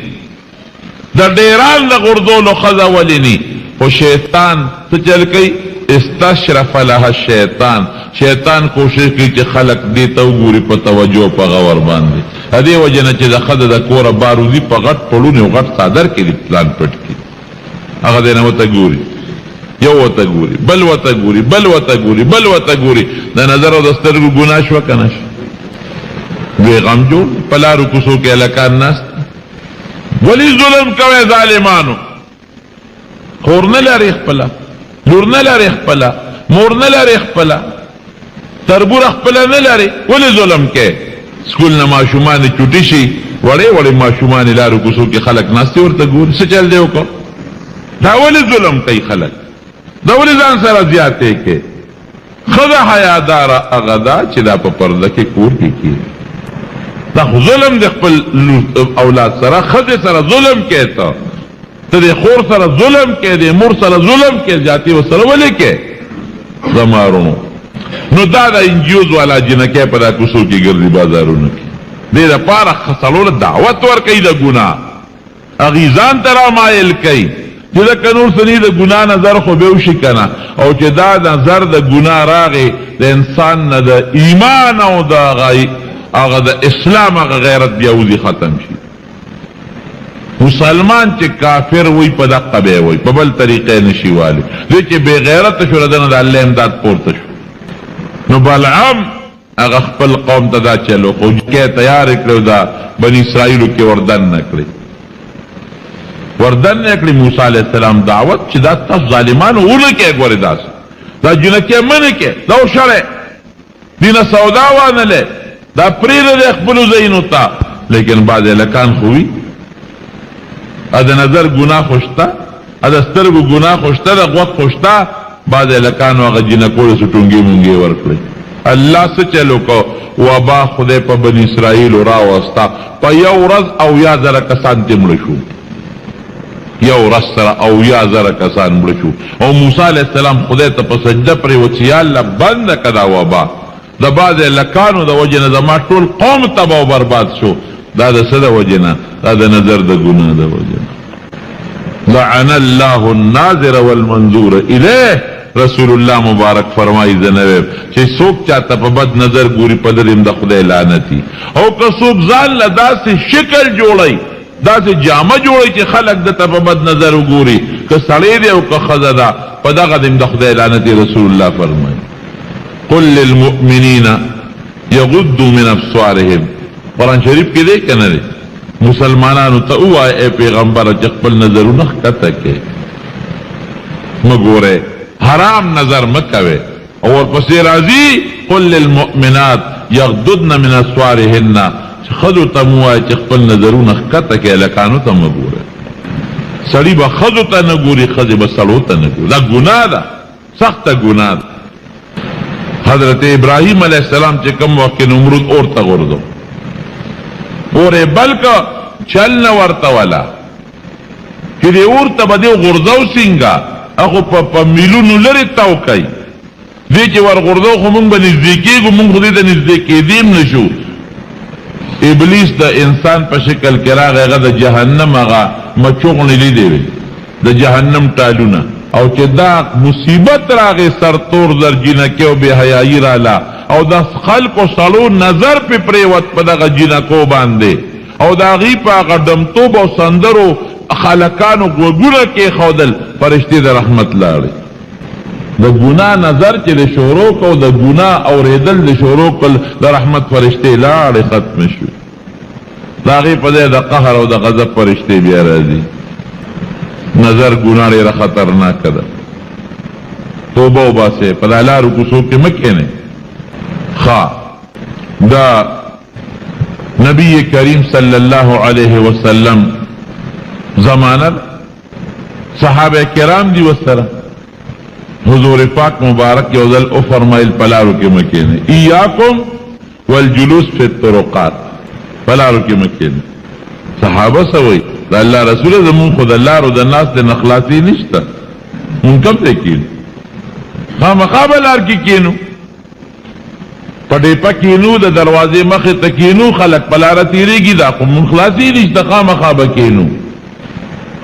دا ډیران دا غردولو خزا ولینی خو شیطان تو چل کئی استشرف لها الشیطان شیطان کوشش کی چی خلق دیتا گوری پا توجہ پا غور باندی ادی وجہ نا چی دا خدا دا کورا باروزی پا غٹ پڑونی و غٹ صادر کی دی پلان پٹ کی هغه دې نه ورته ګوري، یو ورته ګوري، بل ورته ګوري، بل ورته ګوري، بل ورته ګوري، د نظر او د سترګو ګناه شوه که نه شوه؟ دوی غم جوړ په لارو کوڅو کې هلکان ناست. ولې ظلم کوئ ظالمانو؟ خور نه لرې خپله، لور نه لرې خپله، مور نه لرې خپله، تربور خپله نه لرې، ولې ظلم کوې؟ سکول نه ماشومان چوټي شي، وړې وړې ماشومان لارو کوڅو کې خلک ناستې ورته ګوري، څه چل دی وکړو؟ دا ولې ظلم کوي خلک؟ دا ولې ځان سره زیاتې کوي؟ ښځه حیاداره هغه ده چې دا په پرده کې کور کې کېږي. دا خو ظلم د خپل اولاد سره، ښځې سره ظلم کوې ته د خور سره ظلم کوې، د مور سره ظلم کوې، زیاتې ورسره ولې کوې؟ زما وروڼو، نو دا د انجیوز والا جنکۍ په دا کوڅو کې ګرځي بازارونو کې، دې دپاره خسلو له دعوت ورکوي د ګناه، هغې ځان ته رامایل کوي چې ځکه نور سني د ګناه نظر خو به وشي که نه، او چې دا نظر د ګناه راغی د انسان نه د ایمان او د هغه د اسلام هغه غیرت بیا وځي، ختم شي. مسلمان چې کافر وي په دقه به وي، په بل طریقې نشي والی. دی چې بې غیرته شو دنه د الله امداد پورته شو. نو بلعام هغه خپل قوم ته دا چلو خو کې تیار کړو، دا بني اسرائیلو کې وردن نه کړي، وردن نه کړي موسی علیه السلام دعوت چې دا تاسو ظالمانو ونه کې ګورې داسې دا جنکۍ منې کې دا وشړې دینه سودا وانلې دا پرېږده د خپلو ځایونو ته. لیکن بعض هلکان خو وي د نظر ګناه خو شته، د سترګو ګناه خو شته، د غوږ خو شته، بعض هلکانو هغه جنکو له څه ټونګې مونګې ورکړئ. الله څه چلو کو؟ وبا خدای په بني اسرائیلو راوسته، په یو ورځ 80,000 کسان ترې مړه شو، یو ورځ سره 80,000 کسان مړه شو. او موسی علیه السلام خدای ته په سجده پرېوت چې یا الله بنده که دا وبا، د بعضې هلکانو د وجې نه زما ټول قوم تباه و برباد شو. دا د څه د وجې نه؟ دا د نظر د ګناه د وجې نه. لعن الله الناظر والمنظور الیه. رسول الله مبارک فرمایي زنویم چې څوک چاته په بد نظر ګوري په دریم د خدای لعنتي. او که څوک ځان له داسې شکل جوړوي، داسې جامه جوړوي چې خلک دته په بد نظر وګوري، که سړی دی او که ښځه ده، په دغه دیم د خدای لعنتي. رسول الله فرمایي قل للمؤمنین یغضوا من ابصارهم. قرآن شریف کې دی که نه دی؟ مسلمانانو ته ووایه ای پیغمبره چې خپل نظرونه ښکته کړئ، مه ګورئ، حرام نظر مه کوئ. او ورپسې راځي قل للمؤمنات یغضضن من ابصارهن، چې ښځو ته مه ووایه چې خپل نظرونه ښکته کړئ، هلکانو ته مه ګورئ. سړي به ښځو ته نه ګوري، ښځې به سړو ته نه ګوري. دا ګناه ده، سخته ګناه ده. حضرت ابراهیم علیه السلام چې کوم وخت کې نمرود اور ته غورځو، اور یې بل که چل نه ورته ولا چې دې اور ته به دې غورځو څنګه؟ هغه په میلونو لرې تاو کوي. دې چې ور غورځو خو مونږ به نږدې کېږو، مونږ خو دې ته نږدې کېدیم نه شو. ابلیس د انسان په شکل کې راغی، هغه د جهنم هغه مچوغڼې لیدې وې، د جهنم ټالونه. او چې دا مصیبت راغی سرتور زر جنکۍ او بې حیایي راله، او د خلکو سړو نظر پې پرېوت په دغه جنکو باندې، او د هغې په هغه ډمتوب او سندرو خلکانو غوږونه کېښودل، فرشتې د رحمت لاړې. د ګناه نظر چې د شروع کو، د ګناه اورېدل د شروع کړل، د رحمت فرشتې لاړې، ختم شوې. د هغې په ځای د قهر او د غضب فرشتې بیا راځي. نظر ګناه ډېره خطرناکه ده. توبه وباسئ، په دا لارو کوڅو کې مه کښېنئ. دا نبی کریم صلی اللہ علیہ وسلم زمانہ صحابہ کرام دی وسره حضور پاک مبارک یوزل او فرمایل پلارو کې مکینه ایاکم والجلوس فی الطرقات، پلارو کې مکینه. صحابه سوئی دا اللہ رسول زمون خود اللہ رو دا ناس دے نخلاصی نشتا، من کم دے کینو خامخاب لار کی کینو، پڑے پا کینو، دا دروازے مخی تا کینو، خلق پلارا تیرے گی دا من خلاصی نشتا، خامخاب کینو.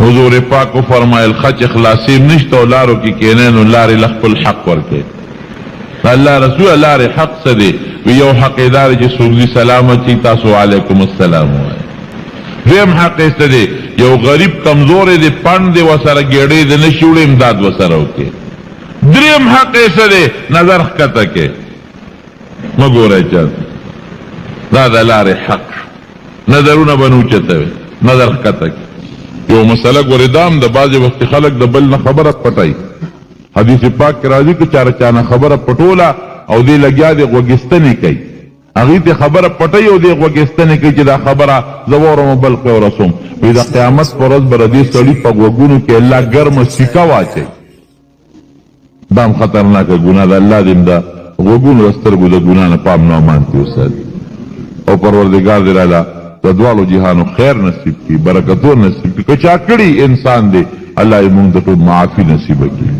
حضور پاک کو فرمائل خچ اخلاصی نشتا و لارو کی کینینو لار لخپ الحق ورکے. اللہ رسول لار حق سدے ویو حق ادار جی سوگزی سلامتی تاسو علیکم السلام ہوئے. ویم حق سدے یو غریب کمزور دی پند دی وسره ګېډې د نشي وړې امداد وسره وکړي. دریم حق یې څه دی؟ نظر ښکته کې مه ګورئ چاته، دا د لارې حق شو. نظرونه به نه اوچتوي، نظر ښکته کې. یو مسله ګورې دا هم د بعضې وخت خلک د بل نه خبره پټوي. حدیث پاک کې راځي که چا نه خبره پټوله او دې لګیا دی غوږېستنې کوي، هغې ته خبره پټوي او دې غوږېستنې کوي چې دا خبره زه واورم او بل ته ورسوم. وایي د قیامت په ورځ به د دې سړي په غوږونو کې الله ګرمه سیکه واچوي. دا هم خطرناکه ګناه ده. الله دې د غوږونو د سترګو د ګناه نه پام نه امان کې وساتي او پروردګار دې راله د دواړو جهانو خیر نصیب کړي، برکتونه نصیب کړي. که چا کړي انسان دی الله یې موږ ته ټول معافي نصیبه کړي.